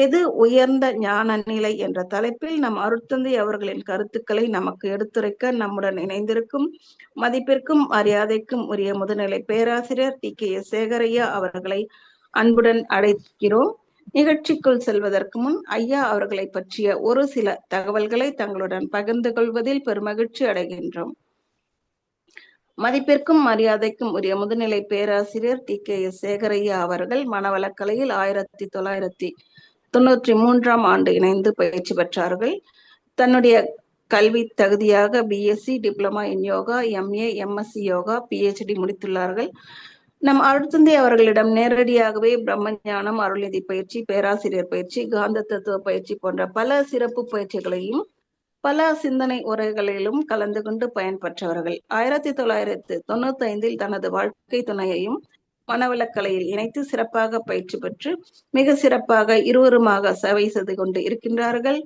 எது உயர்ந்த ஞான நிலை என்ற தலைப்பில் நம் அருட்தந்தை அவர்களின் கருத்துக்களை நமக்கு எடுத்துரைக்க நம்முடன் இணைந்திருக்கும் மதிப்பிற்கும் மரியாதைக்கும் உரிய முதுநிலை பேராசிரியர் டி.கே.எஸ். சேகரையா அவர்களை அன்புடன் அழைக்கிறோம். நிகழ்ச்சிக்குள் செல்வதற்கு முன் ஐயா அவர்களை பற்றிய ஒரு சில தகவல்களை தங்களுடன் பகிர்ந்து கொள்வதில் பெருமகிழ்ச்சி அடைகின்றோம். மதிப்பிற்கும் மரியாதைக்கும் உரிய முதுநிலை பேராசிரியர் டி.கே.எஸ். சேகரையா அவர்கள் மனவளக்கலையில் 1993 ஆண்டு இணைந்து பயிற்சி பெற்றார்கள். தன்னுடைய கல்வி தகுதியாக BSc, diploma in yoga, MA, MSc yoga, PhD முடித்துள்ளார்கள். நம் அருட்தந்தை அவர்களிடம் நேரடியாகவே பிரம்மஞானம், அருள்நிதி பயிற்சி, பேராசிரியர் பயிற்சி, காந்த தத்துவ பயிற்சி போன்ற பல சிறப்பு பயிற்சிகளையும் பல சிந்தனை உரைகளிலும் கலந்து கொண்டு பயன்பெற்றவர்கள். 1995 தனது வாழ்க்கை துணையையும் மனவளக்கலையில் இணைத்து சிறப்பாக பயிற்சி பெற்று மிக சிறப்பாக இருவருமாக சேவை செய்து கொண்டு இருக்கின்றார்கள்.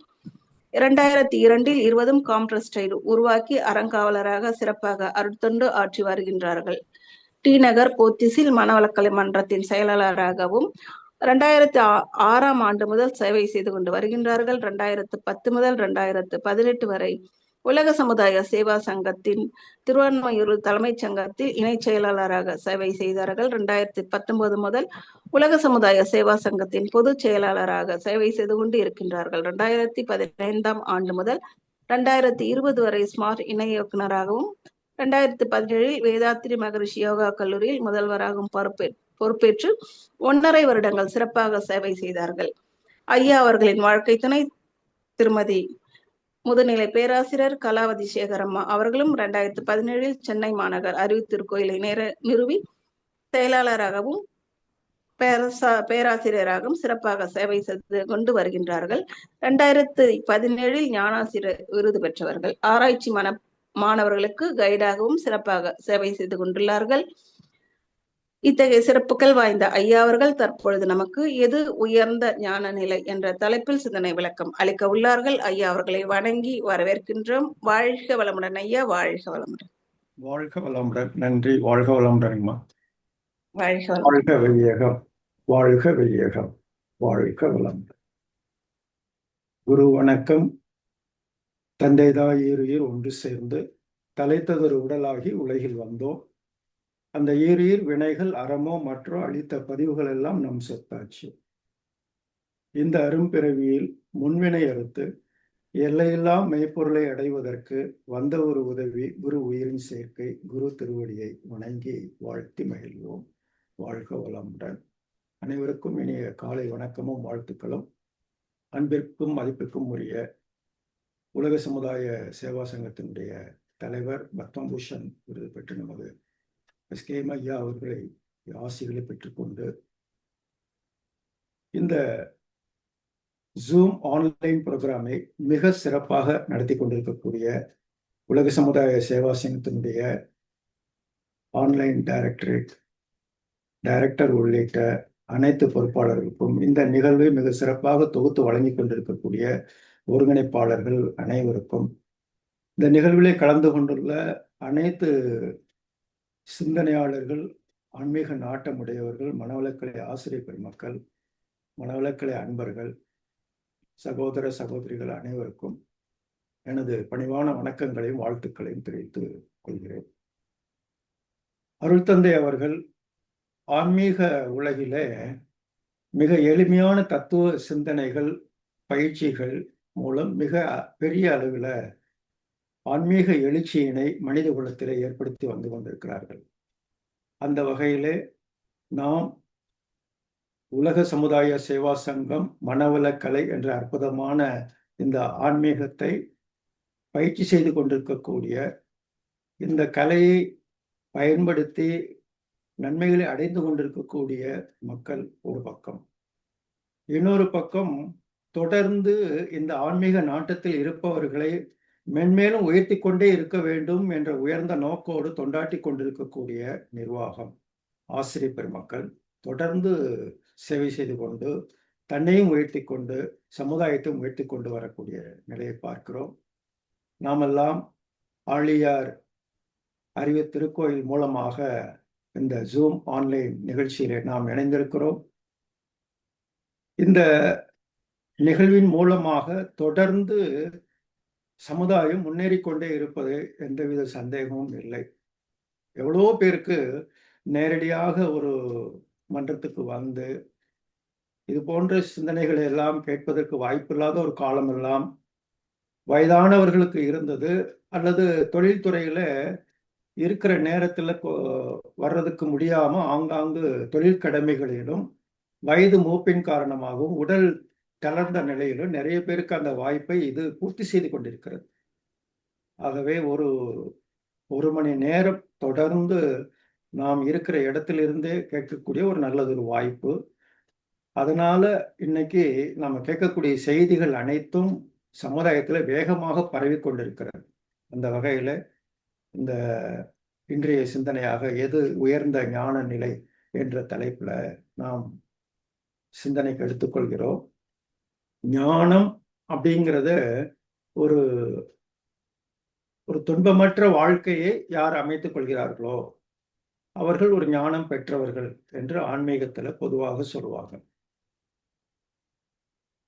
2002 இருவரும் காம்ட்ரஸ்டை உருவாக்கி அறங்காவலராக சிறப்பாக அருட்தொண்டு ஆற்றி வருகின்றார்கள். டி நகர் போத்திஸில் மனவளக்கலை மன்றத்தின் செயலாளராகவும் 2006 ஆண்டு முதல் சேவை செய்து கொண்டு வருகின்றார்கள். 2010 முதல் 2018 வரை உலக சமுதாய சேவா சங்கத்தின் திருவான்மையூர் தலைமைச் சங்கத்தில் இணைச் செயலாளராக சேவை செய்தார்கள். 2019 முதல் உலக சமுதாய சேவா சங்கத்தின் பொதுச் செயலாளராக சேவை செய்து கொண்டு இருக்கின்றார்கள். 2015 ஆண்டு முதல் 2020 வரை ஸ்மார்ட் இணை இயக்குநராகவும் 2017 வேதாத்ரி மகரிஷி யோகா கல்லூரியில் முதல்வராகவும் பொறுப்பேற்று 1.5 வருடங்கள் சிறப்பாக சேவை செய்தார்கள். ஐயா அவர்களின் வாழ்க்கை துணை திருமதி முதுநிலை பேராசிரியர் கலாவதி சேகரம்மா அவர்களும் 2017 சென்னை மாநகர் அறிவுத்திருக்கோயிலை நிறுவி செயலாளராகவும் பேராசிரியராகவும் சிறப்பாக சேவை செய்து கொண்டு வருகின்றார்கள். 2017 ஞானாசிரியர் விருது பெற்றவர்கள். ஆராய்ச்சி மாணவர்களுக்கு கைடாகவும் சிறப்பாக சேவை செய்து கொண்டுள்ளார்கள். இத்தகைய சிறப்புகள் வாய்ந்த ஐயா அவர்கள் தற்பொழுது நமக்கு எது உயர்ந்த ஞான நிலை என்ற தலைப்பில் சிந்தனை விளக்கம் அளிக்க உள்ளார்கள். ஐயா அவர்களை வணங்கி வரவேற்கின்றோம். வாழ்க வளமுடன் ஐயா, வாழ்க வளமுடன். வாழ்க வளமுடன். நன்றி. வாழ்க வளமுடன். வாழ்க வாழ்க வையகம், வாழ்க வையகம், வாழ்க வளமுடன். குரு வணக்கம். தந்தை தாய் ஈருயிர் ஒன்று சேர்ந்து தலைத்ததொரு உடலாகி உலகில் வந்தோம். அந்த ஈருயிர் வினைகள் அறமோ மற்றோ அளித்த பதிவுகள் எல்லாம் நம் சொத்தாச்சு. இந்த அரும்பிறவியில் முன்வினை அறுத்து எல்லையில்லா மெய்ப்பொருளை அடைவதற்கு வந்த ஒரு உதவி குரு உயிரின் சேர்க்கை. குரு திருவடியை வணங்கி வாழ்த்தி மகிழ்வோம். வாழ்க வளமுடன். அனைவருக்கும் இனிய காலை வணக்கமும் வாழ்த்துக்களும். அன்பிற்கும் மதிப்பிற்கும் உரிய உலக சமுதாய சேவா சங்கத்தினுடைய தலைவர் பத்மபூஷன் விருது பெற்று நமது எஸ்.கே.எம். ஐயா அவர்களை ஆசிகளை பெற்றுக்கொண்டு இந்த ஜூம் ஆன்லைன் ப்ரோக்ராமை மிக சிறப்பாக நடத்தி கொண்டிருக்கக்கூடிய உலக சமுதாய சேவா சங்கத்தினுடைய ஆன்லைன் டைரக்டர் உள்ளிட்ட அனைத்து பொறுப்பாளர்களுக்கும் இந்த நிகழ்வை மிக சிறப்பாக தொகுத்து வழங்கி கொண்டிருக்கக்கூடிய ஒருங்கிணைப்பாளர்கள் அனைவருக்கும், இந்த நிகழ்விலே கலந்து கொண்டுள்ள அனைத்து சிந்தனையாளர்கள், ஆன்மீக நாட்டமுடையவர்கள், மனவளக்கலை ஆசிரியர் பெருமக்கள், மனவளக்கலை அன்பர்கள், சகோதர சகோதரிகள் அனைவருக்கும் எனது பணிவான வணக்கங்களையும் வாழ்த்துக்களையும் தெரிவித்துக் கொள்கிறேன். அருள்தந்தை அவர்கள் ஆன்மீக உலகிலே மிக எளிமையான தத்துவ சிந்தனைகள், பயிற்சிகள் மூலம் மிக பெரிய அளவில் ஆன்மீக எழுச்சியினை மனித குலத்திலே ஏற்படுத்தி வந்து கொண்டிருக்கிறார்கள். அந்த வகையிலே நாம் உலக சமுதாய சேவா சங்கம் மனவளக்கலை என்ற அற்புதமான இந்த ஆன்மீகத்தை பயிற்சி செய்து கொண்டிருக்கக்கூடிய, இந்த கலையை பயன்படுத்தி நன்மைகளை அடைந்து கொண்டிருக்கக்கூடிய மக்கள் ஒரு பக்கம், இன்னொரு பக்கம் தொடர்ந்து இந்த ஆன்மீக நாட்டத்தில் இருப்பவர்களை மென்மேலும் உயர்த்தி கொண்டே இருக்க வேண்டும் என்ற உயர்ந்த நோக்கோடு தொண்டாட்டி கொண்டிருக்கக்கூடிய நிர்வாகம், ஆசிரியர் பெருமக்கள் தொடர்ந்து சேவை செய்து கொண்டு தன்னையும் உயர்த்தி கொண்டு சமுதாயத்தையும் உயர்த்தி கொண்டு வரக்கூடிய நிலையை பார்க்கிறோம். நாமெல்லாம் ஆழியார் அறிவு திருக்கோயில் மூலமாக இந்த ஜூம் ஆன்லைன் நிகழ்ச்சியிலே நாம் இணைந்திருக்கிறோம். இந்த நிகழ்வின் மூலமாக தொடர்ந்து சமுதாயம் முன்னேறி கொண்டே இருப்பது எந்தவித சந்தேகமும் இல்லை. எவ்வளோ பேருக்கு நேரடியாக ஒரு மன்றத்துக்கு வந்து இது போன்ற சிந்தனைகளை எல்லாம் கேட்பதற்கு வாய்ப்பில்லாத ஒரு காலமெல்லாம் வயதானவர்களுக்கு இருந்தது. அல்லது தொழில்துறையில இருக்கிற நேரத்துல வர்றதுக்கு முடியாம ஆங்காங்கு தொழில் கடமைகளிலும் வயது மூப்பின் காரணமாகவும் உடல் தளர்ந்த நிலையிலும் நிறைய பேருக்கு அந்த வாய்ப்பை இது பூர்த்தி செய்து கொண்டிருக்கிறது. ஆகவே ஒரு மணி நேரம் தொடர்ந்து நாம் இருக்கிற இடத்திலிருந்தே கேட்கக்கூடிய ஒரு நல்லதொரு வாய்ப்பு. அதனால இன்னைக்கு நம்ம கேட்கக்கூடிய செய்திகள் அனைத்தும் சமுதாயத்துல வேகமாக பரவி கொண்டிருக்கிறது. அந்த வகையில இந்த இன்றைய சிந்தனையாக எது உயர்ந்த ஞான நிலை என்ற தலைப்புல நாம் சிந்தனைக்கு எடுத்துக்கொள்கிறோம். ஞானம் அப்படிங்கிறத ஒரு ஒரு துன்பமற்ற வாழ்க்கையை யார் அமைத்துக் கொள்கிறார்களோ அவர்கள் ஒரு ஞானம் பெற்றவர்கள் என்று ஆன்மீகத்துல பொதுவாக சொல்லுவாங்க.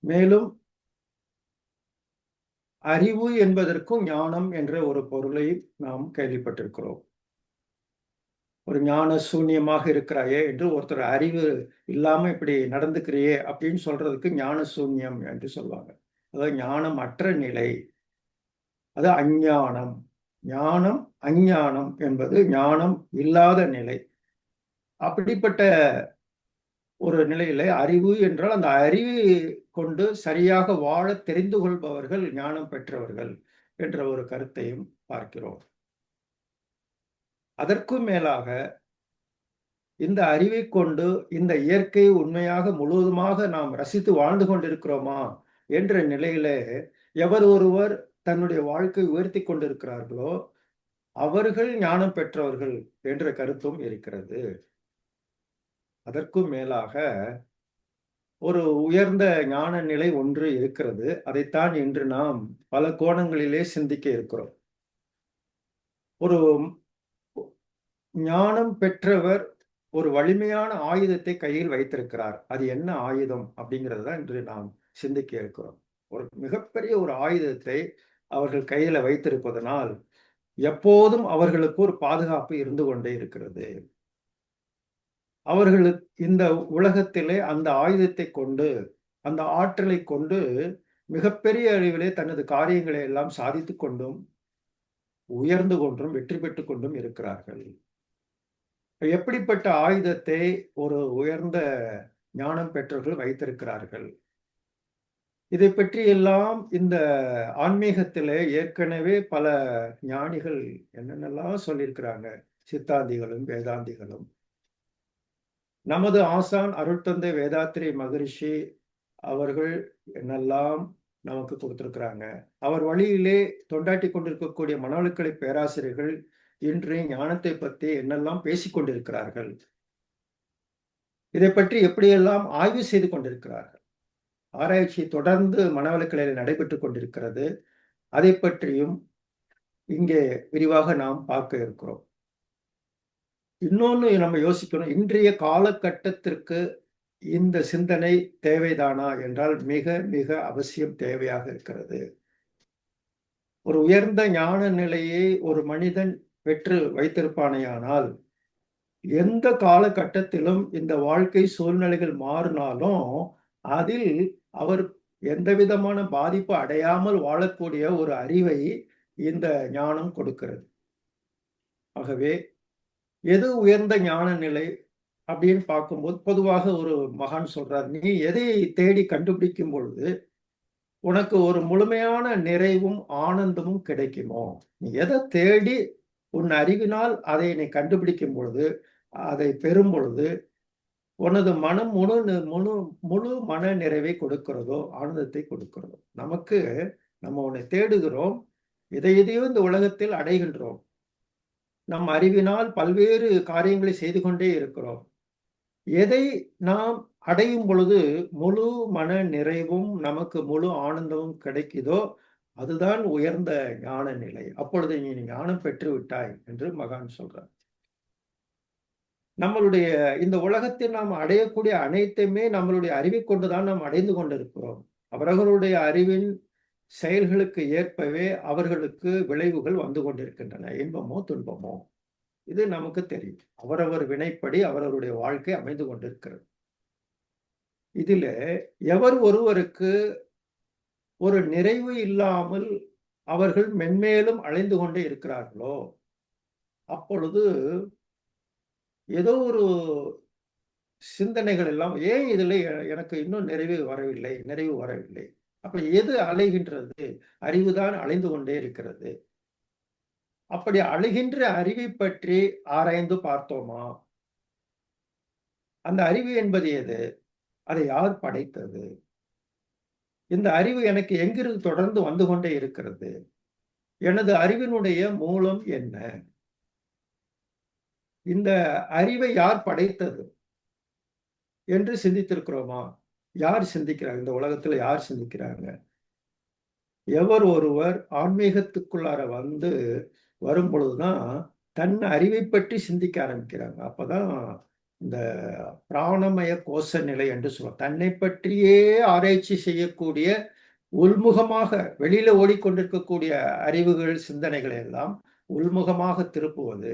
மேலும் அறிவு என்பதற்கும் ஞானம் என்ற ஒரு பொருளை நாம் கேள்விப்பட்டிருக்கிறோம். ஒரு ஞான சூன்யமாக இருக்கிறாயே என்று ஒருத்தர் அறிவு இல்லாம இப்படி நடந்துக்கிறியே அப்படின்னு சொல்றதுக்கு ஞான சூன்யம் என்று சொல்லுவாங்க. அதாவது ஞானம் அற்ற நிலை, அது அஞ்ஞானம். ஞானம் அஞ்ஞானம் என்பது ஞானம் இல்லாத நிலை. அப்படிப்பட்ட ஒரு நிலையில அறிவு என்றால் அந்த அறிவு கொண்டு சரியாக வாழ தெரிந்து கொள்பவர்கள் ஞானம் பெற்றவர்கள் என்ற ஒரு கருத்தையும் பார்க்கிறோம். அதற்கும் மேலாக இந்த அறிவை கொண்டு இந்த இயற்கை உண்மையாக முழுவதுமாக நாம் ரசித்து வாழ்ந்து கொண்டிருக்கிறோமா என்ற நிலையில எவர் ஒருவர் தன்னுடைய வாழ்க்கை உயர்த்தி கொண்டிருக்கிறார்களோ அவர்கள் ஞானம் பெற்றவர்கள் என்ற கருத்தும் இருக்கிறது. அதற்கும் மேலாக ஒரு உயர்ந்த ஞான நிலை ஒன்று இருக்கிறது. அதைத்தான் இன்று நாம் பல கோணங்களிலே சிந்திக்க இருக்கிறோம். ஒரு ஞானம் பெற்றவர் ஒரு வலிமையான ஆயுதத்தை கையில் வைத்திருக்கிறார். அது என்ன ஆயுதம் அப்படிங்கிறது தான் இன்று நாம் சிந்திக்க இருக்கிறோம். ஒரு மிகப்பெரிய ஒரு ஆயுதத்தை அவர்கள் கையில வைத்திருப்பதனால் எப்போதும் அவர்களுக்கு ஒரு பாதுகாப்பு இருந்து கொண்டே இருக்கிறது. அவர்களுக்கு இந்த உலகத்திலே அந்த ஆயுதத்தை கொண்டு, அந்த ஆற்றலை கொண்டு மிகப்பெரிய அளவிலே தனது காரியங்களை எல்லாம் சாதித்துக் கொண்டும் உயர்ந்து கொண்டும் வெற்றி பெற்றுக் கொண்டும் இருக்கிறார்கள். எப்படிப்பட்ட ஆயுதத்தை ஒரு உயர்ந்த ஞானம் பெற்றவர்கள் வைத்திருக்கிறார்கள்? இதை பற்றி எல்லாம் இந்த ஆன்மீகத்திலே ஏற்கனவே பல ஞானிகள் என்னென்னலாம் சொல்லியிருக்கிறாங்க. சித்தாந்திகளும் வேதாந்திகளும். நமது ஆசான் அருட்தந்தை வேதாத்திரி மகரிஷி அவர்கள் என்னெல்லாம் நமக்கு கொடுத்திருக்கிறாங்க. அவர் வழியிலே தொண்டாட்டி கொண்டிருக்கக்கூடிய மனவளக்கலை பேராசிரியர்கள் இன்று ஞானத்தை பற்றி என்னெல்லாம் பேசிக் கொண்டிருக்கிறார்கள். இதை பற்றி எப்படியெல்லாம் ஆய்வு செய்து கொண்டிருக்கிறார்கள். ஆராய்ச்சி தொடர்ந்து மனவளக்கலையில் நடைபெற்றுக் கொண்டிருக்கிறது. அதை பற்றியும் இங்கே விரிவாக நாம் பார்க்க இருக்கிறோம். இன்னொன்னு நம்ம யோசிக்கணும். இன்றைய காலகட்டத்திற்கு இந்த சிந்தனை தேவைதானா என்றால் மிக மிக அவசியம் தேவையாக இருக்கிறது. ஒரு உயர்ந்த ஞான நிலையை ஒரு மனிதன் பெற்று வைத்திருப்பானேயானால் எந்த காலகட்டத்திலும் இந்த வாழ்க்கை சூழ்நிலைகள் மாறினாலும் அதில் அவர் எந்த விதமான பாதிப்பு அடையாமல் வாழக்கூடிய ஒரு அறிவை இந்த ஞானம் கொடுக்கிறது. ஆகவே எது உயர்ந்த ஞான நிலை அப்படின்னு பார்க்கும்போது பொதுவாக ஒரு மகான் சொல்றார், நீ எதை தேடி கண்டுபிடிக்கும் பொழுது உனக்கு ஒரு முழுமையான நிறைவும் ஆனந்தமும் கிடைக்குமோ, நீ எதை தேடி உன் அறிவினால் அதை நீ கண்டுபிடிக்கும் பொழுது அதை பெறும் பொழுது உனது மனம் முழு மன நிறைவை கொடுக்கிறதோ ஆனந்தத்தை கொடுக்கிறதோ. நமக்கு நம்ம உன்னை தேடுகிறோம், எதையோ இந்த உலகத்தில் அடைகின்றோம். நம் அறிவினால் பல்வேறு காரியங்களை செய்து கொண்டே இருக்கிறோம். எதை நாம் அடையும் பொழுது முழு மன நிறைவும் நமக்கு முழு ஆனந்தமும் கிடைக்குதோ அதுதான் உயர்ந்த ஞான நிலை. அப்பொழுது நீ ஞானம் பெற்று விட்டாய் என்று மகான் சொல்றார். நம்மளுடைய இந்த உலகத்தில் நாம் அடையக்கூடிய அனைத்துமே நம்மளுடைய அறிவை கொண்டுதான் நாம் அடைந்து கொண்டிருக்கிறோம். அவர்களுடைய அறிவின் செயல்களுக்கு ஏற்பவே அவர்களுக்கு விளைவுகள் வந்து கொண்டிருக்கின்றன, இன்பமோ துன்பமோ. இது நமக்கு தெரியும். அவரவர் வினைப்படி அவரவருடைய வாழ்க்கை அமைந்து கொண்டிருக்கிறது. இதில எவர் ஒருவருக்கு ஒரு நிறைவு இல்லாமல் அவர்கள் மென்மேலும் அலைந்து கொண்டே இருக்கிறார்களோ, அப்பொழுது ஏதோ ஒரு சிந்தனைகள் எல்லாம், ஏன் இதுல எனக்கு இன்னும் நிறைவு வரவில்லை. அப்ப எது அலைகின்றது? அறிவுதான் அலைந்து கொண்டே இருக்கிறது. அப்படி அழுகின்ற அறிவை பற்றி ஆராய்ந்து பார்த்தோமா? அந்த அறிவு என்பது எது? அதை யார் படைத்தது? இந்த அறிவு எனக்கு எங்கிருந்து தொடர்ந்து வந்து கொண்டே இருக்கிறது? எனது அறிவினுடைய மூலம் என்ன? இந்த அறிவை யார் படைத்தது என்று சிந்தித்திருக்கிறோமா? யார் சிந்திக்கிறாங்க? இந்த உலகத்துல யார் சிந்திக்கிறாங்க? எவர் ஒருவர் ஆன்மீகத்துக்குள்ளார வரும் பொழுதுதான் தன் அறிவை பற்றி சிந்திக்க ஆரம்பிக்கிறாங்க. அப்பதான் இந்த பிராணமய கோஷ நிலை என்று சொல்லுவோம். தன்னை பற்றியே ஆராய்ச்சி செய்யக்கூடிய, உள்முகமாக வெளியில ஓடிக்கொண்டிருக்கக்கூடிய அறிவுகள், சிந்தனைகளை எல்லாம் உள்முகமாக திருப்புவது.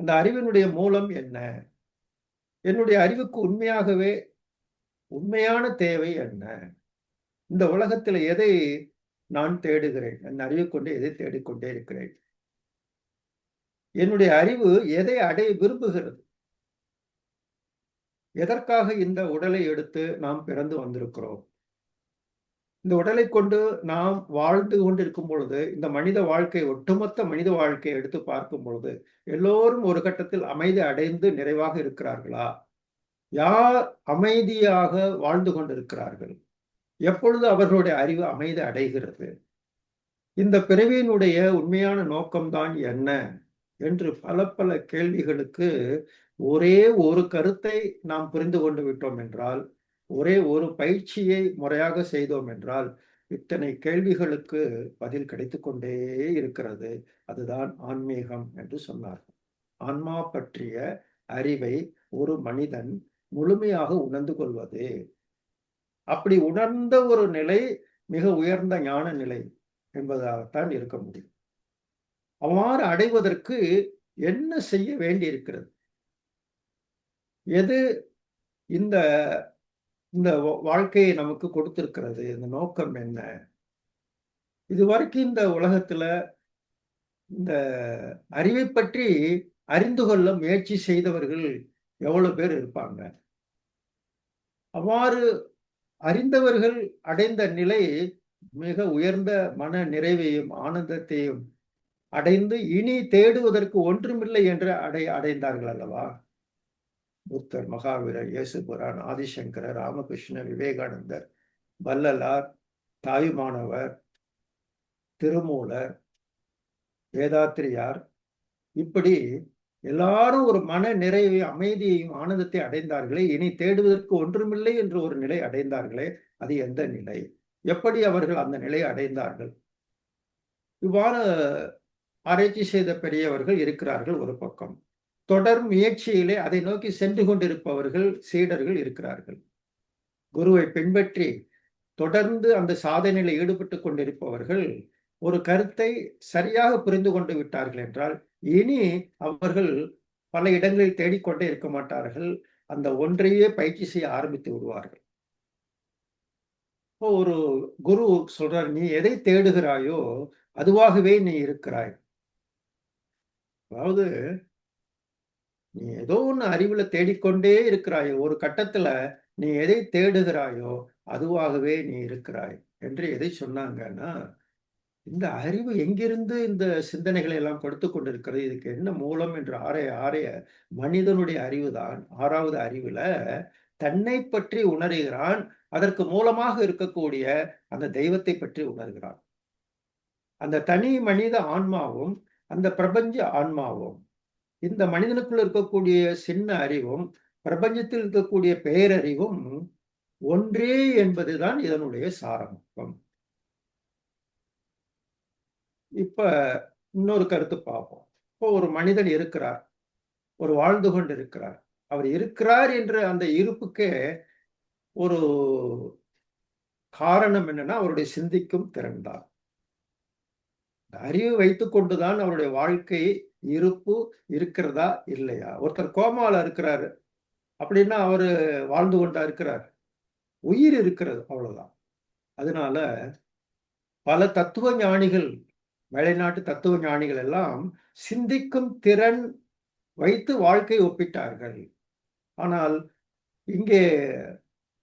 அந்த அறிவினுடைய மூலம் என்ன? என்னுடைய அறிவுக்கு உண்மையான தேவை என்ன? இந்த உலகத்தில் எதை நான் தேடுகிறேன்? என் அறிவை கொண்டு எதை தேடிக்கொண்டே இருக்கிறேன்? என்னுடைய அறிவு எதை அடைய விரும்புகிறது? எதற்காக இந்த உடலை எடுத்து நாம் பிறந்து வந்திருக்கிறோம்? இந்த உடலை கொண்டு நாம் வாழ்ந்து கொண்டிருக்கும் பொழுது, இந்த மனித வாழ்க்கை, ஒட்டுமொத்த மனித வாழ்க்கையை எடுத்து பார்க்கும் பொழுது, எல்லோரும் ஒரு கட்டத்தில் அமைதி அடைந்து நிறைவாக இருக்கிறார்களா? யார் அமைதியாக வாழ்ந்து கொண்டிருக்கிறார்கள்? எப்பொழுது அவர்களுடைய அறிவு அமைதி அடைகிறது? இந்த பிறவியினுடைய உண்மையான நோக்கம்தான் என்ன என்று பல கேள்விகளுக்கு ஒரே ஒரு கருத்தை நாம் புரிந்து கொண்டு விட்டோம் என்றால், ஒரே ஒரு பயிற்சியை முறையாக செய்தோம் என்றால், இத்தனை கேள்விகளுக்கு பதில் கிடைத்துக் கொண்டே இருக்கிறது. அதுதான் ஆன்மீகம் என்று சொன்னார். ஆன்மா பற்றிய அறிவை ஒரு மனிதன் முழுமையாக உணர்ந்து கொள்வது. அப்படி உணர்ந்த ஒரு நிலை மிக உயர்ந்த ஞான நிலை என்பதாகத்தான் இருக்க முடியும். அவ்வாறு அடைவதற்கு என்ன செய்ய வேண்டி இருக்கிறது? எது இந்த இந்த வாழ்க்கையை நமக்கு கொடுத்திருக்கிறது? இந்த நோக்கம் என்ன? இதுவரைக்கும் இந்த உலகத்துல இந்த அறிவை பற்றி அறிந்து கொள்ள முயற்சி செய்தவர்கள் எவ்வளவு பேர் இருப்பாங்க? அவ்வாறு அறிந்தவர்கள் அடைந்த நிலை மிக உயர்ந்த மன நிறைவையும் ஆனந்தத்தையும் அடைந்து இனி தேடுவதற்கு ஒன்றுமில்லை என்று அடைந்தார்கள் அல்லவா? புத்தர், மகாவீரர், இயேசுபுரான், ஆதிசங்கரர், ராமகிருஷ்ணர், விவேகானந்தர், வள்ளலார், தாயுமானவர், திருமூலர், வேதாத்திரியார், இப்படி எல்லாரும் ஒரு மன நிறைவை, அமைதியையும் ஆனந்தத்தை அடைந்தார்களே. இனி தேடுவதற்கு ஒன்றுமில்லை என்று ஒரு நிலை அடைந்தார்களே, அது எந்த நிலை? எப்படி அவர்கள் அந்த நிலையை அடைந்தார்கள்? இவ்வாறு ஆராய்ச்சி செய்த பெரியவர்கள் இருக்கிறார்கள் ஒரு பக்கம். தொடர் முயற்சியிலே அதை நோக்கி சென்று கொண்டிருப்பவர்கள், சீடர்கள் இருக்கிறார்கள். குருவை பின்பற்றி தொடர்ந்து அந்த சாதனையில் ஈடுபட்டு கொண்டிருப்பவர்கள் ஒரு கருத்தை சரியாக புரிந்து கொண்டு விட்டார்கள் என்றால், இனி அவர்கள் பல இடங்களில் தேடிக்கொண்டே இருக்க மாட்டார்கள். அந்த ஒன்றையே பயிற்சி செய்ய ஆரம்பித்து விடுவார்கள். ஒரு குரு சொல்றார், நீ எதை தேடுகிறாயோ அதுவாகவே நீ இருக்கிறாய். அதாவது நீ ஏதோ ஒண்ணு அறிவுல தேடிக்கொண்டே இருக்கிறாயோ, ஒரு கட்டத்துல நீ எதை தேடுகிறாயோ அதுவாகவே நீ இருக்கிறாய் என்று எதை சொன்னாங்கன்னா, இந்த அறிவு எங்கிருந்து இந்த சிந்தனைகளை எல்லாம் கொடுத்து கொண்டிருக்கிறது? இதுக்கு என்ன மூலம் என்று ஆரைய மனிதனுடைய அறிவுதான் 6வது அறிவுல தன்னை பற்றி உணர்கிறான். அதற்கு மூலமாக இருக்கக்கூடிய அந்த தெய்வத்தை பற்றி உணர்கிறான். அந்த தனி மனித ஆன்மாவும் அந்த பிரபஞ்ச ஆன்மாவும், இந்த மனிதனுக்குள்ள இருக்கக்கூடிய சின்ன அறிவும் பிரபஞ்சத்தில் இருக்கக்கூடிய பேரறிவும் ஒன்றே என்பதுதான் இதனுடைய சாரமுக்கம். இப்ப இன்னொரு கருத்து பார்ப்போம். இப்போ ஒரு மனிதன் இருக்கிறார், ஒரு வாழ்ந்து கொண்டு இருக்கிறார். அவர் இருக்கிறார் என்ற அந்த இருப்புக்கே ஒரு காரணம் என்னன்னா அவருடைய சிந்திக்கும் திறன் தான். அறிவு வைத்துக் கொண்டுதான் அவருடைய வாழ்க்கை இருப்பு இருக்கிறதா இல்லையா? ஒருத்தர் கோமால இருக்கிறாரு அப்படின்னா அவரு வாழ்ந்து கொண்டா இருக்கிறார்? உயிர் இருக்கிறது, அவ்வளவுதான். அதனால பல தத்துவ ஞானிகள், வெளிநாட்டு தத்துவ ஞானிகள் எல்லாம் சிந்திக்கும் திறன் வைத்து வாழ்க்கை ஒப்பிட்டார்கள். ஆனால் இங்கே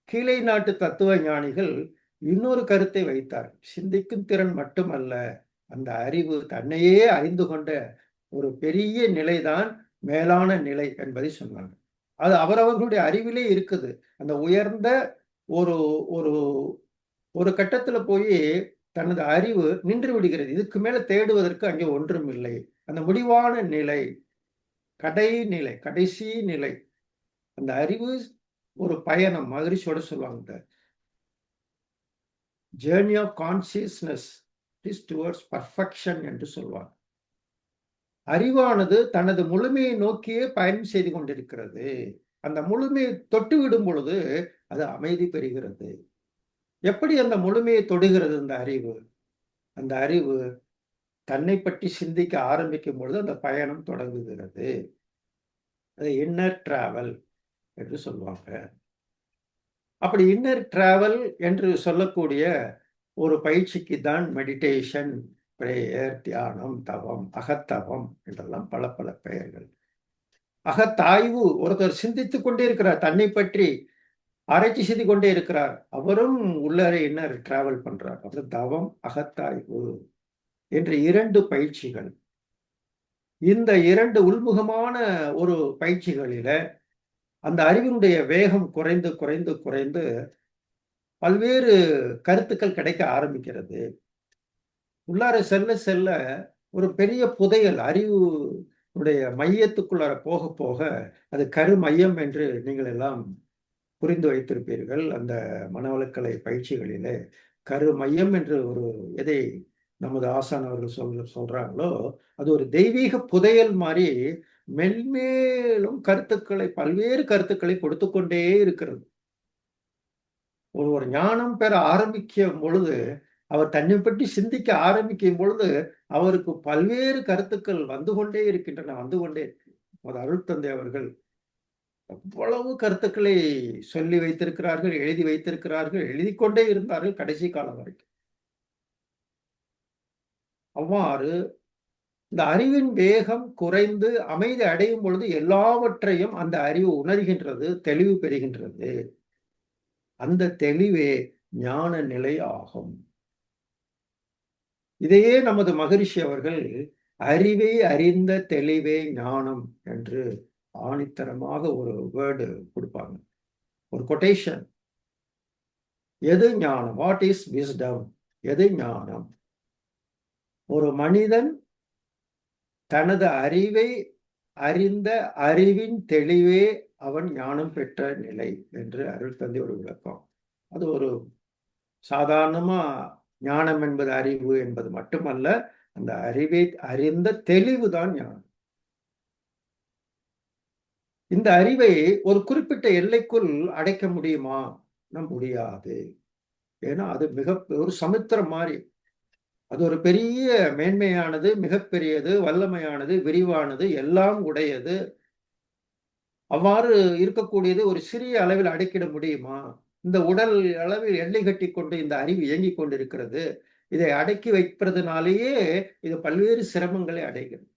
கீழை நாட்டு தத்துவ ஞானிகள் இன்னொரு கருத்தை வைத்தார். சிந்திக்கும் திறன் மட்டுமல்ல, அந்த அறிவு தன்னையே அறிந்து கொண்ட ஒரு பெரிய நிலைதான் மேலான நிலை என்பதை சொன்னாங்க. அது அவரவர்களுடைய அறிவிலே இருக்குது. அந்த உயர்ந்த ஒரு ஒரு ஒரு கட்டத்துல போய் தனது அறிவு நின்று விடுகிறது. இதுக்கு மேல தேடுவதற்கு அங்கே ஒன்றும் இல்லை. அந்த முடிவான நிலை, கடைநிலை, கடைசி நிலை. அந்த அறிவு ஒரு பயணம். மகரிஷியோட சொல்லுவாங்க, journey of consciousness is towards perfection என்று சொல்வாங்க. அறிவானது தனது முழுமையை நோக்கியே பயணம் செய்து கொண்டிருக்கிறது. அந்த முழுமையை தொட்டு விடும் பொழுது அது அமைதி பெறுகிறது. எப்படி அந்த முழுமையை தொடுகிறது அந்த அறிவு? அந்த அறிவு தன்னை பற்றி சிந்திக்க ஆரம்பிக்கும் பொழுது அந்த பயணம் தொடங்குகிறது. அது இன்னர் டிராவல் என்று சொல்லுவாங்க. அப்படி இன்னர் டிராவல் என்று சொல்லக்கூடிய ஒரு பயிற்சிக்கு தான் மெடிடேஷன், பிரேயர், தியானம், தவம், அகத்தவம் என்றெல்லாம் பல பல பெயர்கள். அகத்தாய்வு, ஒருத்தர் சிந்தித்துக் கொண்டே இருக்கிறார், தன்னை பற்றி ஆராய்ச்சி செய்து கொண்டே இருக்கிறார், அவரும் உள்ளரை இன்னர் டிராவல் பண்றார். அப்புறம் தவம், அகத்தாய்வு என்ற இரண்டு பயிற்சிகள். இந்த இரண்டு உள்முகமான ஒரு பயிற்சிகளில அந்த அறிவினுடைய வேகம் குறைந்து குறைந்து குறைந்து பல்வேறு கருத்துக்கள் கிடைக்க ஆரம்பிக்கிறது. உள்ளார செல்ல செல்ல ஒரு பெரிய புதையல் அறிவுடைய மையத்துக்குள்ளார போக போக அது கரு மையம் என்று நீங்கள் எல்லாம் புரிந்து வைத்திருப்பீர்கள். அந்த மனவளக்கலை பயிற்சிகளிலே கரு மையம் என்று ஒரு எதை நமது ஆசான் அவர்கள் சொல்றாங்களோ அது ஒரு தெய்வீக புதையல் மாதிரி மென்மேலும் கருத்துக்களை, பல்வேறு கருத்துக்களை கொடுத்து கொண்டே இருக்கிறது. ஒரு ஞானம் பெற ஆரம்பிக்கும் பொழுது, அவர் தன்னை பற்றி சிந்திக்க ஆரம்பிக்கும் பொழுது அவருக்கு பல்வேறு கருத்துக்கள் வந்து கொண்டே இருக்கின்றன, வந்து கொண்டே. அருள் தந்தை அவர்கள் அவ்வளவு கருத்துக்களை சொல்லி வைத்திருக்கிறார்கள், எழுதி வைத்திருக்கிறார்கள், எழுதி கொண்டே இருந்தார்கள் கடைசி காலம் வரைக்கும். அவ்வாறு இந்த அறிவின் வேகம் குறைந்து அமைதி அடையும் பொழுது எல்லாவற்றையும் அந்த அறிவு உணர்கின்றது, தெளிவு பெறுகின்றது. அந்த தெளிவே ஞான நிலை ஆகும். இதையே நமது மகரிஷி அவர்கள் அறிவை அறிந்த தெளிவே ஞானம் என்று ஆணித்தரமாக ஒரு வேர்டு கொடுப்பாங்க, ஒரு கொட்டேஷன். எது ஞானம்? What is wisdom? எது ஞானம்? ஒரு மனிதன் தனது அறிவை அறிந்த அறிவின் தெளிவே அவன் ஞானம் பெற்ற நிலை என்று அருள் தந்தை ஒரு விளக்கம். அது ஒரு சாதாரணமா ஞானம் என்பது அறிவு என்பது மட்டுமல்ல, அந்த அறிவை அறிந்த தெளிவு தான் ஞானம். இந்த அறிவை ஒரு குறிப்பிட்ட எல்லைக்குள் அடைக்க முடியுமா? முடியாது. ஏன்னா அது மிக ஒரு சமுத்திரம் மாதிரி. அது ஒரு பெரிய மேன்மையானது, மிகப்பெரியது, வல்லமையானது, விரிவானது, எல்லாம் உடையது. அவ்வாறு இருக்கக்கூடியது ஒரு சிறிய அளவில் அடக்கிட முடியுமா? இந்த உடல் அளவில் எல்லை கட்டி கொண்டு இந்த அறிவு இயங்கிக் கொண்டிருக்கிறது. இதை அடக்கி வைப்பதனாலேயே இது பல்வேறு சிரமங்களை அடைகிறது.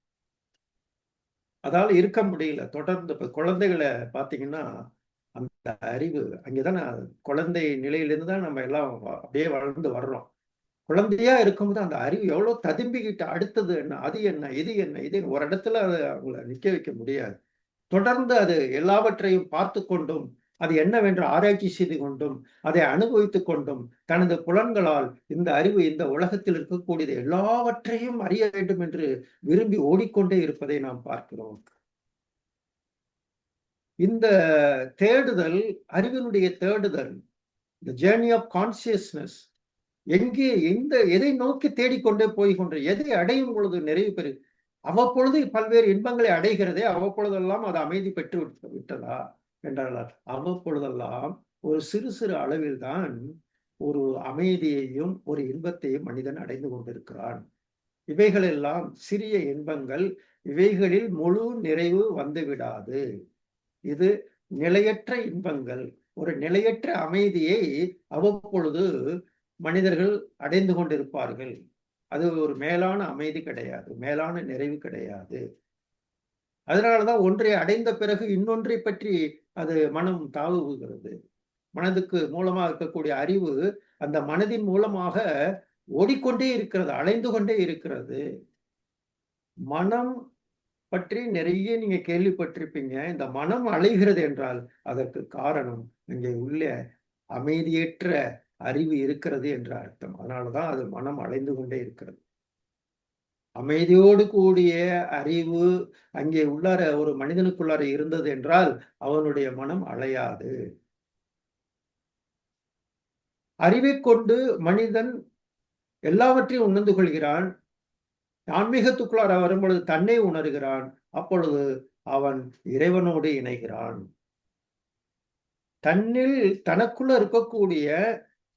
அதால இருக்க முடியல. தொடர்ந்து இப்ப குழந்தைகளை பார்த்தீங்கன்னா, அந்த அறிவு அங்கேதானே, குழந்தை நிலையிலிருந்து தான் நம்ம எல்லாம் அப்படியே வளர்ந்து வர்றோம். குழந்தையா இருக்கும்போது அந்த அறிவு எவ்வளவு ததும்பிக்கிட்டு அடுத்தது என்ன, அது என்ன, இது என்ன, இது ஒரு இடத்துல அதை அவங்கள நிக்க வைக்க முடியாது. தொடர்ந்து அது எல்லாவற்றையும் பார்த்து கொண்டும், அது என்னவென்று ஆராய்ச்சி செய்து கொண்டும், அதை அனுபவித்துக் கொண்டும், தனது புலன்களால் இந்த அறிவு இந்த உலகத்தில் இருக்கக்கூடியது எல்லாவற்றையும் அறிய வேண்டும் என்று விரும்பி ஓடிக்கொண்டே இருப்பதை நாம் பார்க்கிறோம். இந்த தேடுதல், அறிவினுடைய தேடுதல், இந்த ஜேர்னி ஆஃப் கான்சியஸ்னஸ், எதை நோக்கி தேடிக்கொண்டே போய்கொண்டு எதை அடையும் பொழுது நிறைவு பெறு, அவ்வப்பொழுது பல்வேறு இன்பங்களை அடைகிறதே, அவ்வப்பொழுதெல்லாம் அது அமைதி பெற்று விட்டதா என்றால், அவ்வப்பொழுதெல்லாம் ஒரு சிறு சிறு அளவில் தான் ஒரு அமைதியையும் ஒரு இன்பத்தையும் மனிதன் அடைந்து கொண்டிருக்கிறான். இவைகளெல்லாம் சிறிய இன்பங்கள், இவைகளில் முழு நிறைவு வந்துவிடாது. இது நிலையற்ற இன்பங்கள். ஒரு நிலையற்ற அமைதியை அவ்வப்பொழுது மனிதர்கள் அடைந்து கொண்டிருப்பார்கள். அது ஒரு மேலான அமைதி கிடையாது, மேலான நிறைவு கிடையாது. அதனாலதான் ஒன்றை அடைந்த பிறகு இன்னொன்றை பற்றி அது மனம் தாவுகிறது. மனதுக்கு மூலமாக இருக்கக்கூடிய அறிவு அந்த மனதின் மூலமாக ஓடிக்கொண்டே இருக்கிறது, அலைந்து கொண்டே இருக்கிறது. மனம் பற்றி நிறைய நீங்க கேள்விப்பட்டிருப்பீங்க. இந்த மனம் அலைகிறது என்றால் அதற்கு காரணம் இங்கே உள்ள அமைதியற்ற அறிவு இருக்கிறது என்ற அர்த்தம். அதனாலதான் அது மனம் அலைந்து கொண்டே இருக்கிறது. அமைதியோடு கூடிய அறிவு அங்கே உள்ளார ஒரு மனிதனுக்குள்ளார இருந்தது என்றால் அவனுடைய மனம் அலையாது. அறிவை கொண்டு மனிதன் எல்லாவற்றையும் உணர்ந்து கொள்கிறான். ஆன்மீகத்துக்குள்ளார வரும்பொழுது தன்னை உணர்கிறான். அப்பொழுது அவன் இறைவனோடு இணைகிறான். தன்னில் தனக்குள்ள இருக்கக்கூடிய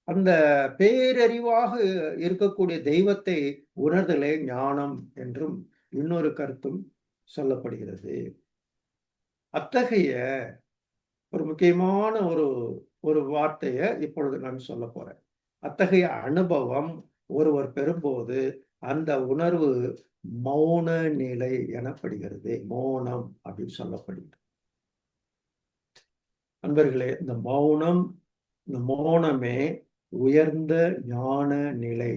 அந்த பேரறிவாக இருக்கக்கூடிய தெய்வத்தை உணர்தலே ஞானம் என்றும் இன்னொரு கருத்தும் சொல்லப்படுகிறது. அத்தகைய ஒரு முக்கியமான ஒரு வார்த்தையை இப்பொழுது நான் சொல்ல போறேன். அத்தகைய அனுபவம் ஒருவர் பெறும்போது அந்த உணர்வு மௌன நிலை எனப்படுகிறது. மௌனம் அப்படின்னு சொல்லப்படுகிறது. நண்பர்களே, இந்த மௌனமே உயர்ந்த ஞான நிலை.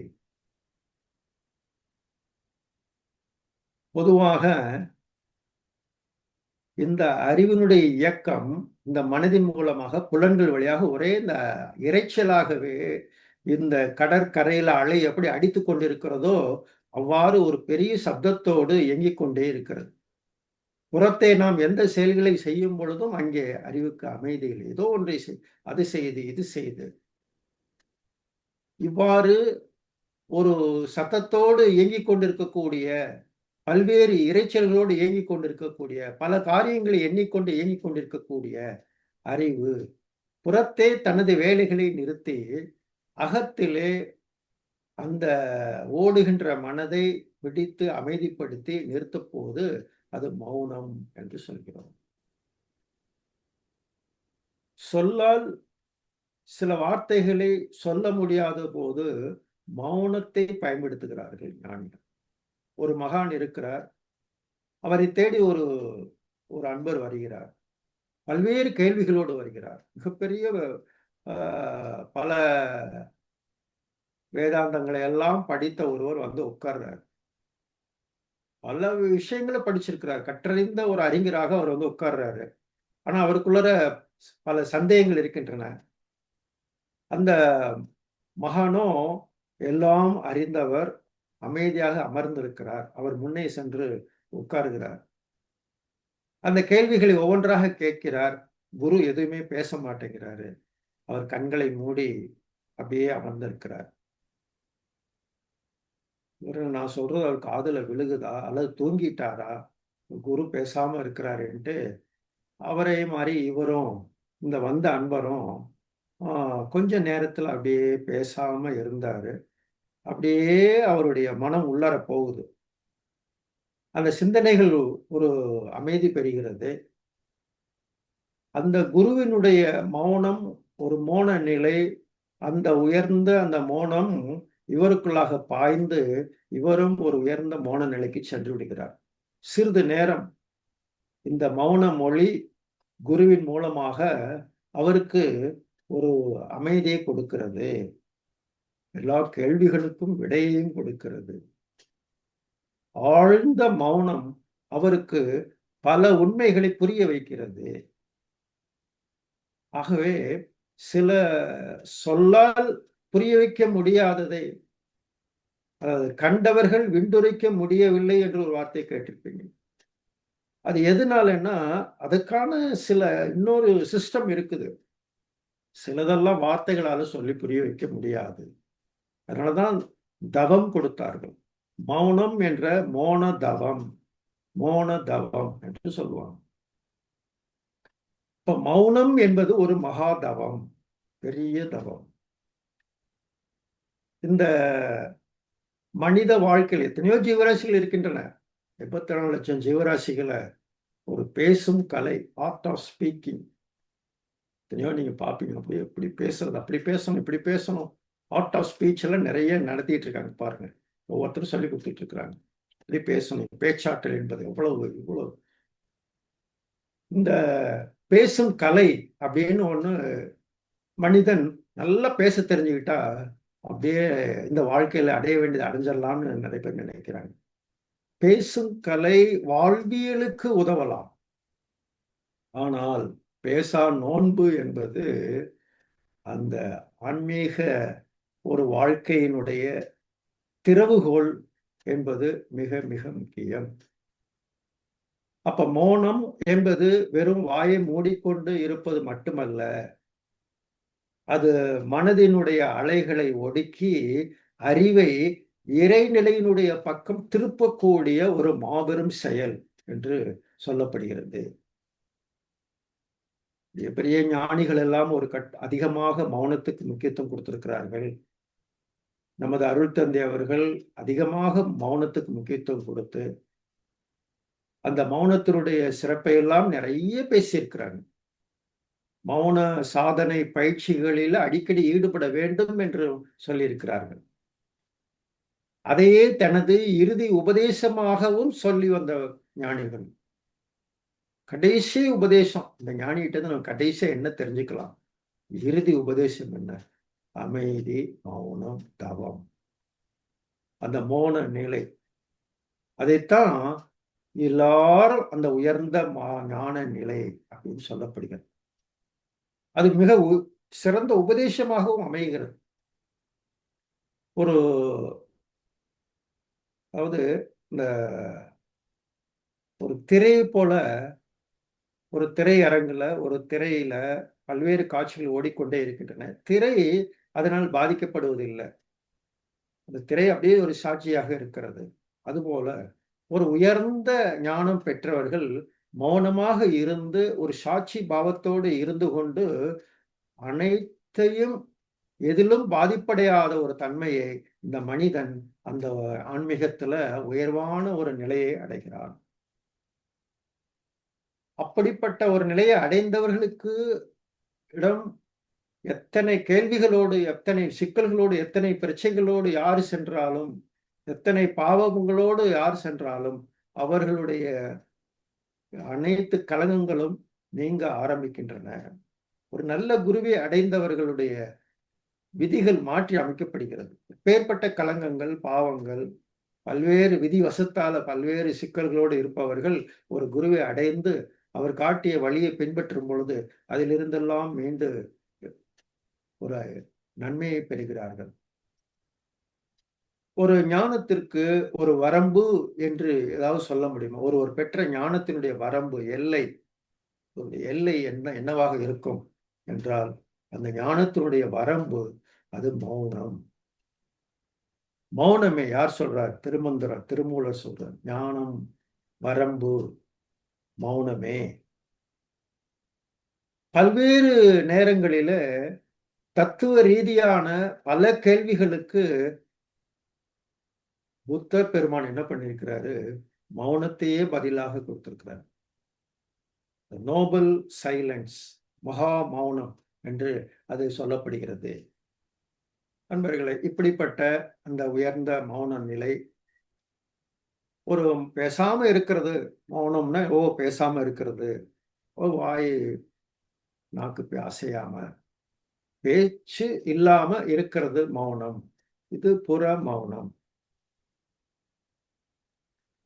பொதுவாக இந்த அறிவினுடைய இயக்கம் இந்த மனதின் மூலமாக புலன்கள் வழியாக ஒரே இந்த இரைச்சலாகவே இந்த கடற்கரையில அலை எப்படி அடித்து கொண்டிருக்கிறதோ அவ்வாறு ஒரு பெரிய சப்தத்தோடு இயங்கிக் கொண்டே இருக்கிறது. புறத்தை நாம் எந்த செயல்களை செய்யும் பொழுதும் அங்கே அறிவுக்கு அமைதி இல்லை. ஏதோ ஒன்றை அது செய்து இது செய்து இவ்வாறு ஒரு சத்தத்தோடு இயங்கிக் கொண்டிருக்கக்கூடிய, பல்வேறு இரைச்சல்களோடு இயங்கிக் கொண்டிருக்கக்கூடிய, பல காரியங்களை எண்ணிக்கொண்டு இயங்கிக் கொண்டிருக்கக்கூடிய அறிவு புறத்தே தனது வேலைகளை நிறுத்தி அகத்திலே அந்த ஓடுகின்ற மனதை பிடித்து அமைதிப்படுத்தி நிறுத்தப் போது அது மௌனம் என்று சொல்கிறோம். சொல்லால் சில வார்த்தைகளை சொல்ல முடியாத போது மௌனத்தை பயன்படுத்துகிறார்கள் ஞானிகள். ஒரு மகான் இருக்கிறார். அவரை தேடி ஒரு அன்பர் வருகிறார். பல்வேறு கேள்விகளோடு வருகிறார். மிகப்பெரிய பல வேதாந்தங்களை எல்லாம் படித்த ஒருவர் வந்து உட்கார்றார். பல விஷயங்களை படிச்சிருக்கிறார். கற்றறிந்த ஒரு அறிஞராக அவர் வந்து உட்கார்றாரு. ஆனா அவருக்குள்ள பல சந்தேகங்கள் இருக்கின்றன. அந்த மகானோ எல்லாம் அறிந்தவர், அமைதியாக அமர்ந்திருக்கிறார். அவர் முன்னே சென்று உட்காருகிறார். அந்த கேள்விகளை ஒவ்வொன்றாக கேட்கிறார். குரு எதுவுமே பேச மாட்டேங்கிறாரு. அவர் கண்களை மூடி அப்படியே அமர்ந்திருக்கிறார். நான் சொல்றது அவர் காதுல விழுகுதா அல்லது தூங்கிட்டாரா, குரு பேசாம இருக்கிறாருன்ட்டு அவரே மாதிரி இவரும் இந்த வந்த அன்பரும் கொஞ்ச நேரத்துல அப்படியே பேசாம இருந்தாரு. அப்படியே அவருடைய மனம் உள்ளார போகுது. அந்த சிந்தனைகள் ஒரு அமைதி பெறுகிறது. அந்த குருவினுடைய மௌனம் ஒரு மௌன நிலை. அந்த உயர்ந்த அந்த மௌனம் இவருக்குள்ளாக பாய்ந்து இவரும் ஒரு உயர்ந்த மௌன நிலைக்கு சென்று விடுகிறார். சிறிது நேரம் இந்த மௌன மொழி குருவின் மூலமாக அவருக்கு ஒரு அமைதியை கொடுக்கிறது. எல்லா கேள்விகளுக்கும் விடையையும் கொடுக்கிறது. ஆழ்ந்த மௌனம் அவருக்கு பல உண்மைகளை புரிய வைக்கிறது. ஆகவே சில சொல்லால் புரிய வைக்க முடியாததை கண்டவர்கள் விண்டுரைக்க முடியவில்லை என்று ஒரு வார்த்தை கேட்டிருப்பீங்க. அது எதனாலன்னா அதுக்கான சில இன்னொரு சிஸ்டம் இருக்குது. சிலதெல்லாம் வார்த்தைகளால சொல்லி புரிய வைக்க முடியாது. அதனாலதான் தவம் கொடுத்தார்கள். மௌனம் என்ற மோன தவம் என்று சொல்லுவாங்க. இப்ப மௌனம் என்பது ஒரு மகா தவம், பெரிய தவம். இந்த மனித வாழ்க்கையில் எத்தனையோ ஜீவராசிகள் இருக்கின்றன. 84 லட்சம் ஜீவராசிகளை ஒரு பேசும் கலை, ஆர்ட் ஆஃப் ஸ்பீக்கிங், எத்தனையோ நீங்க பார்ப்பீங்க. அப்படி எப்படி பேசுறது, அப்படி பேசணும், இப்படி பேசணும். ஆர்ட் ஆஃப் ஸ்பீச் எல்லாம் நிறைய நடத்திட்டு இருக்காங்க பாருங்க. ஒவ்வொருத்தரும் சொல்லி கொடுத்துட்டு இருக்கிறாங்க. இப்படி பேசணும், பேச்சாற்றல் என்பது இவ்வளவு. இந்த பேசும் கலை அப்படின்னு ஒண்ணு மனிதன் நல்லா பேச தெரிஞ்சுக்கிட்டா அப்படியே இந்த வாழ்க்கையில அடைய வேண்டியது அடைஞ்சிடலாம்னு நிறைய பேர் நினைக்கிறாங்க. பேசும் கலை வாழ்வியலுக்கு உதவலாம். ஆனால் பேசா நோன்பு என்பது அந்த ஆன்மீக ஒரு வாழ்க்கையினுடைய திறவுகோல் என்பது மிக மிக முக்கியம். அப்ப மௌனம் என்பது வெறும் வாயை மூடிக்கொண்டு இருப்பது மட்டுமல்ல, அது மனதினுடைய அலைகளை ஒடுக்கி அறிவை இறைநிலையினுடைய பக்கம் திருப்பக்கூடிய ஒரு மாபெரும் செயல் என்று சொல்லப்படுகிறது. பெரிய ஞானிகள் எல்லாம் அதிகமாக மௌனத்துக்கு முக்கியத்துவம் கொடுத்திருக்கிறார்கள். நமது அருள் தந்தை அவர்கள் அதிகமாக மௌனத்துக்கு முக்கியத்துவம் கொடுத்து அந்த மௌனத்தினுடைய சிறப்பை எல்லாம் நிறைய பேசியிருக்கிறாங்க. மௌன சாதனை பயிற்சிகளில் அடிக்கடி ஈடுபட வேண்டும் என்று சொல்லியிருக்கிறார்கள். அதையே தனது இறுதி உபதேசமாகவும் சொல்லி வந்த ஞானிகள். கடைசி உபதேசம், இந்த ஞானிகிட்ட நம்ம கடைசியா என்ன தெரிஞ்சுக்கலாம்? இறுதி உபதேசம் என்ன? அமைதி, மௌனம், தவம். அந்த மௌன நிலை, அதைத்தான் எல்லாரும் அந்த உயர்ந்த ஞான நிலை அப்படின்னு சொல்லப்படுகிறது. அது மிக சிறந்த உபதேசமாகவும் அமைகிறது. அதாவது இந்த ஒரு திரை போல ஒரு திரையரங்குல ஒரு திரையில பல்வேறு காட்சிகள் ஓடிக்கொண்டே இருக்கின்றன. திரை அதனால் பாதிக்கப்படுவதில்லை. அந்த திரை அப்படியே ஒரு சாட்சியாக இருக்கிறது. அதுபோல ஒரு உயர்ந்த ஞானம் பெற்றவர்கள் மௌனமாக இருந்து ஒரு சாட்சி பாவத்தோடு இருந்து கொண்டு அனைத்தையும் எதிலும் பாதிப்படையாத ஒரு தன்மையை இந்த மனிதன் அந்த ஆன்மீகத்துல உயர்வான ஒரு நிலையை அடைகிறான். அப்படிப்பட்ட ஒரு நிலையை அடைந்தவர்களுக்கு இடம் எத்தனை கேள்விகளோடு, எத்தனை சிக்கல்களோடு, எத்தனை பிரச்சனைகளோடு யார் சென்றாலும், எத்தனை பாவங்களோடு யார் சென்றாலும் அவர்களுடைய அனைத்து கலங்கங்களும் நீங்க ஆரம்பிக்கின்றன. ஒரு நல்ல குருவை அடைந்தவர்களுடைய விதிகள் மாற்றி அமைக்கப்படுகிறது. எப்பேற்பட்ட கலங்கங்கள், பாவங்கள், பல்வேறு விதி வசத்தால பல்வேறு சிக்கல்களோடு இருப்பவர்கள் ஒரு குருவை அடைந்து அவர் காட்டிய வழியை பின்பற்றும் பொழுது அதிலிருந்தெல்லாம் மீண்டு ஒரு நன்மையை பெறுகிறார்கள். ஒரு ஞானத்திற்கு ஒரு வரம்பு என்று ஏதாவது சொல்ல முடியுமா? ஒரு பெற்ற ஞானத்தினுடைய வரம்பு, எல்லை என்னவாக இருக்கும் என்றால் அந்த ஞானத்தினுடைய வரம்பு அது மௌனம். மௌனமே யார் சொல்றார்? திருமூலர் சொல்றார். ஞானம் வரம்பு மௌனமே. பல்வேறு நேரங்களில தத்துவ ரீதியான பல கேள்விகளுக்கு புத்த பெருமான் என்ன பண்ணியிருக்கிறாரு? மௌனத்தையே பதிலாக கொடுத்திருக்கிறார். நோபல் சைலன்ஸ், மகா மௌனம் என்று அது சொல்லப்படுகிறது. நண்பர்களே, இப்படிப்பட்ட அந்த உயர்ந்த மௌன நிலை, ஒரு பேசாம இருக்கிறது மௌனம்னா, பேசாம இருக்கிறது, வாய் நாக்கு அசையாம பேச்சு இல்லாம இருக்கிறது மௌனம். இது புற மௌனம்.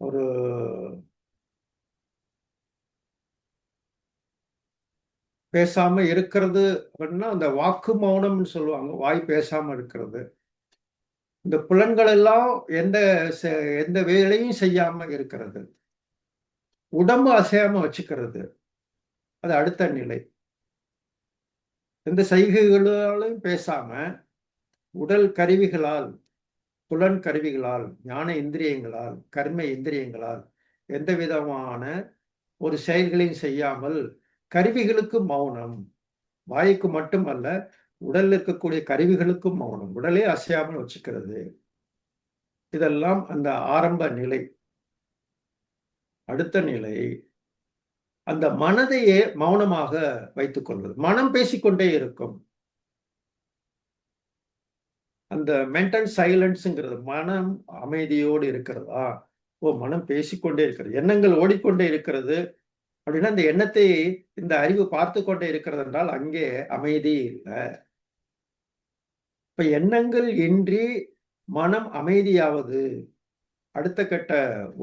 ஒரு பேசாம இருக்கிறது அப்படின்னா அந்த வாக்கு மௌனம்னு சொல்லுவாங்க. வாய் பேசாம இருக்கிறது. இந்த புலன்கள் எல்லாம் எந்த வேலையும் செய்யாம இருக்கிறது. உடம்பு அசையாம வச்சுக்கிறது, அது அடுத்த நிலை. எந்த சைகைகளாலும் பேசாம உடல் கருவிகளால், புலன் கருவிகளால், ஞான இந்திரியங்களால், கர்ம இந்திரியங்களால் எந்த விதமான ஒரு செயல்களையும் செய்யாமல் கருவிகளுக்கு மௌனம், வாய்க்கு மட்டுமல்ல உடல்ல இருக்கக்கூடிய கருவிகளுக்கும் மௌனம், உடலே அசையாமல் வச்சுக்கிறது. இதெல்லாம் அந்த ஆரம்ப நிலை. அடுத்த நிலை, அந்த மனதையே மௌனமாக வைத்துக் கொள்வது. மனம் பேசிக்கொண்டே இருக்கும். அந்த மென்டல் சைலன்ஸ்ங்கிறது மனம் அமைதியோடு இருக்கிறதா? ஓ, மனம் பேசிக்கொண்டே இருக்கிறது, எண்ணங்கள் ஓடிக்கொண்டே இருக்கிறது அப்படின்னா அந்த எண்ணத்தை இந்த அறிவு பார்த்து கொண்டே இருக்கிறது என்றால் அங்கே அமைதி இல்லை. இப்ப எண்ணங்கள் இன்றி மனம் அமைதியாவது அடுத்த கட்ட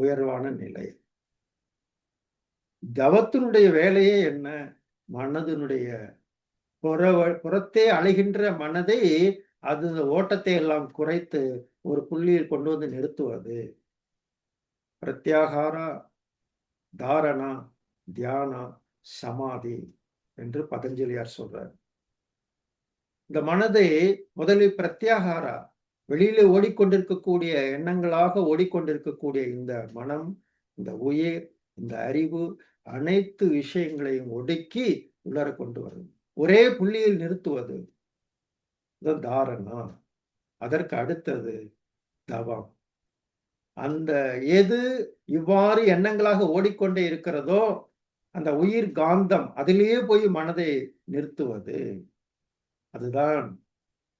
உயர்வான நிலை. தவத்தினுடைய வேலையே என்ன? மனதினுடைய புறத்தே அலைகின்ற மனதை, அது ஓட்டத்தை எல்லாம் குறைத்து ஒரு புள்ளியில் கொண்டு வந்து நிறுத்துவது. பிரத்யாகாரா, தாரணா, தியானா, சமாதி என்று பதஞ்சலியார் சொல்றார். இந்த மனதை முதலில் பிரத்யாகாரா, வெளியிலே ஓடிக்கொண்டிருக்கக்கூடிய எண்ணங்களாக ஓடிக்கொண்டிருக்கக்கூடிய இந்த மனம், இந்த உயிர், இந்த அறிவு அனைத்து விஷயங்களையும் ஒடுக்கி உள்ளர கொண்டு வரும், ஒரே புள்ளியில் நிறுத்துவது தாரணா. அதற்கு அடுத்தது தவம். அந்த எது இவ்வாறு எண்ணங்களாக ஓடிக்கொண்டே இருக்கிறதோ அந்த உயிர் காந்தம் அதிலேயே போய் மனதை நிறுத்துவது. அதுதான்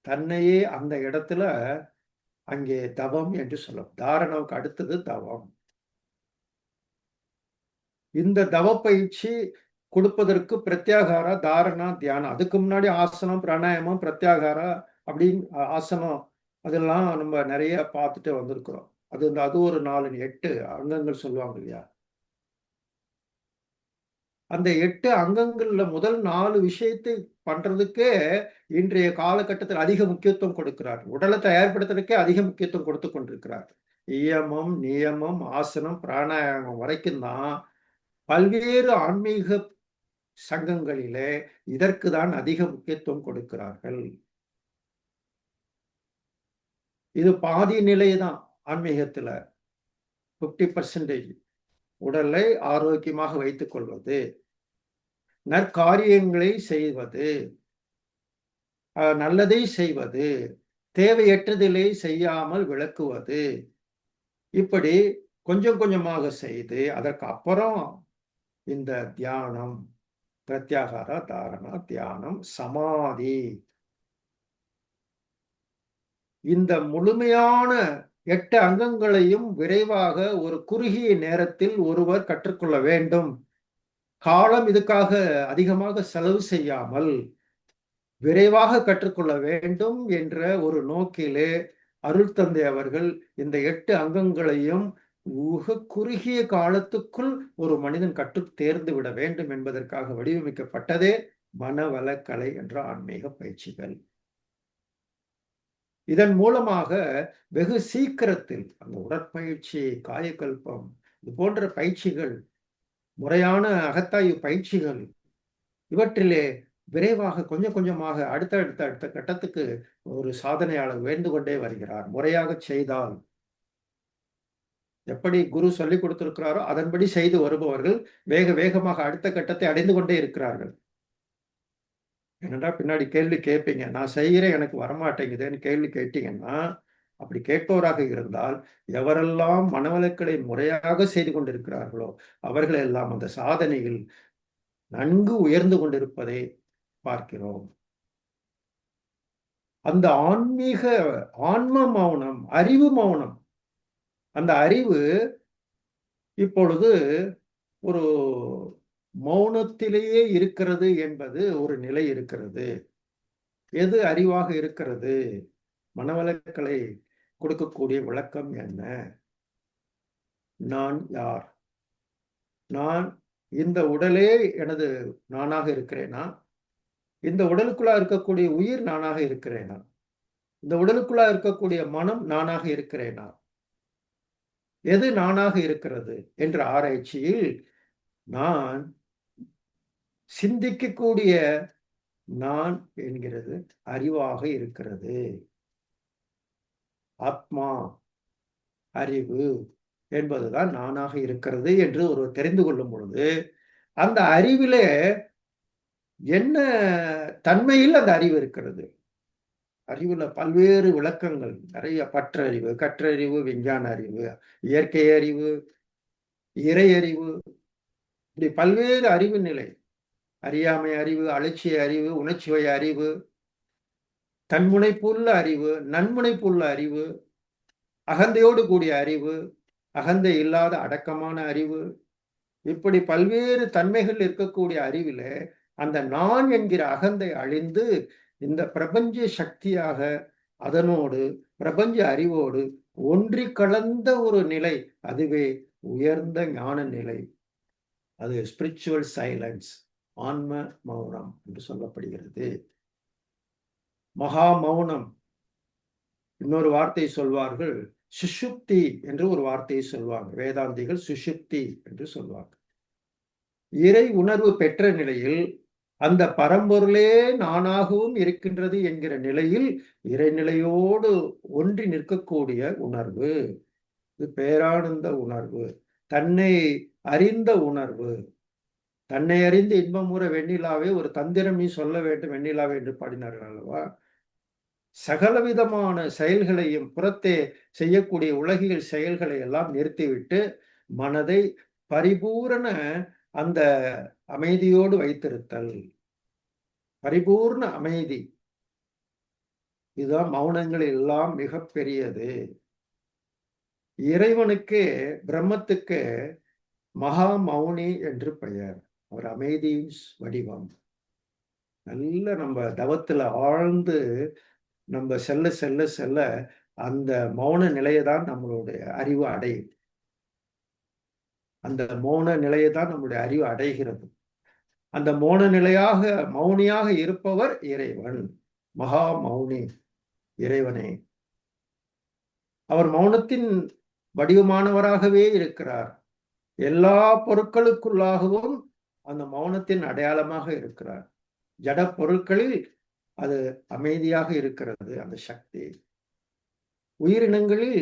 தன்னையே அந்த இடத்துல அங்கே தவம் என்று சொல்லும். தாரணவுக்கு அடுத்தது தவம். இந்த தவ பயிற்சி கொடுப்பதற்கு பிரத்யாகாரா, தாரணா, தியானம், அதுக்கு முன்னாடி ஆசனம், பிராணாயாமம், பிரத்யாகாரா அப்படின்னு ஆசனம் அதெல்லாம் நம்ம நிறைய பார்த்துட்டு வந்திருக்கிறோம். அது ஒரு 4-8 அங்கங்கள் சொல்லுவாங்க இல்லையா? அந்த 8 அங்கங்கள்ல முதல் 4 விஷயத்தை பண்றதுக்கே இன்றைய காலகட்டத்தில் அதிக முக்கியத்துவம் கொடுக்கிறார். உடலை தயார்படுத்துறதுக்கே அதிக முக்கியத்துவம் கொடுத்து கொண்டிருக்கிறார். இயமம், நியமம், ஆசனம், பிராணாயாமம் வரைக்கும் தான் பல்வேறு ஆன்மீக சங்கங்களிலே இதற்கு தான் அதிக முக்கியத்துவம் கொடுக்கிறார்கள். இது பாதி நிலைதான் ஆன்மீகத்துல. 50% உடலை ஆரோக்கியமாக வைத்துக் கொள்வது, நற்காரியங்களை செய்வது, நல்லதை செய்வது, தேவையற்றதிலே செய்யாமல் விளக்குவது, இப்படி கொஞ்சம் கொஞ்சமாக செய்து அதற்கு அப்புறம் இந்த தியானம், பிரத்யாகாரா, தாரணா, தியானம், சமாதி, இந்த முழுமையான 8 அங்கங்களையும் விரைவாக ஒரு குறுகிய நேரத்தில் ஒருவர் கற்றுக்கொள்ள வேண்டும். காலம் இதுக்காக அதிகமாக செலவு செய்யாமல் விரைவாக கற்றுக்கொள்ள வேண்டும் என்ற ஒரு நோக்கிலே அருள் தந்தை அவர்கள் இந்த 8 அங்கங்களையும் குறுகிய காலத்துக்குள் ஒரு மனிதன் கற்று தேர்ந்து விட வேண்டும் என்பதற்காக வடிவமைக்கப்பட்டதே மனவளக்கலை என்ற ஆன்மீக பயிற்சிகள். இதன் மூலமாக வெகு சீக்கிரத்தில் அந்த உடற்பயிற்சி, காயக்கல்பம், இது போன்ற பயிற்சிகள், முறையான அகத்தாய்வு பயிற்சிகள், இவற்றிலே விரைவாக கொஞ்சம் கொஞ்சமாக அடுத்த கட்டத்துக்கு ஒரு சாதனையாளர் வேண்டு கொண்டே வருகிறார். முறையாக செய்தால் எப்படி குரு சொல்லிக் கொடுத்திருக்கிறாரோ அதன்படி செய்து வருபவர்கள் வேகமாக அடுத்த கட்டத்தை அடைந்து கொண்டே இருக்கிறார்கள். என்னடா பின்னாடி கேள்வி கேட்பீங்க, நான் செய்கிறேன் எனக்கு வரமாட்டேங்குதுன்னு கேள்வி கேட்டீங்கன்னா, அப்படி கேட்பவராக இருந்தால் எவரெல்லாம் மனவளக்கலை முறையாக செய்து கொண்டிருக்கிறார்களோ அவர்கள் எல்லாம் அந்த சாதனையில் நன்கு உயர்ந்து கொண்டிருப்பதை பார்க்கிறோம். அந்த ஆன்ம மௌனம், அறிவு மௌனம், அந்த அறிவு இப்பொழுது ஒரு மௌனத்திலேயே இருக்கிறது என்பது ஒரு நிலை இருக்கிறது. எது அறிவாக இருக்கிறது? மனவளக்கலை கொடுக்கக்கூடிய விளக்கம் என்ன? நான் யார்? நான் இந்த உடலே எனது நானாக இருக்கிறேனா? இந்த உடலுக்குள்ளா இருக்கக்கூடிய உயிர் நானாக இருக்கிறேனா? இந்த உடலுக்குள்ளா இருக்கக்கூடிய மனம் நானாக இருக்கிறேனா? எது நானாக இருக்கிறது என்ற ஆராய்ச்சியில் நான் சிந்திக்கக்கூடிய நான் என்கிறது அறிவாக இருக்கிறது. ஆத்மா, அறிவு என்பதுதான் நானாக இருக்கிறது என்று ஒருவர் தெரிந்து கொள்ளும் பொழுது அந்த அறிவிலே என்ன தன்மையில் அந்த அறிவு இருக்கிறது. அறிவுல பல்வேறு விளக்கங்கள் நிறைய, பற்றறிவு, கற்றறிவு, விஞ்ஞான அறிவு, இயற்கை அறிவு, இறை அறிவு, இப்படி பல்வேறு அறிவு நிலை. அறியாமை அறிவு, அலட்சிய அறிவு, உணர்ச்சிவய அறிவு, தன்முனைப்புள்ள அறிவு, நன்முனைப்புள்ள அறிவு, அகந்தையோடு கூடிய அறிவு, அகந்தை இல்லாத அடக்கமான அறிவு, இப்படி பல்வேறு தன்மைகள் இருக்கக்கூடிய அறிவில அந்த நான் என்கிற அகந்தை அழிந்து இந்த பிரபஞ்ச சக்தியாக அதனோடு பிரபஞ்ச அறிவோடு ஒன்றி கலந்த ஒரு நிலை, அதுவே உயர்ந்த ஞான நிலை. அது ஸ்பிரிச்சுவல் சைலன்ஸ், ஆன்ம மௌனம் என்று சொல்லப்படுகிறது. மகா மௌனம். இன்னொரு வார்த்தை சொல்வார்கள், சுஷுப்தி என்று ஒரு வார்த்தையை சொல்வாங்க வேதாந்திகள். சுஷுப்தி என்று சொல்வாங்க. இறை உணர்வு பெற்ற நிலையில் அந்த பரம்பொருளே நானாகவும் இருக்கின்றது என்கிற நிலையில் இறைநிலையோடு ஒன்றி நிற்கக்கூடிய உணர்வு. இது பேரானந்த உணர்வு, தன்னை அறிந்த உணர்வு. தன்னை அறிந்து இன்பமுற வெண்ணிலாவே ஒரு தந்திரம் நீ சொல்ல வேண்டும் வெண்ணிலாவே என்று பாடினார்கள் அல்லவா. சகலவிதமான செயல்களையும் புறத்தே செய்யக்கூடிய உலகியல் செயல்களை எல்லாம் நிறுத்திவிட்டு மனதை பரிபூரண அந்த அமைதியோடு வைத்திருத்தல், பரிபூர்ண அமைதி. இதுதான் மௌனங்கள் எல்லாம் மிக பெரியது. இறைவனுக்கு, பிரம்மத்துக்கு மகா மௌனி என்று பெயர். அவர் அமைதியின் வடிவம். நல்ல நம்ம தவத்துல ஆழ்ந்து நம்ம செல்ல செல்ல செல்ல அந்த மௌன நிலையை தான் நம்மளுடைய அறிவு அடையும். அந்த மௌன நிலையை தான் நம்முடைய அறிவு அடைகிறது. அந்த மௌன நிலையாக மௌனியாக இருப்பவர் இறைவன், மகா மௌனி இறைவனே. அவர் மௌனத்தின் வடிவமானவராகவே இருக்கிறார். எல்லா பொருட்களுக்குள்ளாகவும் அந்த மௌனத்தின் அடையாளமாக இருக்கிறார். ஜட பொருட்களில் அது அமைதியாக இருக்கிறது அந்த சக்தி. உயிரினங்களில்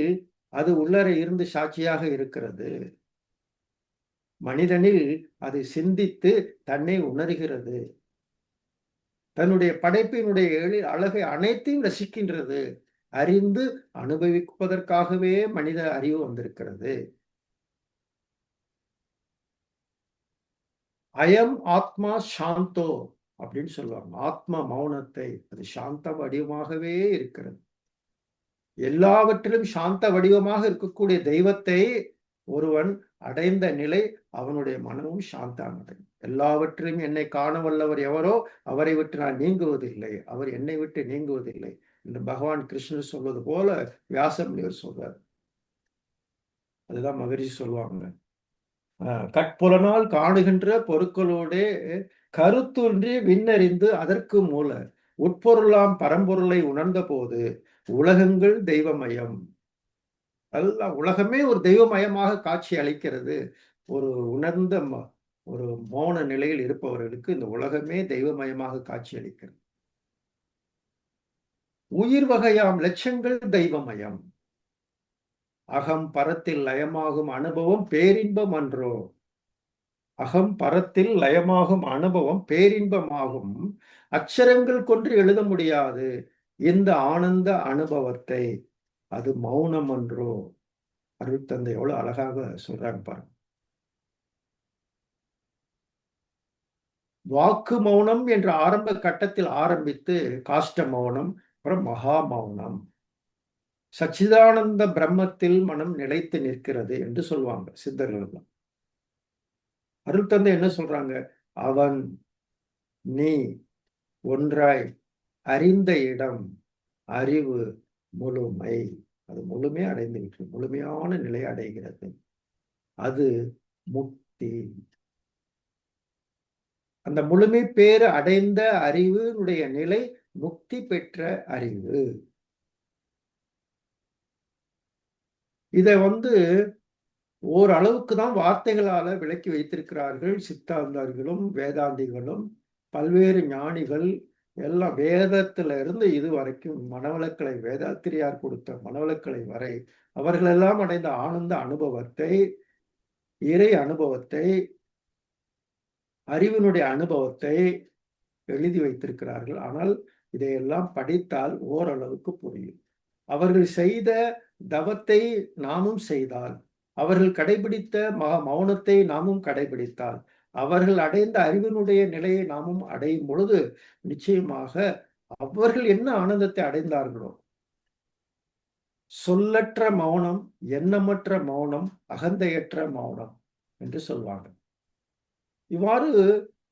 அது உள்ளரை இருந்து சாட்சியாக இருக்கிறது. மனிதனில் அது சிந்தித்து தன்னை உணர்கிறது. தன்னுடைய படைப்பினுடைய அழகை அனைத்தையும் ரசிக்கின்றது. அறிந்து அனுபவிப்பதற்காகவே மனித அறிவு வந்திருக்கிறது. அயம் ஆத்மா சாந்தோ அப்படின்னு சொல்லுவாங்க. ஆத்மா மௌனத்தை, அது சாந்த வடிவமாகவே இருக்கிறது. எல்லாவற்றிலும் சாந்த வடிவமாக இருக்கக்கூடிய தெய்வத்தை ஒருவன் அடைந்த நிலை அவனுடைய மனமும் சாந்தானது. எல்லாவற்றிலும் என்னை காண வல்லவர் எவரோ அவரை விட்டு நான் நீங்குவதில்லை, அவர் என்னை விட்டு நீங்குவதில்லை என்று பகவான் கிருஷ்ணர் சொல்வது போல வியாச முனிவர் சொல்றார். அதுதான் மகரிஷி சொல்லுவாங்க, கட்புலனால் காணுகின்ற பொருட்களோடு கருத்தொன்றி விண்ணறிந்து அதற்கு மூல உட்பொருளாம் பரம்பொருளை உணர்ந்த போது உலகங்கள் தெய்வமயம். எல்லாம் உலகமே ஒரு தெய்வமயமாக காட்சி அளிக்கிறது. ஒரு உணர்ந்த ஒரு மௌன நிலையில் இருப்பவர்களுக்கு இந்த உலகமே தெய்வமயமாக காட்சி அளிக்கிறது. உயிர் வகையாம் லட்சங்கள் தெய்வமயம். அகம் பரத்தில் லயமாகும் அனுபவம் பேரின்பம் அன்றோ. அகம் பரத்தில் லயமாகும் அனுபவம் பேரின்பமாகும். அக்ஷரங்கள் கொன்று எழுத முடியாது இந்த ஆனந்த அனுபவத்தை, அது மௌனம் அன்றோ. அருட்தந்தை எவ்வளவு அழகாக சொல்றாங்க பாருங்க. வாக்கு மௌனம் என்ற ஆரம்ப கட்டத்தில் ஆரம்பித்து காஷ்ட மௌனம், அப்புறம் மகா மௌனம். சச்சிதானந்த பிரம்மத்தில் மனம் நிலைத்து நிற்கிறது என்று சொல்லுவாங்க சித்தர்கள். அருட்தந்தை என்ன சொல்றாங்க? அவன் நீ ஒன்றாய் அறிந்த இடம் அறிவு முழுமை. அது முழுமையை அடைந்து விட்டு முழுமையான நிலை அடைகிறது. அது முக்தி. அந்த முழுமை பேறு அடைந்த அறிவினுடைய நிலை முக்தி பெற்ற அறிவு. இதை ஓரளவுக்கு தான் வார்த்தைகளால விளக்கி வைத்திருக்கிறார்கள் சித்தாந்தர்களும் வேதாந்திகளும் பல்வேறு ஞானிகள் எல்லாம். வேதத்துல இருந்து இது வரைக்கும் மனவளக்கலை, வேதாத்திரியார் கொடுத்த மனவளக்கலை வரை அவர்களெல்லாம் அடைந்த ஆனந்த அனுபவத்தை, இறை அனுபவத்தை, அறிவினுடைய அனுபவத்தை எழுதி வைத்திருக்கிறார்கள். ஆனால் இதையெல்லாம் படித்தால் ஓரளவுக்கு புரியும். அவர்கள் செய்த தவத்தை நாமும் செய்தால், அவர்கள் கடைபிடித்த மௌனத்தை நாமும் கடைபிடித்தால், அவர்கள் அடைந்த அறிவினுடைய நிலையை நாமும் அடையும் பொழுது நிச்சயமாக அவர்கள் என்ன ஆனந்தத்தை அடைந்தார்களோ, சொல்லற்ற மௌனம், எண்ணமற்ற மௌனம், அகந்தையற்ற மௌனம் என்று சொல்வாங்க. இவ்வாறு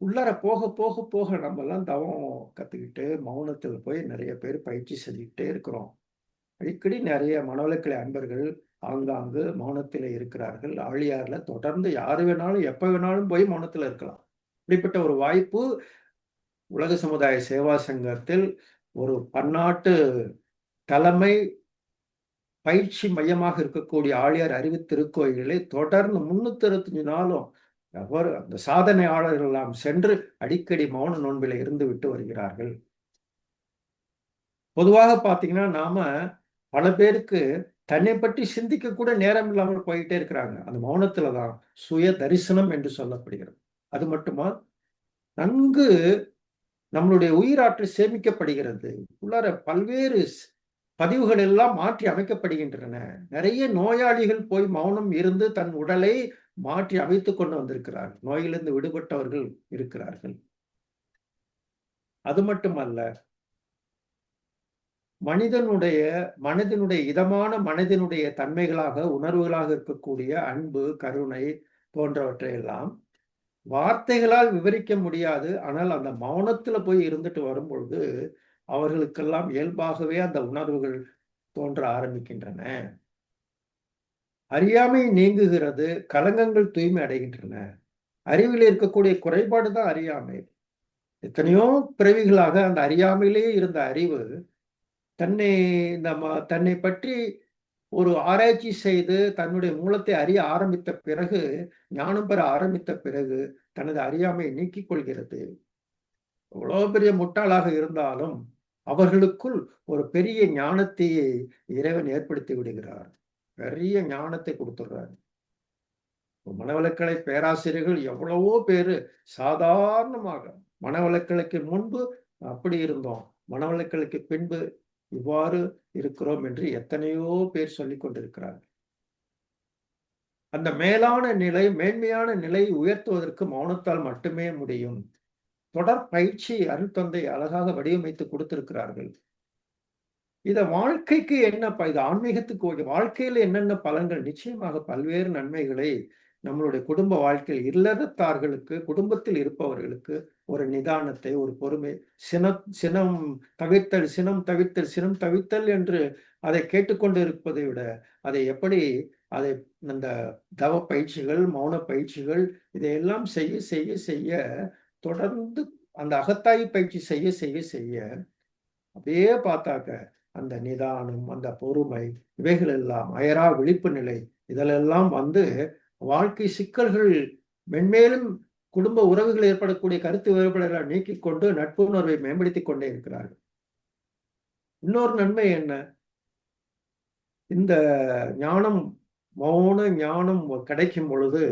உள்ளார போக போக போக நம்ம எல்லாம் தவம் கத்துக்கிட்டு மௌனத்தில் போய் நிறைய பேர் பயிற்சி செஞ்சுக்கிட்டே இருக்கிறோம். அடிக்கடி நிறைய மனவளக்கலை அன்பர்கள் ஆங்காங்கு மௌனத்தில் இருக்கிறார்கள். ஆழியார்ல தொடர்ந்து யாரு வேணாலும் எப்ப வேணாலும் போய் மௌனத்தில் இருக்கலாம். இப்படிப்பட்ட ஒரு வாய்ப்பு உலக சமுதாய சேவா சங்கத்தில் ஒரு பன்னாட்டு தலைமை பயிற்சி மையமாக இருக்கக்கூடிய ஆழியார் அறிவு திருக்கோயில்களை தொடர்ந்து 365 நாளும் அந்த சாதனையாளர்கள் எல்லாம் சென்று அடிக்கடி மௌன நோன்பில இருந்து விட்டு வருகிறார்கள். பொதுவாக பாத்தீங்கன்னா நாம பல பேருக்கு தன்னை பற்றி சிந்திக்க கூட நேரம் இல்லாமல் போயிட்டே இருக்கிறாங்க. அந்த மௌனத்துலதான் சுய தரிசனம் என்று சொல்லப்படுகிறது. அது மட்டுமா, நன்கு நம்மளுடைய உயிராற்றல் சேமிக்கப்படுகிறது. உள்ளார பல்வேறு பதிவுகள் எல்லாம் மாற்றி அமைக்கப்படுகின்றன. நிறைய நோயாளிகள் போய் மௌனம் இருந்து தன் உடலை மாற்றி அமைத்துக் கொண்டு வந்திருக்கிறார்கள். நோயிலிருந்து விடுபட்டவர்கள் இருக்கிறார்கள். அது மட்டுமல்ல, மனதினுடைய இதமான மனதினுடைய தன்மைகளாக உணர்வுகளாக இருக்கக்கூடிய அன்பு, கருணை போன்றவற்றை எல்லாம் வார்த்தைகளால் விவரிக்க முடியாது. ஆனால் அந்த மௌனத்துல போய் இருந்துட்டு வரும் பொழுது அவர்களுக்கெல்லாம் இயல்பாகவே அந்த உணர்வுகள் தோன்ற ஆரம்பிக்கின்றன. அறியாமை நீங்குகிறது, களங்கங்கள் தூய்மை அடைகின்றன. அறிவில் இருக்கக்கூடிய குறைபாடு தான் அறியாமை. எத்தனையோ பிறவிகளாக அந்த அறியாமையிலேயே இருந்த அறிவு தன்னை பற்றி ஒரு ஆராய்ச்சி செய்து தன்னுடைய மூலத்தை அறிய ஆரம்பித்த பிறகு, ஞானம் பெற ஆரம்பித்த பிறகு தனது அறியாமையை நீக்கிக் கொள்கிறது. எவ்வளவு பெரிய முட்டாளாக இருந்தாலும் அவர்களுக்குள் ஒரு பெரிய ஞானத்தை இறைவன் ஏற்படுத்தி விடுகிறார். பெரிய ஞானத்தை கொடுத்துடுறார். மனவளக்கலை பேராசிரியர்கள் எவ்வளவோ பேரு சாதாரணமாக மனவளக்கலைக்கு முன்பு அப்படி இருந்தோம், மனவளக்கலைக்கு பின்பு இவ்வாறு இருக்கிறோம் என்று எத்தனையோ பேர் சொல்லிக் கொண்டிருக்கிறார்கள். அந்த மேலான நிலை, மேன்மையான நிலை உயர்த்துவதற்கு மௌனத்தால் மட்டுமே முடியும். தொடர் பயிற்சி அருட்தந்தை அழகாக வடிவமைத்து கொடுத்திருக்கிறார்கள். இத வாழ்க்கைக்கு என்ன, இது ஆன்மீகத்துக்கு வாழ்க்கையில என்னென்ன பலன்கள், நிச்சயமாக பல்வேறு நன்மைகளை நம்மளுடைய குடும்ப வாழ்க்கையில் இல்லறத்தார்களுக்கு, குடும்பத்தில் இருப்பவர்களுக்கு ஒரு நிதானத்தை, ஒரு பொறுமை, சினம் தவிர்த்தல் என்று அதை கேட்டுக்கொண்டு இருப்பதை விட அதை அந்த தவ பயிற்சிகள், மௌன பயிற்சிகள் இதையெல்லாம் செய்ய செய்ய செய்ய தொடர்ந்து அந்த அகத்தாய் பயிற்சி செய்ய செய்ய செய்ய அப்படியே பார்த்தாக்க அந்த நிதானம், அந்த பொறுமை, இவைகள் எல்லாம் அயரா விழிப்பு நிலை, இதிலெல்லாம் வாழ்க்கை சிக்கல்கள் மென்மேலும் குடும்ப உறவுகள் ஏற்படக்கூடிய கருத்து வேறுபாடுகளை நீக்கிக் கொண்டு நட்புணர்வை மேம்படுத்திக் கொண்டே இருக்கிறார்கள். இன்னொரு நன்மை என்ன, இந்த ஞானம், மௌன ஞானம் கிடைக்கும் பொழுது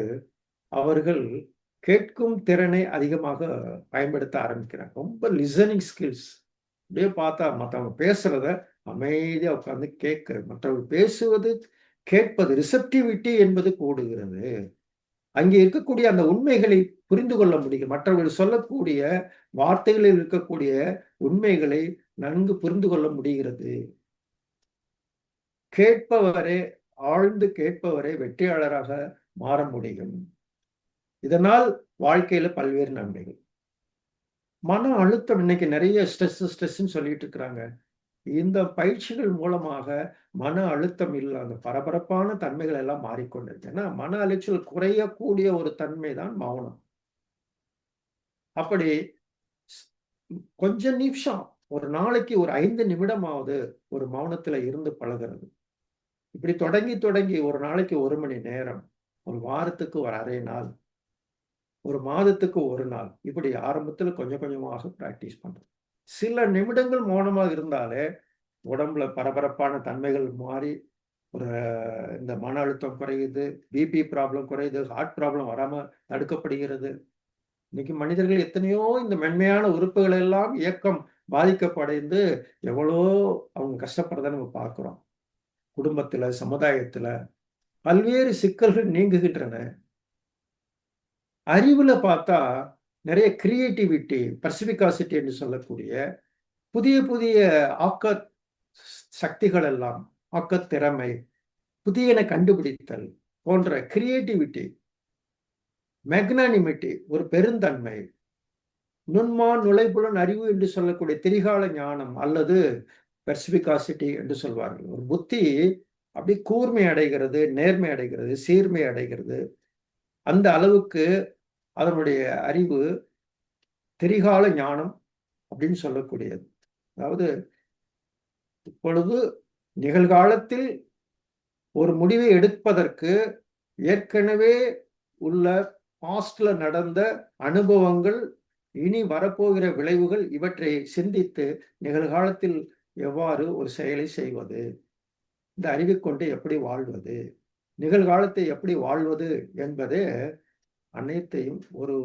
அவர்கள் கேட்கும் திறனை அதிகமாக பயன்படுத்த ஆரம்பிக்கிறாங்க. ரொம்ப லிசனிங் ஸ்கில்ஸ். அப்படியே பார்த்தா மற்றவங்க பேசுறத அமைதியா உட்கார்ந்து கேட்கிறது, மற்றவங்க பேசுவது கேட்பது, ரிசப்டிவிட்டி என்பது கூடுகிறது. அங்கே இருக்கக்கூடிய அந்த உண்மைகளை புரிந்து கொள்ள முடியும். மற்றவர்கள் சொல்லக்கூடிய வார்த்தைகளில் இருக்கக்கூடிய உண்மைகளை நன்கு புரிந்து கொள்ள முடிகிறது. ஆழ்ந்து கேட்பவரே வெற்றியாளராக மாற முடியும். இதனால் வாழ்க்கையில பல்வேறு நன்மைகள். மன அழுத்தம், இன்னைக்கு நிறைய ஸ்ட்ரெஸ்ன்னு சொல்லிட்டு இருக்கிறாங்க. இந்த பயிற்சிகள் மூலமாக மன அழுத்தம் இல்லாத பரபரப்பான தன்மைகள் எல்லாம் மாறிக்கொண்டிருக்கு. ஏன்னா மன அலைச்சல் குறையக்கூடிய ஒரு தன்மை தான் மௌனம். அப்படி கொஞ்ச நிமிஷம், ஒரு நாளைக்கு ஒரு 5 நிமிடமாவது ஒரு மௌனத்துல இருந்து பழகிறது. இப்படி தொடங்கி ஒரு நாளைக்கு 1 மணி நேரம், ஒரு வாரத்துக்கு ஒரு அரை நாள், ஒரு மாதத்துக்கு 1 நாள், இப்படி ஆரம்பத்துல கொஞ்சம் கொஞ்சமாக பிராக்டிஸ் பண்றோம். சில நிமிடங்கள் மௌனமாக இருந்தாலே உடம்புல பரபரப்பான தன்மைகள் மாறி இந்த மன அழுத்தம் குறையுது, பிபி ப்ராப்ளம் குறையுது, ஹார்ட் ப்ராப்ளம் வராம தடுக்கப்படுகிறது. இன்னைக்கு மனிதர்கள் எத்தனையோ இந்த மென்மையான உறுப்புகள் எல்லாம் இயக்கம் பாதிக்கப்படைந்து எவ்வளோ அவங்க கஷ்டப்படுறத நம்ம பார்க்கிறோம். குடும்பத்துல, சமுதாயத்துல பல்வேறு சிக்கல்கள் நீங்குகின்றன. அறிவுல பார்த்தா நிறைய கிரியேட்டிவிட்டி, பர்சிபிகாசிட்டி என்று சொல்லக்கூடிய புதிய புதிய ஆக்க சக்திகள் எல்லாம், ஆக்கத் திறமை, புதியன கண்டுபிடித்தல் போன்ற கிரியேட்டிவிட்டி, மெக்னானிமிட்டி, ஒரு பெருந்தன்மை, நுண்மான் நுழைபுலன் அறிவு என்று சொல்லக்கூடிய திரிகால ஞானம் அல்லது பெர்ஸ்பிகாசிட்டி என்று சொல்வார்கள். ஒரு புத்தி அப்படி கூர்மை அடைகிறது, நேர்மை அடைகிறது, சீர்மை அடைகிறது. அந்த அளவுக்கு அதனுடைய அறிவு திரிகால ஞானம் அப்படின்னு சொல்லக்கூடியது. அதாவது இப்பொழுது நிகழ்காலத்தில் ஒரு முடிவை எடுப்பதற்கு ஏற்கனவே உள்ள பாஸ்ட்ல நடந்த அனுபவங்கள், இனி வரப்போகிற விளைவுகள், இவற்றை சிந்தித்து நிகழ்காலத்தில் எவ்வாறு ஒரு செயலை செய்வது, இந்த அறிவை கொண்டு எப்படி வாழ்வது, நிகழ்காலத்தை எப்படி வாழ்வது என்பதே அனைத்தையும் ஒரு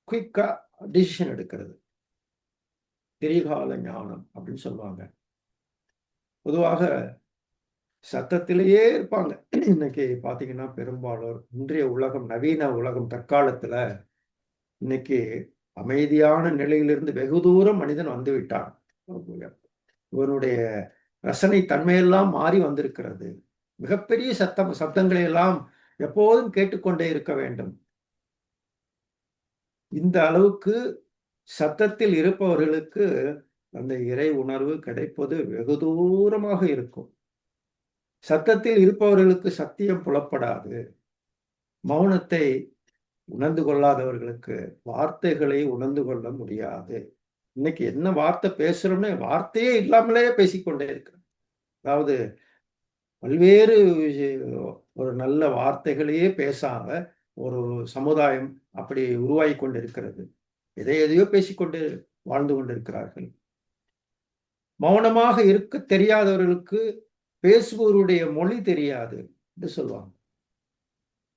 குயிக்கா டிசிஷன் எடுக்கிறது. திரிகால ஞானம் அப்படின்னு சொல்லுவாங்க. பொதுவாக சத்தத்திலேயே இருப்பாங்க. இன்னைக்கு பாத்தீங்கன்னா பெரும்பாலோர் இன்றைய உலகம், நவீன உலகம், தற்காலத்துல இன்னைக்கு அமைதியான நிலையிலிருந்து வெகு தூரம் மனிதன் வந்து விட்டான். இவனுடைய ரசனை தன்மையெல்லாம் மாறி வந்திருக்கிறது. மிகப்பெரிய சப்தங்களை எல்லாம் எப்போதும் கேட்டுக்கொண்டே இருக்க வேண்டும். இந்த அளவுக்கு சத்தத்தில் இருப்பவர்களுக்கு அந்த இறை உணர்வு கிடைப்பது வெகு தூரமாக இருக்கும். சத்தத்தில் இருப்பவர்களுக்கு சத்தியம் புலப்படாது. மௌனத்தை உணர்ந்து கொள்ளாதவர்களுக்கு வார்த்தைகளை உணர்ந்து கொள்ள முடியாது. இன்னைக்கு என்ன வார்த்தை பேசுறோம்னு வார்த்தையே இல்லாமலே பேசிக்கொண்டே இருக்கிறோம். அதாவது பல்வேறு ஒரு நல்ல வார்த்தைகளையே பேசாம ஒரு சமுதாயம் அப்படி உருவாகி கொண்டிருக்கிறது. எதையோ பேசிக்கொண்டு வாழ்ந்து கொண்டிருக்கிறார்கள். மௌனமாக இருக்க தெரியாதவர்களுக்கு பேசுபவருடைய மொழி தெரியாது என்று சொல்லுவாங்க.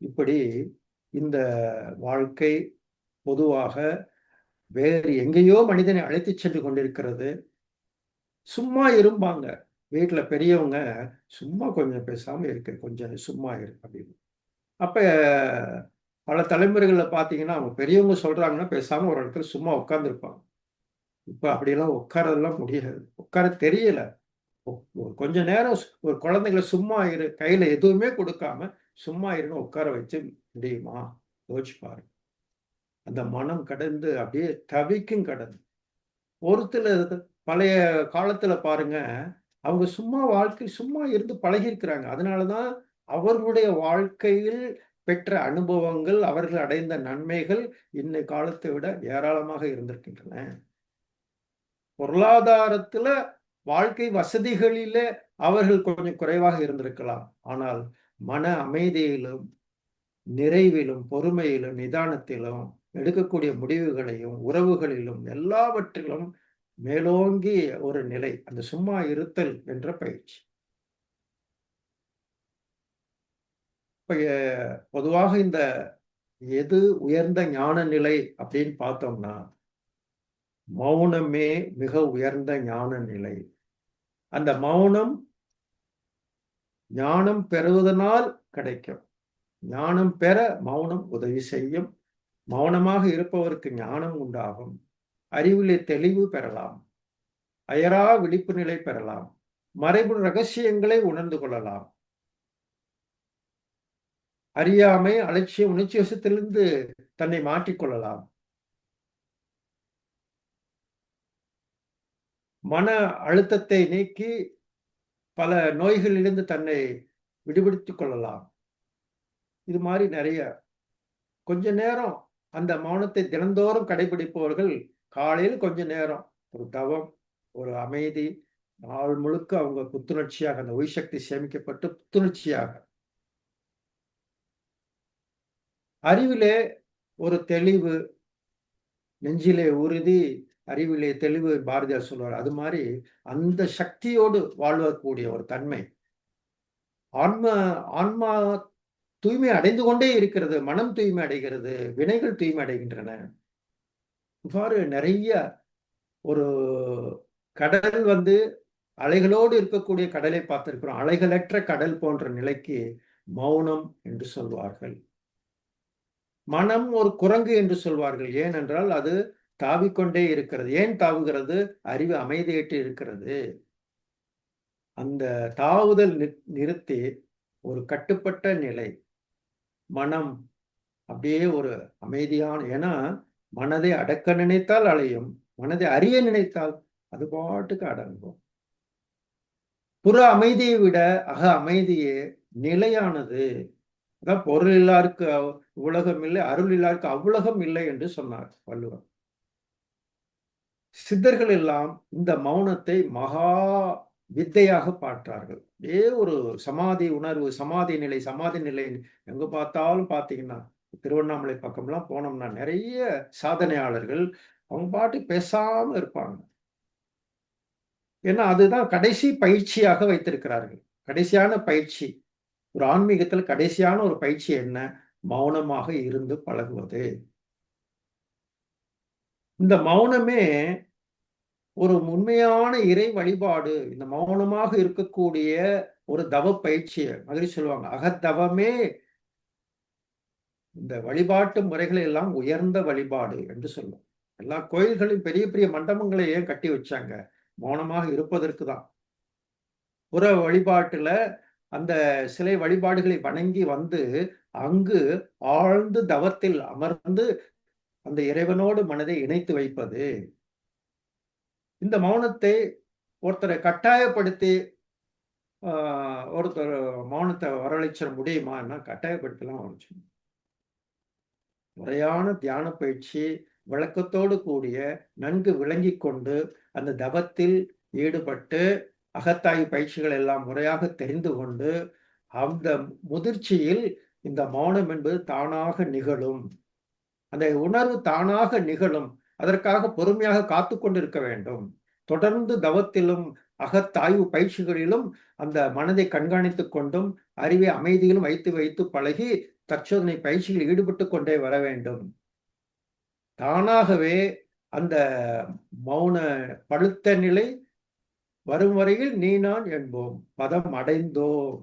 இப்படி இந்த வாழ்க்கை பொதுவாக வேறு எங்கேயோ மனிதனை அழைத்து சென்று கொண்டிருக்கிறது. சும்மா இருப்பாங்க. வீட்டுல பெரியவங்க சும்மா கொஞ்சம் பேசாம இருக்கு, கொஞ்சம் சும்மா இரு அப்படின்னு. அப்ப பல தலைமுறைகள்ல பாத்தீங்கன்னா அவங்க பெரியவங்க சொல்றாங்கன்னா பேசாம ஒரு இடத்துல சும்மா உட்கார்ந்துருப்பாங்க. இப்ப அப்படியெல்லாம் உட்காரதெல்லாம் முடியாது, உட்கார தெரியல. கொஞ்ச நேரம் ஒரு குழந்தைகளை சும்மா இரு, கையில எதுவுமே கொடுக்காம சும்மா இருன்னு உட்கார வச்சு முடியுமா? யோசிச்சு பாருங்க. அந்த மனம் கடந்து அப்படியே தவிக்கும் கடந்து. ஒருத்தர் பழைய காலத்துல பாருங்க, அவங்க சும்மா வாழ்க்கை சும்மா இருந்து பழகியிருக்கிறாங்க. அதனாலதான் அவர்களுடைய வாழ்க்கையில் பெற்ற அனுபவங்கள், அவர்கள் அடைந்த நன்மைகள் இன்னை காலத்தை விட ஏராளமாக இருந்திருக்கின்றன. பொருளாதாரத்துல, வாழ்க்கை வசதிகளிலே அவர்கள் கொஞ்சம் குறைவாக இருந்திருக்கலாம். ஆனால் மன அமைதியிலும், நிறைவிலும், பொறுமையிலும், நிதானத்திலும், எடுக்கக்கூடிய முடிவுகளையும், உறவுகளிலும், எல்லாவற்றிலும் மேலோங்கி ஒரு நிலை, அந்த சும்மா இருத்தல் என்ற பயிற்சி. இப்ப பொதுவாக இந்த எது உயர்ந்த ஞான நிலை அப்படின்னு பார்த்தோம்னா, மௌனமே மிக உயர்ந்த ஞான நிலை. அந்த மௌனம் ஞானம் பெறுவதனால் கிடைக்கும். ஞானம் பெற மௌனம் உதவி செய்யும். மௌனமாக இருப்பவருக்கு ஞானம் உண்டாகும். அறிவிலே தெளிவு பெறலாம். அயரா விழிப்பு நிலை பெறலாம். மறைபொரு ரகசியங்களை உணர்ந்து கொள்ளலாம். அறியாமை, அலட்சியம், உணர்ச்சி வசத்திலிருந்து தன்னை மாற்றிக்கொள்ளலாம். மன அழுத்தத்தை நீக்கி பல நோய்களிலிருந்து தன்னை விடுபடுத்திக் கொள்ளலாம். இது மாதிரி நிறைய. கொஞ்ச நேரம் அந்த மௌனத்தை தினந்தோறும் கடைபிடிப்பவர்கள் காலையில் கொஞ்ச நேரம் ஒரு தவம், ஒரு அமைதி, நாள் முழுக்க அவங்க புத்துணர்ச்சியாக, அந்த உயிர் சக்தி சேமிக்கப்பட்டு புத்துணர்ச்சியாக, அறிவிலே ஒரு தெளிவு, நெஞ்சிலே உறுதி, அறிவிலே தெளிவு, பாரதியார் சொல்வார். அது மாதிரி அந்த சக்தியோடு வாழ்வக்கூடிய ஒரு தன்மை. ஆன்மா தூய்மை அடைந்து கொண்டே இருக்கிறது. மனம் தூய்மை அடைகிறது, வினைகள் தூய்மை அடைகின்றன. இவ்வாறு நிறைய ஒரு கடல் அலைகளோடு இருக்கக்கூடிய கடலை பார்த்திருக்கிறோம். அலைகளற்ற கடல் போன்ற நிலைக்கு மௌனம் என்று சொல்வார்கள். மனம் ஒரு குரங்கு என்று சொல்வார்கள். ஏனென்றால் அது தாவிக்கொண்டே இருக்கிறது. ஏன் தாவுகிறது? அறிவு அமைதியற்று இருக்கிறது. அந்த தாவுதல் நிறுத்தி ஒரு கட்டுப்பட்ட நிலை, மனம் அப்படியே ஒரு அமைதியான, ஏன்னா மனதை அடக்க நினைத்தால் அலையும், மனதை அறிய நினைத்தால் அது பாட்டுக்கு அடங்கும். புற அமைதியை விட அக அமைதியே நிலையானது. அதான் பொருள் இல்லாருக்கு உலகம் இல்லை, அருள் இல்லாருக்கு அவ்வுலகம் இல்லை என்று சொன்னார் வள்ளுவர். சித்தர்கள் எல்லாம் இந்த மௌனத்தை மகா வித்தையாக பார்த்தார்கள். ஒரு சமாதி உணர்வு, சமாதி நிலை எங்க பார்த்தாலும் பார்த்தீங்கன்னா, திருவண்ணாமலை பக்கம்லாம் போனோம்னா நிறைய சாதனையாளர்கள் அவங்க பாட்டு பேசாம இருப்பாங்க. ஏன்னா அதுதான் கடைசி பயிற்சியாக வைத்திருக்கிறார்கள். கடைசியான பயிற்சி, ஒரு ஆன்மீகத்தில் கடைசியான ஒரு பயிற்சி என்ன? மௌனமாக இருந்து பழகுவது. இந்த மௌனமே ஒரு உண்மையான இறை வழிபாடு. இந்த மௌனமாக இருக்கக்கூடிய ஒரு தவ பயிற்சியை மகிழ்ச்சி சொல்லுவாங்க. அகத்தவமே இந்த வழிபாட்டு முறைகளை எல்லாம் உயர்ந்த வழிபாடு என்று சொல்லுவோம். எல்லா கோயில்களையும் பெரிய பெரிய மண்டபங்களை ஏன் கட்டி வச்சாங்க? மௌனமாக இருப்பதற்கு தான். புற வழிபாட்டுல அந்த சிலை வழிபாடுகளை வணங்கி அங்கு ஆழ்ந்து தவத்தில் அமர்ந்து அந்த இறைவனோடு மனதை இணைத்து வைப்பது. இந்த மௌனத்தை ஒருத்தரை கட்டாயப்படுத்தி ஒருத்தர் மௌனத்தை வரவழைச்சிட முடியுமான்னா கட்டாயப்படுத்தலாம் வரச்சு. முறையான தியான பயிற்சி, விளக்கத்தோடு கூடிய நன்கு விளங்கி கொண்டு அந்த தவத்தில் ஈடுபட்டு அகத்தாய்வு பயிற்சிகள் எல்லாம் முறையாக தெரிந்து கொண்டு அந்த முதிர்ச்சியில் இந்த மௌனம் என்பது தானாக நிகழும். அந்த உணர்வு தானாக நிகழும். அதற்காக பொறுமையாக காத்து கொண்டிருக்க வேண்டும். தொடர்ந்து தவத்திலும் அகத்தாய்வு பயிற்சிகளிலும் அந்த மனதை கண்காணித்துக் கொண்டும் அறிவை அமைதியிலும் வைத்து பழகி தற்சோதனை பயிற்சிகளில் ஈடுபட்டு கொண்டே வர வேண்டும். தானாகவே அந்த மௌன பழுத்த நிலை வரும் வரையில் நீ நான் என்போம், பதம் அடைந்தோம்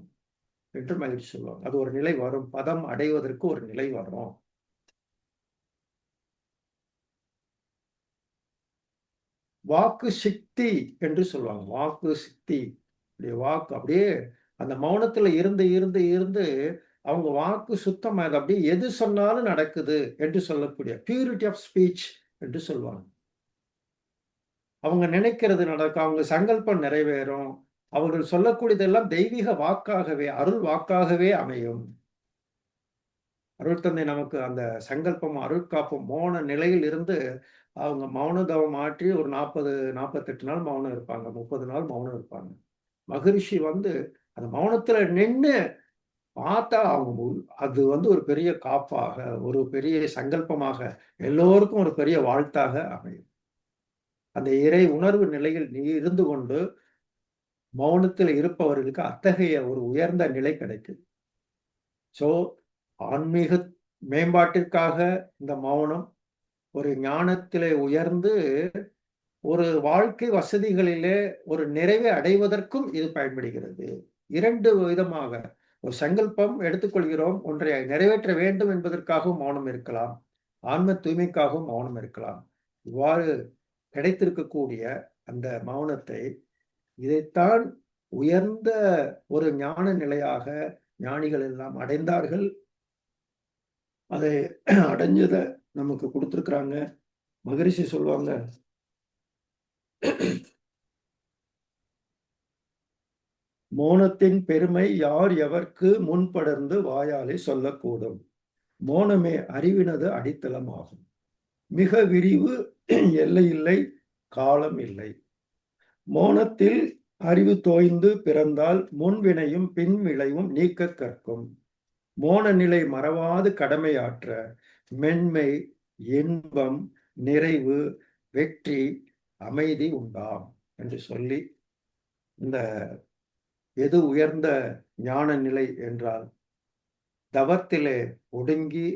என்று மகிழ்ச்சி சொல்லுவோம். அது ஒரு நிலை வரும், பதம் அடைவதற்கு ஒரு நிலை வரும். வாக்கு சித்தி என்று சொல்லுவாங்க. வாக்கு சித்தி, வாக்கு அப்படியே அந்த மௌனத்துல இருந்து அவங்க வாக்கு சுத்தமாக அப்படியே எது சொன்னாலும் நடக்குது என்று சொல்லக்கூடிய பியூரிட்டி ஆஃப் ஸ்பீச் என்று சொல்லுவாங்க. அவங்க நினைக்கிறது நடக்கும், அவங்க சங்கல்பம் நிறைவேறும், அவர்கள் சொல்லக்கூடியதெல்லாம் தெய்வீக வாக்காகவே, அருள் வாக்காகவே அமையும். அருள் தந்தை நமக்கு அந்த சங்கல்பம், அருட்காப்பும் மௌன நிலையில் இருந்து அவங்க மௌன தவம் மாற்றி ஒரு 48 நாள் மௌனம் இருப்பாங்க, 30 நாள் மௌனம் இருப்பாங்க. மகரிஷி அந்த மௌனத்துல நின்று பார்த்தா அவங்க அது ஒரு பெரிய காப்பாக, ஒரு பெரிய சங்கல்பமாக, எல்லோருக்கும் ஒரு பெரிய வாழ்த்தாக அமையும். அந்த இறை உணர்வு நிலையில் நீ இருந்து கொண்டு மௌனத்தில் இருப்பவர்களுக்கு அத்தகைய ஒரு உயர்ந்த நிலை கிடைக்கும். சோ ஆன்மீக மேம்பாட்டிற்காக இந்த மௌனம் ஒரு ஞானத்திலே உயர்ந்து ஒரு வாழ்க்கை வசதிகளிலே ஒரு நிறைவை அடைவதற்கும் இது பயன்படுகிறது. 2 விதமாக ஒரு சங்கல்பம் எடுத்துக்கொள்கிறோம், ஒன்றை நிறைவேற்ற வேண்டும் என்பதற்காகவும் மௌனம் இருக்கலாம், ஆன்ம தூய்மைக்காகவும் மௌனம் இருக்கலாம். இவ்வாறு கிடைத்திருக்கக்கூடிய அந்த மௌனத்தை, இதைத்தான் உயர்ந்த ஒரு ஞான நிலையாக ஞானிகள் எல்லாம் அடைந்தார்கள். அதை அடைஞ்சத நமக்கு கொடுத்திருக்கிறாங்க. மகரிஷி சொல்லுவாங்க, மௌனத்தின் பெருமை யார் எவர்க்கு முன்படர்ந்து வாயாலே சொல்லக்கூடும். மௌனமே அறிவினது அடித்தளம் ஆகும். மிக விரிவு எல்லை இல்லை, காலம் இல்லை. மௌனத்தில் அறிவு தோய்ந்து பிறந்தால் முன்வினையும் பின் விளைவும் நீக்க கற்கும். மோன நிலை மறவாது கடமையாற்ற மென்மை, இன்பம், நிறைவு, வெற்றி, அமைதி உண்டாம் என்று சொல்லி, இந்த எது உயர்ந்த ஞான நிலை என்றால் தவத்திலே ஒடுங்கி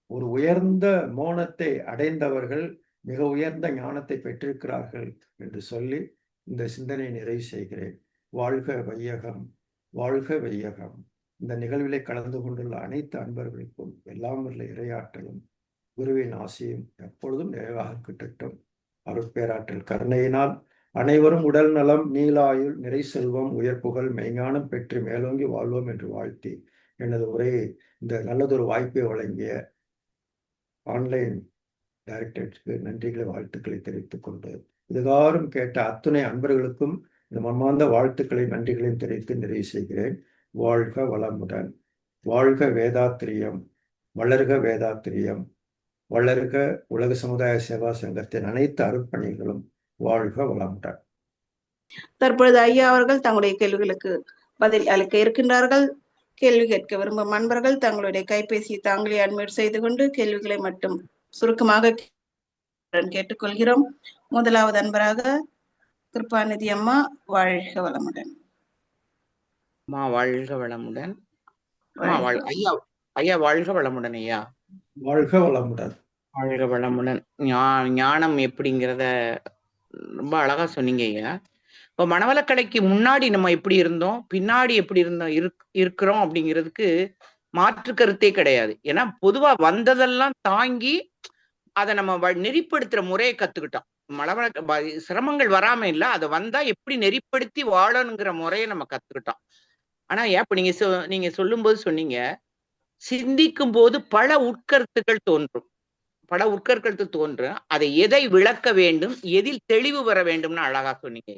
ஒரு உயர்ந்த மோனத்தை அடைந்தவர்கள் மிக உயர்ந்த ஞானத்தை பெற்றிருக்கிறார்கள் என்று சொல்லி இந்த சிந்தனையை நிறைவு செய்கிறேன். வாழ்க வையகம், வாழ்க வையகம். இந்த நிகழ்விலே கலந்து கொண்டுள்ள அனைத்து அன்பர்களுக்கும் எல்லாம் உள்ள இறையாற்றலும் குருவின் ஆசையும் எப்பொழுதும் நிறைவாக கிட்டட்டும். அருட்பேராற்றல் கருணையினால் அனைவரும் உடல் நலம், நீலாயுள், நிறை செல்வம், உயர்ப்புகள், மெய்ஞானம் பெற்று மேலோங்கி வாழ்வோம் என்று வாழ்த்தி எனது உரையை இந்த நல்லதொரு வாய்ப்பை வழங்கிய ஆன்லைன் டைரக்டருக்கு நன்றிகளை வாழ்த்துக்களை தெரிவித்துக் கொண்டு இதுகாரும் கேட்ட அத்துணை அன்பர்களுக்கும் இந்த மன்மார்ந்த வாழ்த்துக்களை நன்றிகளையும் தெரிவித்து நிறைவு செய்கிறேன். வாழ்க வளமுடன், வாழ்க வேதாத்திரியம், வளர்க வேதாத்திரியம், வளர்க உலக சமுதாய சேவா சங்கத்தின் அனைத்து அருட்பணிகளும் வாழ்க வளமுடன். தற்பொழுது ஐயா அவர்கள் தங்களுடைய கேள்விகளுக்கு பதில் அளிக்க இருக்கின்றார்கள். கேள்வி கேட்க விரும்பும் அன்பர்கள் தங்களுடைய கைபேசியை தாங்களே அட்மிட் செய்து கொண்டு கேள்விகளை மட்டும் சுருக்கமாக கேட்டுக்கொள்கிறோம். முதலாவது அன்பராக கிருபாநிதி அம்மா, வாழ்க வளமுடன். அம்மா வாழ்க வளமுடன். ஐயா வாழ்க வளமுடன். ஐயா வாழ்க வளமுடன். வாழ்க வளமுடன். ஞானம் எப்படிங்கிறத ரொம்ப அழகா சொன்னீங்க ஐயா. இப்போ மனவளக்கலைக்கு முன்னாடி நம்ம எப்படி இருந்தோம், பின்னாடி எப்படி இருந்தோம் இருக்கிறோம் அப்படிங்கிறதுக்கு மாற்று கருத்தே கிடையாது. ஏன்னா பொதுவா வந்ததெல்லாம் தாங்கி அதை நம்ம நெறிப்படுத்துற முறையை கத்துக்கிட்டோம். மனவள சிரமங்கள் வராம இல்லை, அதை வந்தா எப்படி நெறிப்படுத்தி வாழணுங்கிற முறையை நம்ம கத்துக்கிட்டோம். ஆனா இப்ப நீங்க சொல்லும் போது சொன்னீங்க, சிந்திக்கும் போது பல உட்கருத்துக்கள் தோன்றும். அதை எதை விளக்க வேண்டும், எதில் தெளிவு வர வேண்டும்னு அழகா சொன்னீங்க.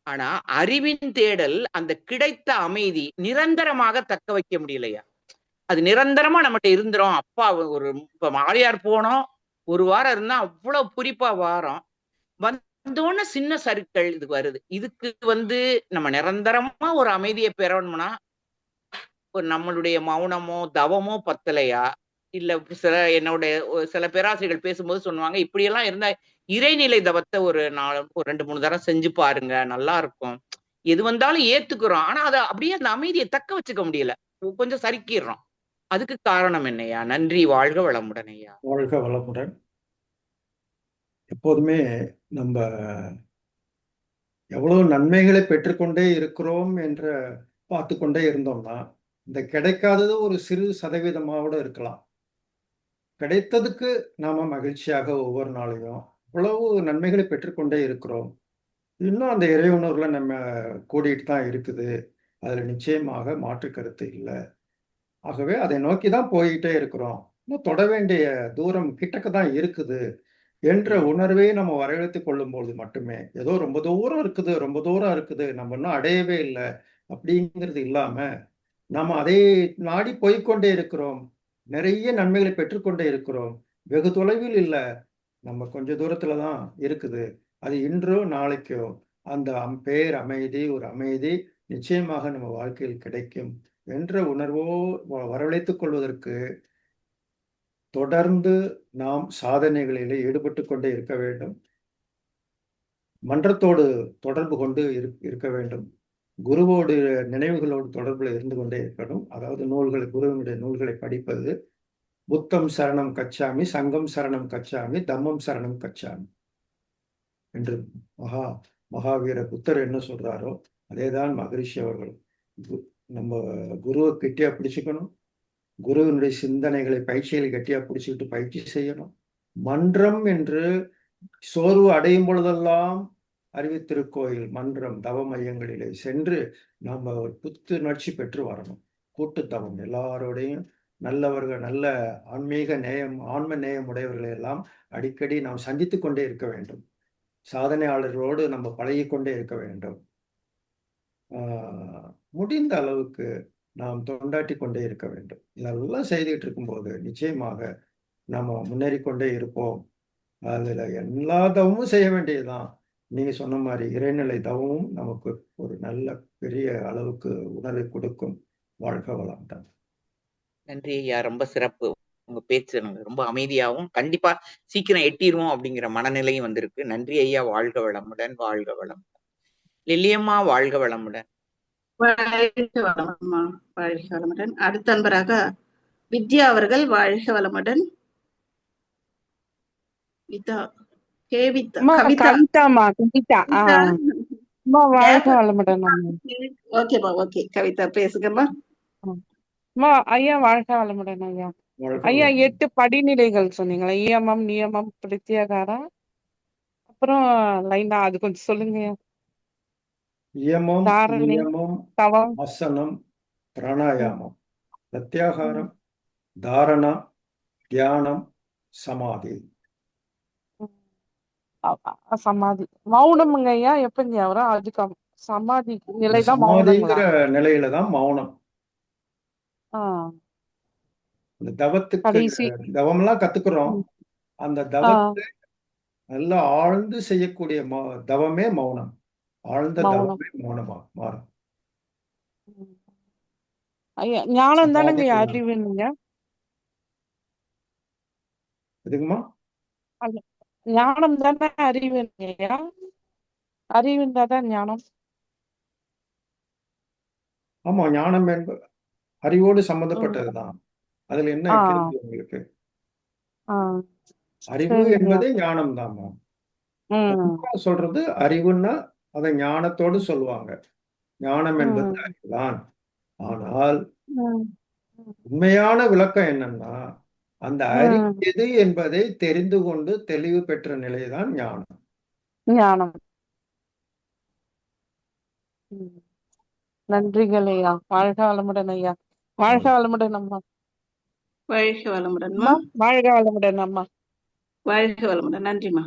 ஆனா அறிவின் தேடல், அந்த கிடைத்த அமைதி நிரந்தரமாக தக்க வைக்க முடியலையா? அது நிரந்தரமா நம்மகிட்ட இருந்துரும். அப்பா இப்ப மாலையார் போனோம், ஒரு வாரம் இருந்தா அவ்வளவு குறிப்பா வாரம் வந்தோன்னு சின்ன சருக்கள் இதுக்கு வருது. இதுக்கு நம்ம நிரந்தரமா ஒரு அமைதியை பெறணும்னா நம்மளுடைய மௌனமோ தவமோ பத்தலையா? இல்ல சில பேராசிரியர்கள் பேசும்போது சொல்லுவாங்க, இப்படியெல்லாம் இருந்தா இறைநிலை தவத்தை ஒரு 2-3 தடவை செஞ்சு பாருங்க, நல்லா இருக்கும். எது வந்தாலும் ஏத்துக்கிறோம், ஆனா அதை அப்படியே அந்த அமைதியை தக்க வச்சுக்க முடியல, கொஞ்சம் சறுக்கிடுறோம். அதுக்கு காரணம் என்னையா? நன்றி. வாழ்க வளமுடன் ஐயா. வாழ்க வளமுடன். எப்போதுமே நம்ம எவ்வளவு நன்மைகளை பெற்றுக்கொண்டே இருக்கிறோம் என்று பார்த்து கொண்டே இருந்தோம்னா இந்த கிடைக்காதது ஒரு சிறு சதவீதமாவோட இருக்கலாம். கிடைத்ததுக்கு நாம மகிழ்ச்சியாக ஒவ்வொரு நாளையும் இவ்வளவு நன்மைகளை பெற்றுக்கொண்டே இருக்கிறோம். இன்னும் அந்த இறை உணர்வுல நம்ம கூடிட்டு தான் இருக்குது. அதுல நிச்சயமாக மாற்று கருத்து இல்லை. ஆகவே அதை நோக்கி தான் போயிட்டே இருக்கிறோம். இன்னும் தொட வேண்டிய தூரம் கிட்டக்க தான் இருக்குது என்ற உணர்வை நம்ம வரவழைத்துக் கொள்ளும்போது மட்டுமே, ஏதோ ரொம்ப தூரம் இருக்குது, நம்ம இன்னும் அடையவே இல்லை அப்படிங்கிறது இல்லாம நம்ம அதை நாடி போய்கொண்டே இருக்கிறோம். நிறைய நன்மைகளை பெற்றுக்கொண்டே இருக்கிறோம். வெகு தொலைவில் இல்லை, நம்ம கொஞ்ச தூரத்துல தான் இருக்குது. அது இன்றோ நாளைக்கோ அந்த பேர் அமைதி, ஒரு அமைதி நிச்சயமாக நம்ம வாழ்க்கையில் கிடைக்கும் என்ற உணர்வோ வரவழைத்துக் கொள்வதற்கு தொடர்ந்து நாம் சாதனைகளிலே ஈடுபட்டு கொண்டே இருக்க வேண்டும். மன்றத்தோடு தொடர்பு கொண்டு இருக்க வேண்டும். குருவோடு நினைவுகளோடு தொடர்புல இருந்து கொண்டே இருக்கணும். அதாவது குருவினுடைய நூல்களை படிப்பது. புத்தம் சரணம் கச்சாமி, சங்கம் சரணம் கச்சாமி, தம்மம் சரணம் கச்சாமி என்று மகாவீர புத்தர் என்ன சொல்றாரோ அதேதான் மகரிஷி அவர்கள். நம்ம குருவை கெட்டியா பிடிச்சுக்கணும். குருவினுடைய சிந்தனைகளை, பயிற்சிகளை கட்டியா பிடிச்சுக்கிட்டு பயிற்சி செய்யணும். மன்றம் என்று சோர்வு அடையும் பொழுதெல்லாம் அறிவித்திருக்கோயில், மன்றம், தவ மையங்களிலே சென்று நம்ம புத்துணர்ச்சி பெற்று வரணும். கூட்டு தவம், எல்லாரோடையும் நல்லவர்கள், நல்ல ஆன்மீக நேயம், ஆன்ம நேயம் உடையவர்களை எல்லாம் அடிக்கடி நாம் சந்தித்து கொண்டே இருக்க வேண்டும். சாதனையாளர்களோடு நம்ம பழகிக்கொண்டே இருக்க வேண்டும். முடிந்த அளவுக்கு நாம் தொண்டாட்டி கொண்டே இருக்க வேண்டும். இதெல்லாம் செய்துகிட்டு இருக்கும்போது நிச்சயமாக நம்ம முன்னேறிக்கொண்டே இருப்போம். அதுல எல்லா தவமும் செய்ய வேண்டியதுதான். நீங்க சொன்ன மாதிரி இறைநிலை தவமும் நமக்கு ஒரு நல்ல பெரிய அளவுக்கு உணர்வை கொடுக்கும். வாழ்க வளமுடன். நன்றி ஐயா, ரொம்ப சிறப்பு. உங்க பேச்சு ரொம்ப அமைதியாகவும் கண்டிப்பா சீக்கிரம் எட்டிடுவோம் அப்படிங்கிற மனநிலையும் வந்திருக்கு. நன்றி ஐயா. வாழ்க வளமுடன். வாழ்க வளமுடன். லில்லியம்மா, வாழ்க வளமுடன். வாழ்க வளமுடன். வாழ்க வளமுடன். அடுத்த அன்பராக வித்யா அவர்கள் வாழ்க வளமுடன். விதா கவிதா கவிதாமா கவிதா வாழ்க வளமுடன். ஓகேப்பா, ஓகே. கவிதா பேசுங்கம்மா. ஐயா வாழ்க வளமுடன் ஐயா. ஐயா 8 படிநிலைகள் சொன்னீங்களா? இயமம், நியமம், பிரத்யாகாரம், அப்புறம் லைனா அது கொஞ்சம் சொல்லுங்க. இயமம், தாரணை, நியமம், தவம், ஆசனம், பிராணாயாமம், பிரத்யாகாரம், தாரணா, தியானம், சமாதி. சமாதி. மௌனமுங்க ஐயா எப்பங்க வரும்? அதுக்கு சமாதி நிலைதான் சமாதிங்கிற நிலையில தான் மௌனம். இந்த தவத்துக்கு தவம்லாம் கத்துக்கிறோம். அந்த தவத்தை நல்லா ஆழ்ந்து செய்யக்கூடிய தவமே மௌனம். ஆழ்ந்த தவமே மௌனமா மாறும். ஐயா ஞானம் தானங்க அறிவுங்க? எதுக்குமா? ஞானம் தானே அறிவுங்க? அறிவுந்தாதான் ஞானம். ஆமா, ஞானம் என்பது அறிவோடு சம்பந்தப்பட்டதுதான். அதுல என்ன கேள்வி உங்களுக்கு? அறிவு என்பதே ஞானம் தாமா. சொல்றது அறிவுன்னா அதை ஞானத்தோடு சொல்லுவாங்க. ஞானம் என்பது அறிவுதான். ஆனால் உண்மையான விளக்கம் என்னன்னா, அந்த அறிவு எது என்பதை தெரிந்து கொண்டு தெளிவு பெற்ற நிலைதான் ஞானம். ஞானம். நன்றிகள் ஐயா. வாழ்க வளமுடன் ஐயா. வாழ்க வளமுடன் அம்மா. வாழ்க வளமுடன். வாழ்க வளமுடன் அம்மா. வாழ்க வளமுடன். நன்றிம்மா.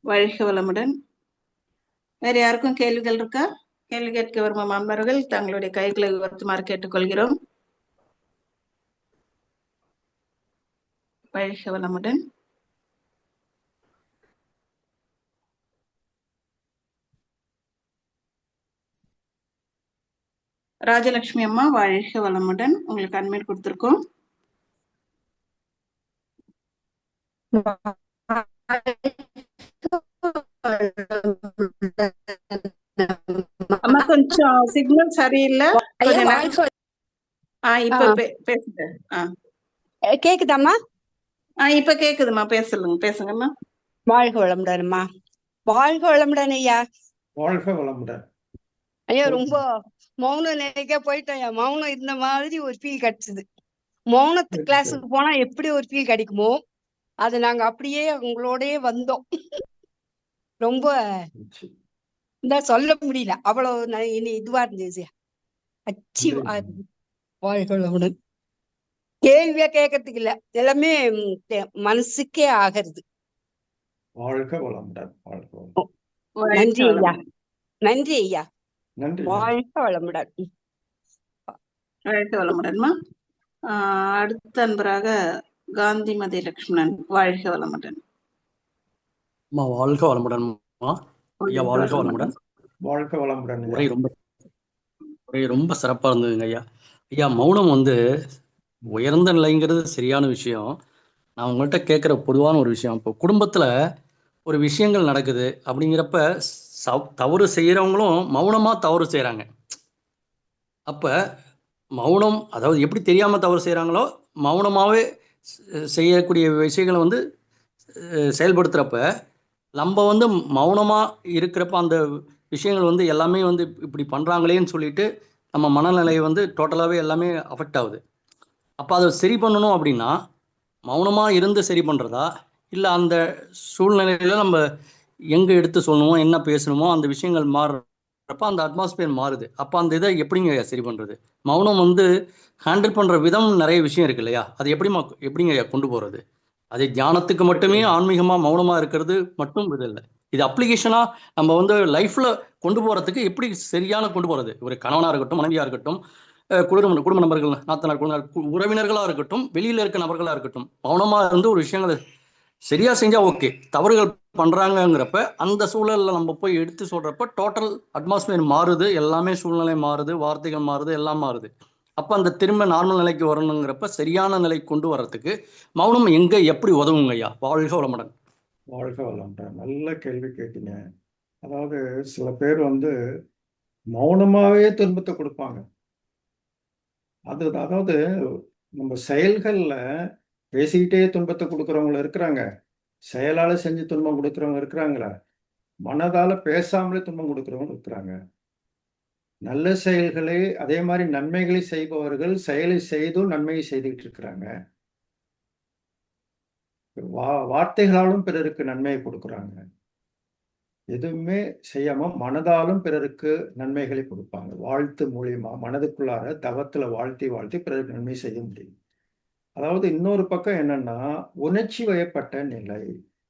வாழ்க வளமுடன். வேற யாருக்கும் கேள்விகள் இருக்கா? கேள்வி கேட்க வரும் அன்பர்கள் தங்களுடைய கைகளை உயர்த்துமாறு கேட்டுக்கொள்கிறோம். வாழ்க வளமுடன். ராஜலட்சுமி அம்மா வாழ்க வளமுடன். உங்களுக்கு அட்மிட் கொடுத்திருக்கோம். அம்மா கொஞ்சம் சிக்னல் சரியில்லை. இப்ப பேசுங்க. கேக்குதாம்மா? இப்ப கேக்குதுமா, பேசுங்கம்மா. வாழ்க வளமுடன்மா. வாழ்க வளமுடன் ஐயா. வாழ்க வளமுடன் ஐயா. ரொம்ப மௌன நிலைக்க போயிட்டோம் ஐயா. மௌனம் இந்த மாதிரி ஒரு ஃபீல் கிடைச்சது. மௌனத்து கிளாஸுக்கு போனா எப்படி ஒரு ஃபீல் கிடைக்குமோ அது நாங்க அப்படியே உங்களோடயே வந்தோம். ரொம்ப சொல்ல முடியல, அவ்வளவு இதுவா இருந்துச்சு. வாழ்க வளமுடன். கேள்வியா கேட்கறதுக்கு இல்ல, எல்லாமே மனசுக்கே ஆகிறது. வாழ்க வளமுடன். நன்றி ஐயா. நன்றி ஐயா. நன்றி. வாழ்க வளமுடன். வாழ்க வளமுடன்மா. அடுத்த அன்பராக காந்திமதி லட்சுமணன் வாழ்க வளமுடன். வாழ்க வளமுடன். வாழ்க வளமுடன். வாழ்க வளமுடன். உரை ரொம்ப சிறப்பா இருந்ததுங்க ஐயா. ஐயா மௌனம் உயர்ந்த நிலைங்கிறது சரியான விஷயம். நான் உங்கள்கிட்ட கேட்குற பொதுவான ஒரு விஷயம், இப்போ குடும்பத்தில் ஒரு விஷயங்கள் நடக்குது அப்படிங்கிறப்ப தவறு செய்கிறவங்களும் மௌனமாக தவறு செய்கிறாங்க. அப்போ மௌனம், அதாவது எப்படி தெரியாமல் தவறு செய்கிறாங்களோ மௌனமாகவே செய்யக்கூடிய விஷயங்களை செயல்படுத்துகிறப்ப நம்ம மௌனமாக இருக்கிறப்ப அந்த விஷயங்கள் எல்லாமே இப்படி பண்ணுறாங்களேன்னு சொல்லிட்டு நம்ம மனநிலையை டோட்டலாகவே எல்லாமே அஃபெக்ட் ஆகுது. அப்போ அதை சரி பண்ணணும் அப்படின்னா மௌனமாக இருந்து சரி பண்ணுறதா, இல்லை அந்த சூழ்நிலையில் நம்ம எங்கே எடுத்து சொல்லணுமோ என்ன பேசணுமோ அந்த விஷயங்கள் மாறுறப்ப அந்த அட்மாஸ்பியர் மாறுது. அப்போ அந்த இதை எப்படிங்க சரி பண்ணுறது? மௌனம் ஹேண்டில் பண்ணுற விதம் நிறைய விஷயம் இருக்கு இல்லையா? அது எப்படிங்க கொண்டு போகிறது? அது தியானத்துக்கு மட்டுமே ஆன்மீகமாக மௌனமாக இருக்கிறது மட்டும் இது இல்லை. இது அப்ளிகேஷனாக நம்ம லைஃப்பில் கொண்டு போகிறதுக்கு எப்படி சரியான கொண்டு போகிறது? ஒரு கணவனாக இருக்கட்டும், மனைவியாக இருக்கட்டும், குடும்ப நபர்கள், நாத்தனார், உறவினர்களாக இருக்கட்டும், வெளியில் இருக்க நபர்களாக இருக்கட்டும், மௌனமாக இருந்து ஒரு விஷயங்களை சரியா செஞ்சா ஓகே. தவறுகள் பண்றாங்கிறப்ப அந்த சூழல்ல நம்ம போய் எடுத்து சொல்றப்ப டோட்டல் அட்மாஸ்பியர் மாறுது, எல்லாமே சூழ்நிலை மாறுது, வார்த்தைகள் மாறுது, எல்லாம் மாறுது. அப்ப அந்த திரும்ப நார்மல் நிலைக்கு வரணுங்கிறப்ப சரியான நிலை கொண்டு வர்றதுக்கு மௌனம் எங்க எப்படி உதவுங்க ஐயா? வாழ்க வளமுடன். வாழ்க வளமுடன். நல்ல கேள்வி கேட்டீங்க. அதாவது சில பேர் வந்து மௌனமாவே துன்பத்தை கொடுப்பாங்க. அதாவது நம்ம செயல்கள்ல பேசிக்கிட்டே துன்பத்தை கொடுக்குறவங்க இருக்கிறாங்க, செயலால செஞ்சு துன்பம் கொடுக்குறவங்க இருக்கிறாங்களா, மனதால பேசாமலே துன்பம் கொடுக்குறவங்க இருக்கிறாங்க. நல்ல செயல்களை அதே மாதிரி நன்மைகளை செய்பவர்கள் செயலை செய்தும் நன்மையை செய்துகிட்டு இருக்கிறாங்க. வார்த்தைகளாலும் பிறருக்கு நன்மையை கொடுக்குறாங்க. எதுவுமே செய்யாம மனதாலும் பிறருக்கு நன்மைகளை கொடுப்பாங்க. வாழ்த்து மூலியமா மனதுக்குள்ளார தவத்துல வாழ்த்தி வாழ்த்தி பிறருக்கு நன்மை செய்ய முடியும். அதாவது இன்னொரு பக்கம் என்னன்னா, உணர்ச்சி வயப்பட்ட நிலை.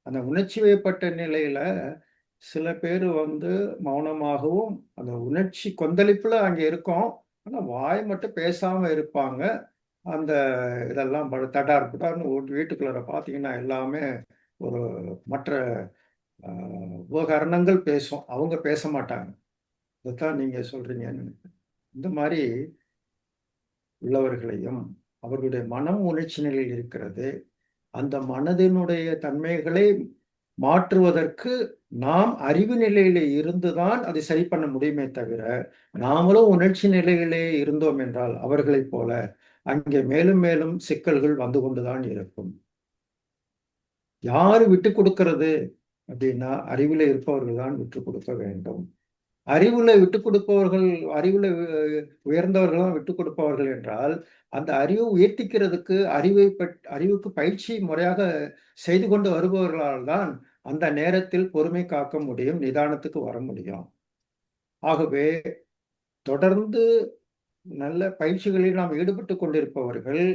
அந்த உணர்ச்சி வயப்பட்ட நிலையில சில பேர் வந்து மௌனமாகவும் அந்த உணர்ச்சி கொந்தளிப்புல அங்க இருக்கும். ஆனா வாய் மட்டும் பேசாம இருப்பாங்க. அந்த இதெல்லாம் தடார் புடார்னு வீட்டுக்குள்ளார பார்த்தீங்கன்னா எல்லாமே ஒரு மற்ற உபகரணங்கள் பேசும். அவங்க பேச மாட்டாங்க. இதைத்தான் நீங்க சொல்றீங்கன்னு நினைக்கிறேன். இந்த மாதிரி உள்ளவர்களையும் அவர்களுடைய மனம் உணர்ச்சி நிலையில் இருக்கிறது. அந்த மனதினுடைய தன்மைகளை மாற்றுவதற்கு நாம் அறிவு நிலையிலே இருந்துதான் அதை சரி பண்ண முடியுமே தவிர, நாமளும் உணர்ச்சி நிலையிலே இருந்தோம் என்றால் அவர்களைப் போல அங்கே மேலும் மேலும் சிக்கல்கள் வந்து கொண்டுதான் இருக்கும். யாரு விட்டு கொடுக்கிறது அப்படின்னா, அறிவுல இருப்பவர்கள் தான் விட்டு கொடுக்க வேண்டும். அறிவுல விட்டு கொடுப்பவர்கள், அறிவுல உயர்ந்தவர்கள் தான் விட்டு கொடுப்பவர்கள் என்றால், அந்த அறிவை உயர்த்திக்கிறதுக்கு அறிவுக்கு பயிற்சி முறையாக செய்து கொண்டு வருபவர்களால் தான் அந்த நேரத்தில் பொறுமை காக்க முடியும், நிதானத்துக்கு வர முடியும். ஆகவே தொடர்ந்து நல்ல பயிற்சிகளில் நாம் ஈடுபட்டு கொண்டிருப்பவர்கள்,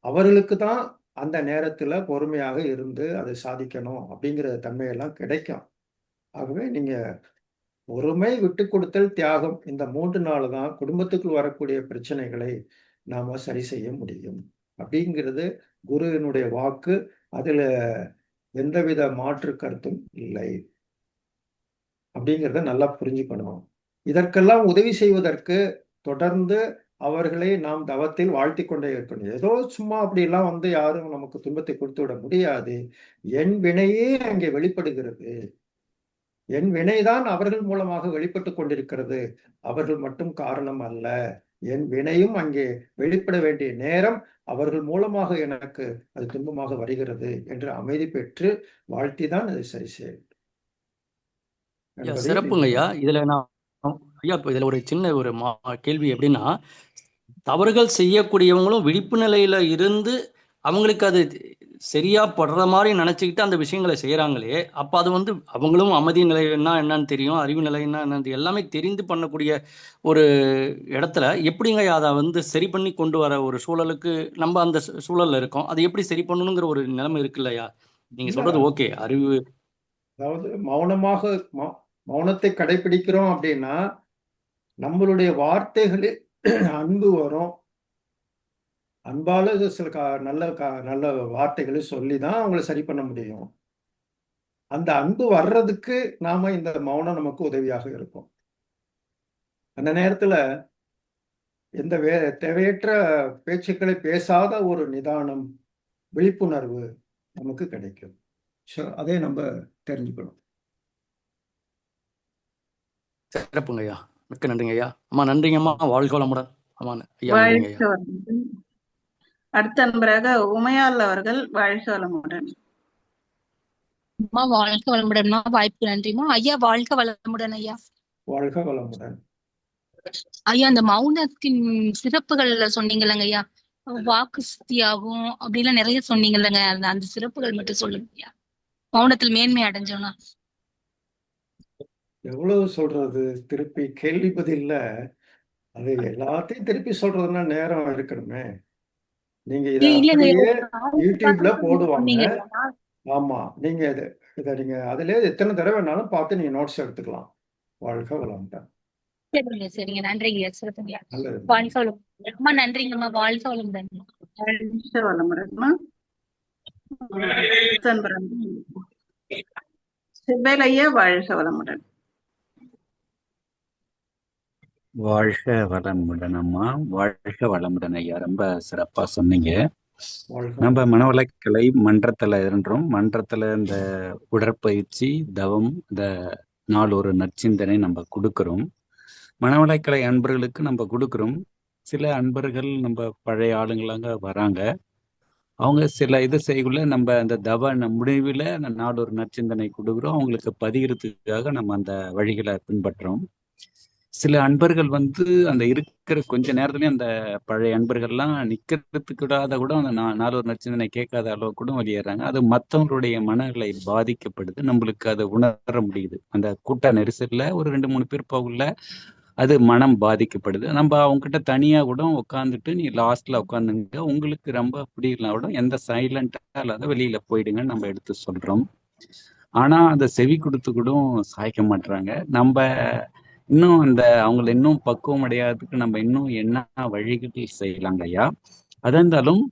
அவர்களுக்கு தான் அந்த நேரத்துல பொறுமையாக இருந்து அதை சாதிக்கணும் அப்படிங்கிற தன்மையெல்லாம் கிடைக்கும். ஆகவே நீங்க பொறுமை, விட்டு கொடுத்தல், தியாகம் இந்த 3 நாள் தான் குடும்பத்துக்குள் வரக்கூடிய பிரச்சனைகளை நாம சரி செய்ய முடியும் அப்படிங்கிறது குருவினுடைய வாக்கு. அதுல எந்தவித மாற்று கருத்தும் இல்லை அப்படிங்கிறத நல்லா புரிஞ்சுக்கணும். இதற்கெல்லாம் உதவி செய்வதற்கு தொடர்ந்து அவர்களை நாம் தவத்தில் வாழ்த்தி கொண்டே இருக்கணும். ஏதோ சும்மா அப்படிலாம் வந்து யாரும் நமக்கு துன்பத்தை கொடுத்து விட முடியாது. என் வினையே அங்கே வெளிப்படுகிறது. என் வினைதான் அவர்கள் மூலமாக வெளிப்பட்டு கொண்டிருக்கிறது. அவர்கள் மட்டும் காரணம் அல்ல. என் வினையும் அங்கே வெளிப்பட வேண்டிய நேரம் அவர்கள் மூலமாக எனக்கு அது துன்பமாக வருகிறது என்று அமைதி பெற்று வாழ்த்தி தான் அதை சரி செய்ய வேண்டும். சிறப்புங்க ஐயா. இதுல நான் ஐயா இப்போ இதுல ஒரு சின்ன ஒரு கேள்வி எப்படின்னா, தவறுகள் செய்யக்கூடியவங்களும் விழிப்பு நிலையில இருந்து அவங்களுக்கு அது சரியா படுற மாதிரி நினைச்சுக்கிட்டு அந்த விஷயங்களை செய்யறாங்களே, அப்ப அது வந்து அவங்களும் அமைதி நிலைன்னா என்னன்னு தெரியும், அறிவு நிலைன்னா என்னன்னு எல்லாமே தெரிந்து பண்ணக்கூடிய ஒரு இடத்துல எப்படிங்க அதை வந்து சரி பண்ணி கொண்டு வர ஒரு சூழலுக்கு நம்ம அந்த சூழல்ல இருக்கோம். அது எப்படி சரி பண்ணணுங்கிற ஒரு நிலைமை இருக்கு இல்லையா? நீங்க சொல்றது ஓகே. அறிவு அதாவது மௌனத்தை கடைபிடிக்கிறோம் அப்படின்னா நம்மளுடைய வார்த்தைகளில் அன்பு வரும். அன்பால சில நல்ல வார்த்தைகளை சொல்லிதான் அவங்களை சரி பண்ண முடியும். அந்த அன்பு வர்றதுக்கு நாம இந்த மௌனம் நமக்கு உதவியாக இருக்கும். அந்த நேரத்துல எந்த தேவையற்ற பேச்சுக்களை பேசாத ஒரு நிதானம், விழிப்புணர்வு நமக்கு கிடைக்கும். அதே நம்ம தெரிஞ்சுக்கணும். சிறப்புங்க ஐயா. மிக்க நன்றிங்க ஐயா. அம்மா நன்றிங்கம்மா. வாழ்க வளமுடன். அம்மா ஐயா நன்றிங்க ஐயா. அடுத்த நண்பராக உமையாள் அவர்கள் வாழ்க வளமுடன். அம்மா வாழ்க வளமுடன்மா. வாய்ப்புக்கு நன்றிமா ஐயா. வாழ்க வளமுடன் ஐயா. வாழ்க வளமுடன் ஐயா. அந்த மௌனத்தின் சிறப்புகள் சொன்னீங்கல்லங்க ஐயா, வாக்கு சக்தியாகும் அப்படிலாம் நிறைய சொன்னீங்கல்லங்க, அந்த சிறப்புகள் மட்டும் சொல்லுங்க ஐயா. மௌனத்தில் மேன்மை அடைஞ்சோம்னா எவ்வளவு சொல்றது? திருப்பி கேள்வி பதில்ல அது எல்லாத்தையும் திருப்பி சொல்றதுன்னா நேரம் இருக்கணுமே. நீங்க இதை யூடியூப்ல போடுவாங்க. ஆமா, நீங்க இதை நீங்க அதுல எத்தனை தடவை வேணாலும் பார்த்து நீங்க நோட்ஸ் எடுத்துக்கலாம். வாழ்க வளமுடன். சரிங்க சரிங்க. நன்றிங்க. சிறப்புங்க. வாழ்க வளமுடன் அம்மா. நன்றிங்கம்மா. வாழ்க வளமுடன். வாழ்க வளமுடன்மா. சிப்பேல் ஐயா வாழ்க வளமுடன். வாழ்க வளமுடன் அம்மா. வாழ்க வளமுடன் ஐயா. ரொம்ப சிறப்பா சொன்னீங்க. நம்ம மனவளக்கலை மன்றத்துல இருந்தோம். மன்றத்துல இந்த உடற்பயிற்சி, தவம், இந்த நாள் ஒரு நற்சிந்தனை நம்ம கொடுக்குறோம். மனவளக்கலை அன்பர்களுக்கு நம்ம கொடுக்குறோம். சில அன்பர்கள் நம்ம பழைய ஆளுங்களாங்க வராங்க. அவங்க சில இது செய்யக்குள்ள நம்ம அந்த முடிவில் நாள் ஒரு நற்சிந்தனை கொடுக்குறோம். அவங்களுக்கு பதிகிறதுக்காக நம்ம அந்த வழிகளை பின்பற்றுறோம். சில அன்பர்கள் அந்த இருக்கிற கொஞ்ச நேரத்துலயும் அந்த பழைய அன்பர்கள்லாம் நிக்கிறதுக்கு கூட அந்த நாலு ஒரு நற்சிந்தனை கேட்காத அளவு கூட வெளியேறாங்க. அது மற்றவங்களுடைய மனநிலை பாதிக்கப்படுது. நம்மளுக்கு அதை உணர முடியுது. அந்த கூட்ட நெரிசல்ல ஒரு 2-3 பேர் போகல அது மனம் பாதிக்கப்படுது. நம்ம அவங்க கிட்ட தனியா கூட உட்காந்துட்டு நீ லாஸ்ட்ல உட்காந்துங்க, உங்களுக்கு ரொம்ப பிடிக்கல கூட எந்த சைலண்டா இல்லாத வெளியில போயிடுங்கன்னு நம்ம எடுத்து சொல்றோம். ஆனா அந்த செவி கொடுத்து கூட சாய்க்க மாட்டாங்க. நம்ம இன்னும் அவங்களை இன்னும் பக்குவம் அடையாததுக்கு நம்ம இன்னும் என்ன வழிகள் செய்யலாங்க ஐயா. அதா இருந்தாலும்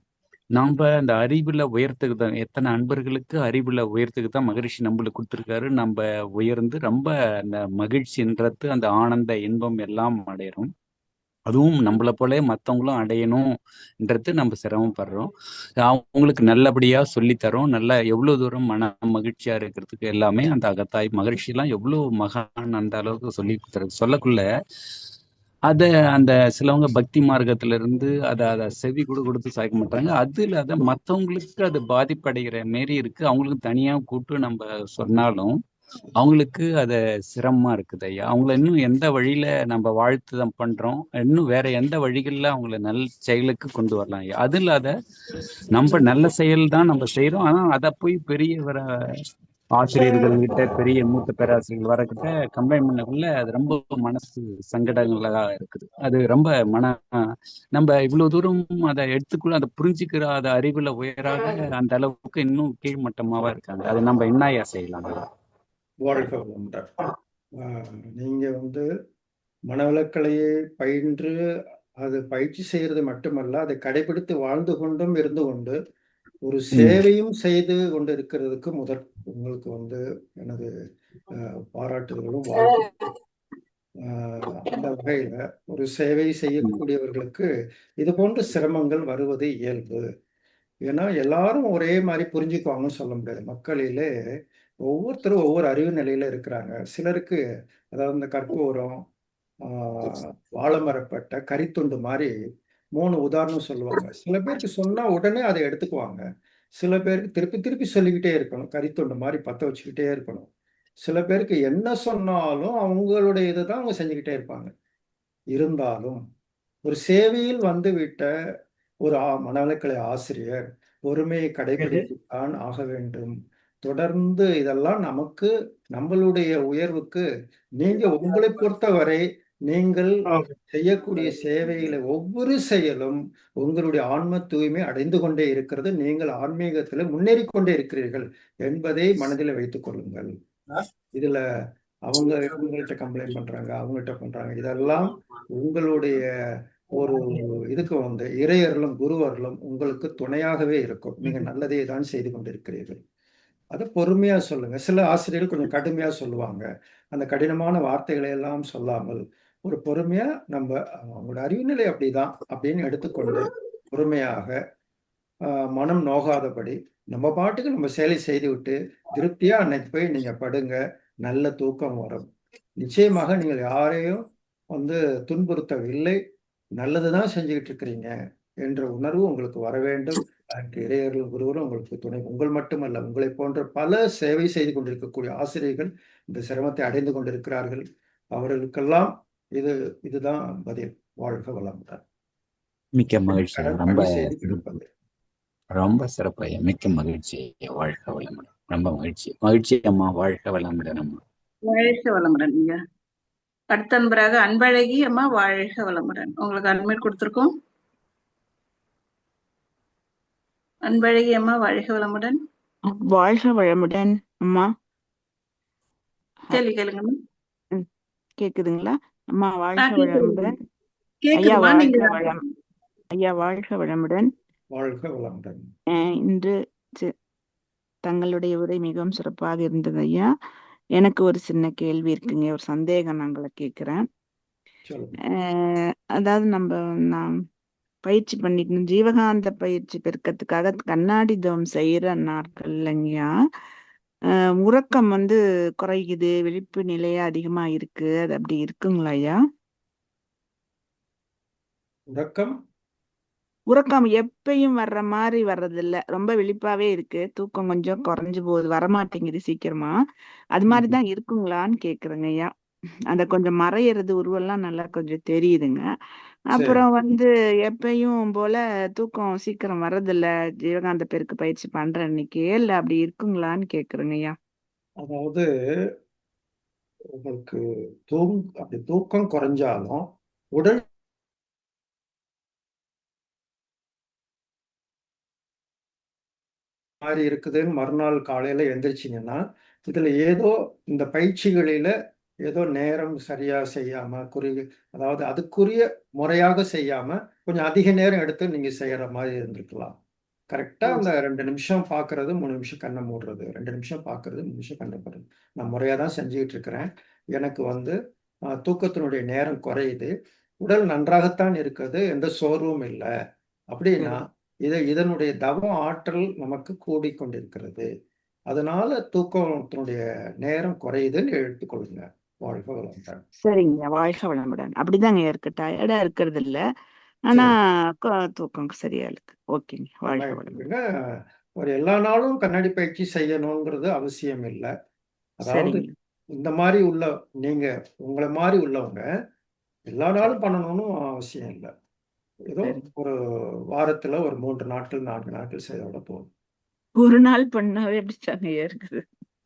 நாம அந்த அறிவுல உயர்த்துக்கு தான், எத்தனை அன்பர்களுக்கு அறிவுல உயர்த்துக்கு தான் மகரிஷி நம்மளுக்கு கொடுத்துருக்காரு. நம்ம உயர்ந்து ரொம்ப அந்த மகிழ்ச்சின்றது, அந்த ஆனந்த இன்பம் எல்லாம் அடையிறோம். அதுவும் நம்மளை போல மற்றவங்களும் அடையணும்ன்றது நம்ம சிரமப்படுறோம். அவங்களுக்கு நல்லபடியா சொல்லித்தரோம். நல்லா எவ்வளவு தூரம் மன மகிழ்ச்சியா இருக்கிறதுக்கு எல்லாமே அந்த அகத்தாய் மகிழ்ச்சி எல்லாம் எவ்வளவு மகான் அந்த அளவுக்கு சொல்லி கொடுத்துருக்கு. சொல்லக்குள்ள அந்த சிலவங்க பக்தி மார்க்கத்துல இருந்து அதை செவி கூட கொடுத்து சாய்க்க மாட்டாங்க. அதுல மற்றவங்களுக்கு அது பாதிப்படைகிற மாரி இருக்கு. அவங்களுக்கு தனியா கூப்பிட்டு நம்ம சொன்னாலும் அவங்களுக்கு அது சிரமமா இருக்குது ஐயா. அவங்கள இன்னும் எந்த வழியில நம்ம வாழ்த்து பண்றோம், இன்னும் வேற எந்த வழிகள்ல அவங்கள நல்ல செயலுக்கு கொண்டு வரலாம் ஐயா. அது இல்லாத நம்ம நல்ல செயல் தான் நம்ம செய்யறோம். ஆனா அதை போய் பெரிய ஆசிரியர்கள் கிட்ட, பெரிய மூத்த பேராசிரியர்கள் வரக்கிட்ட கம்பைன் பண்ணக்குள்ள அது ரொம்ப மனசு சங்கடங்களா இருக்குது. அது ரொம்ப நம்ம இவ்வளவு தூரம் அதை எடுத்துக்குள்ள அதை புரிஞ்சுக்கிற அதை அறிவுல உயராக அந்த அளவுக்கு இன்னும் கீழ்மட்டமாவா இருக்காங்க. அதை நம்ம என்னையா செய்யலாம்? வாழ்க வளமுடன். நீங்க மனவளக்கலையை பயின்று அது பயிற்சி செய்யறது மட்டுமல்ல, அதை கடைபிடித்து வாழ்ந்து கொண்டும் இருந்து கொண்டு ஒரு சேவையும் செய்து கொண்டு இருக்கிறதுக்கு உங்களுக்கு எனது பாராட்டுதலும் வாழ்த்து. அந்த வகையில ஒரு சேவை செய்யக்கூடியவர்களுக்கு இது போன்ற சிரமங்கள் வருவது இயல்பு. ஏன்னா எல்லாரும் ஒரே மாதிரி புரிஞ்சுக்குவாங்கன்னு சொல்ல முடியாது. மக்களிலே ஒவ்வொருத்தரும் ஒவ்வொரு அறிவு நிலையில இருக்கிறாங்க. சிலருக்கு அதாவது இந்த கற்பூரம், வாழைமரப்பட்டை, கரித்துண்டு மாதிரி 3 உதாரணம் சொல்லுவாங்க. சில பேருக்கு சொன்னா உடனே அதை எடுத்துக்குவாங்க. சில பேருக்கு திருப்பி திருப்பி சொல்லிக்கிட்டே இருக்கணும். கரித்துண்டு மாதிரி பத்த வச்சுக்கிட்டே இருக்கணும். சில பேருக்கு என்ன சொன்னாலும் அவங்களுடைய இதுதான் அவங்க செஞ்சுக்கிட்டே இருப்பாங்க. இருந்தாலும் ஒரு சேவையில் வந்துவிட்ட ஒரு மனவளக்கலை ஆசிரியர் பொறுமையை கடைபிடித்துத்தான் ஆக வேண்டும். தொடர்ந்து இதெல்லாம் நமக்கு நம்மளுடைய உயர்வுக்கு நீங்க உங்களை பொறுத்தவரை நீங்கள் செய்யக்கூடிய சேவையில ஒவ்வொரு செயலும் உங்களுடைய ஆன்ம தூய்மை அடைந்து கொண்டே இருக்கிறது. நீங்கள் ஆன்மீகத்துல முன்னேறி கொண்டே இருக்கிறீர்கள் என்பதை மனதில் வைத்துக் கொள்ளுங்கள். இதுல அவங்க இவங்கள்ட்ட கம்ப்ளைண்ட் பண்றாங்க, அவங்ககிட்ட பண்றாங்க, இதெல்லாம் உங்களுடைய ஒரு இதுக்கு இறையர்களும் குருவர்களும் உங்களுக்கு துணையாகவே இருக்கும். நீங்க நல்லதே தான் செய்து கொண்டிருக்கிறீர்கள். அதை பொறுமையா சொல்லுங்க. சில ஆசிரியர்கள் கொஞ்சம் கடுமையா சொல்லுவாங்க. அந்த கடினமான வார்த்தைகளை எல்லாம் சொல்லாமல் ஒரு பொறுமையா நம்ம அவங்களோட அறிவுநிலை அப்படிதான் அப்படின்னு எடுத்துக்கொண்டு பொறுமையாக மனம் நோகாதபடி நம்ம பாட்டுக்கு நம்ம செயலை செய்து விட்டு திருப்தியா அன்னைக்கு போய் நீங்க படுங்க. நல்ல தூக்கம் வரும். நிச்சயமாக நீங்கள் யாரையும் துன்புறுத்தவில்லை, நல்லதுதான் செஞ்சுக்கிட்டு இருக்கிறீங்க என்ற உணர்வு உங்களுக்கு வர வேண்டும். இறையர்கள் குருவரும் உங்களுக்கு துணை. உங்கள் மட்டுமல்ல, உங்களை போன்ற பல சேவை செய்து கொண்டிருக்கக்கூடிய ஆசிரியர்கள் இந்த சிரமத்தை அடைந்து கொண்டிருக்கிறார்கள். அவர்களுக்கெல்லாம் இதுதான் பதில். வாழ்க வளமுடன். மிக்க மகிழ்ச்சி. ரொம்ப சிறப்பு. மிக்க மகிழ்ச்சி. வாழ்க வளமுடன். ரொம்ப மகிழ்ச்சி அம்மா. வாழ்க வளமுடன் அம்மா. வாழ்க வளமுடன். நீங்க அடுத்த நண்பராக அன்பழகி அம்மா, வாழ்க வளமுடன். உங்களுக்கு அட்மிட் கொடுத்திருக்கோம். அன்பழகி அம்மா, வாழ்க வளமுடன். வாழ்க வளமுடன் அம்மா. கேள்வி கேளுங்க. கேக்குதுங்களா அம்மா? வாழ்க வளமுடன் ஐயா. வாழ்க வளமுடன். வாழ்க வளமுடன். இன்று தங்களுடைய உரை மிகவும் சிறப்பாக இருந்தது ஐயா. எனக்கு ஒரு சின்ன கேள்வி இருக்குங்க, ஒரு சந்தேகம் நாங்கள கேக்குறேன். அதாவது நான் பயிற்சி பண்ணிட்டு ஜீவகாந்த பயிற்சி பெருக்கிறதுக்காக கண்ணாடி தவம் செய்யற நாட்கள் இல்லைங்கய்யா. உறக்கம் வந்து குறையுது, விழிப்பு நிலையே அதிகமா இருக்கு. அது அப்படி இருக்குங்களா ஐயா? உறக்கம் உறக்கம் எப்பயும் வர்ற மாதிரி வர்றதில்ல. ரொம்ப விழிப்பாவே இருக்கு. தூக்கம் கொஞ்சம் குறைஞ்சு போகுது, வரமாட்டேங்குது சீக்கிரமா. அது மாதிரி தான் இருக்குங்களான்னு கேக்குறேங்க ஐயா. அந்த கொஞ்சம் மறையிறது உருவெல்லாம் நல்லா கொஞ்சம் தெரியுதுங்க. சரி. அப்புறம் வந்து எப்பயும் போல தூக்கம் சீக்கிரம் வர்றதில்ல. ஜீவகாந்த பெருக்கு பயிற்சி பண்றேன் இன்னைக்கு. இல்ல அப்படி இருக்குங்களான்னு கேக்குறேங்க ஐயா. அதாவது உங்களுக்கு அப்படி தூக்கம் குறைஞ்சாலும் உடல் மாதிரி இருக்குதுன்னு மறுநாள் காலையில எந்திரிச்சிங்கன்னா, இதுல ஏதோ இந்த பயிற்சிகளில ஏதோ நேரம் சரியா செய்யாம, அதாவது அதுக்குரிய முறையாக செய்யாம, கொஞ்சம் அதிக நேரம் எடுத்து நீங்க செய்யற மாதிரி இருந்திருக்கலாம். கரெக்டா ஓ அந்த 2 நிமிஷம் பார்க்கறது, 3 நிமிஷம் கண்ண மூடுறது. 2 நிமிஷம் பார்க்கறது, 3 நிமிஷம் கண்ண மூடுறது. நான் முறையா தான் செஞ்சுகிட்டு இருக்கிறேன். எனக்கு வந்து தூக்கத்தினுடைய நேரம் குறையுது. உடல் நன்றாகத்தான் இருக்குது. எந்த சோர்வும் இல்ல. அப்படின்னா, இதனுடைய தவ ஆற்றல் நமக்கு கூடிக்கொண்டிருக்கிறது. அதனால தூக்கத்தினுடைய நேரம் குறையுதுன்னு எடுத்துக்கொள்ளுங்க. வாழ்க வளமுடன். சரிங்க. வாழ்க வளமுடன். அப்படிதாங்க இருக்கு. டயர்டா இருக்கிறது இல்ல. ஆனா சரி. தூக்கம் சரியா இருக்கு. ஓகேங்க. நல்லா வாழ்க எடுத்துக்கங்க. வளமுடன். ஒரு எல்லா நாளும் கண்ணாடி பயிற்சி செய்யணுங்கிறது அவசியம் இல்ல. அதாவது சரிங்க. இந்த மாரி நீங்க உங்கள மாரி உள்ளவங்க எல்லா சரி. நாளும் பண்ணணும்னு அவசியம் இல்ல. ஏதோ சரிங்க. ஒரு வாரத்துல ஒரு 3 நாட்கள், 4 நாட்கள் செய்தோட போதும். ஒரு நாள் பண்ணாவே அப்படித்தாங்க இருக்குது.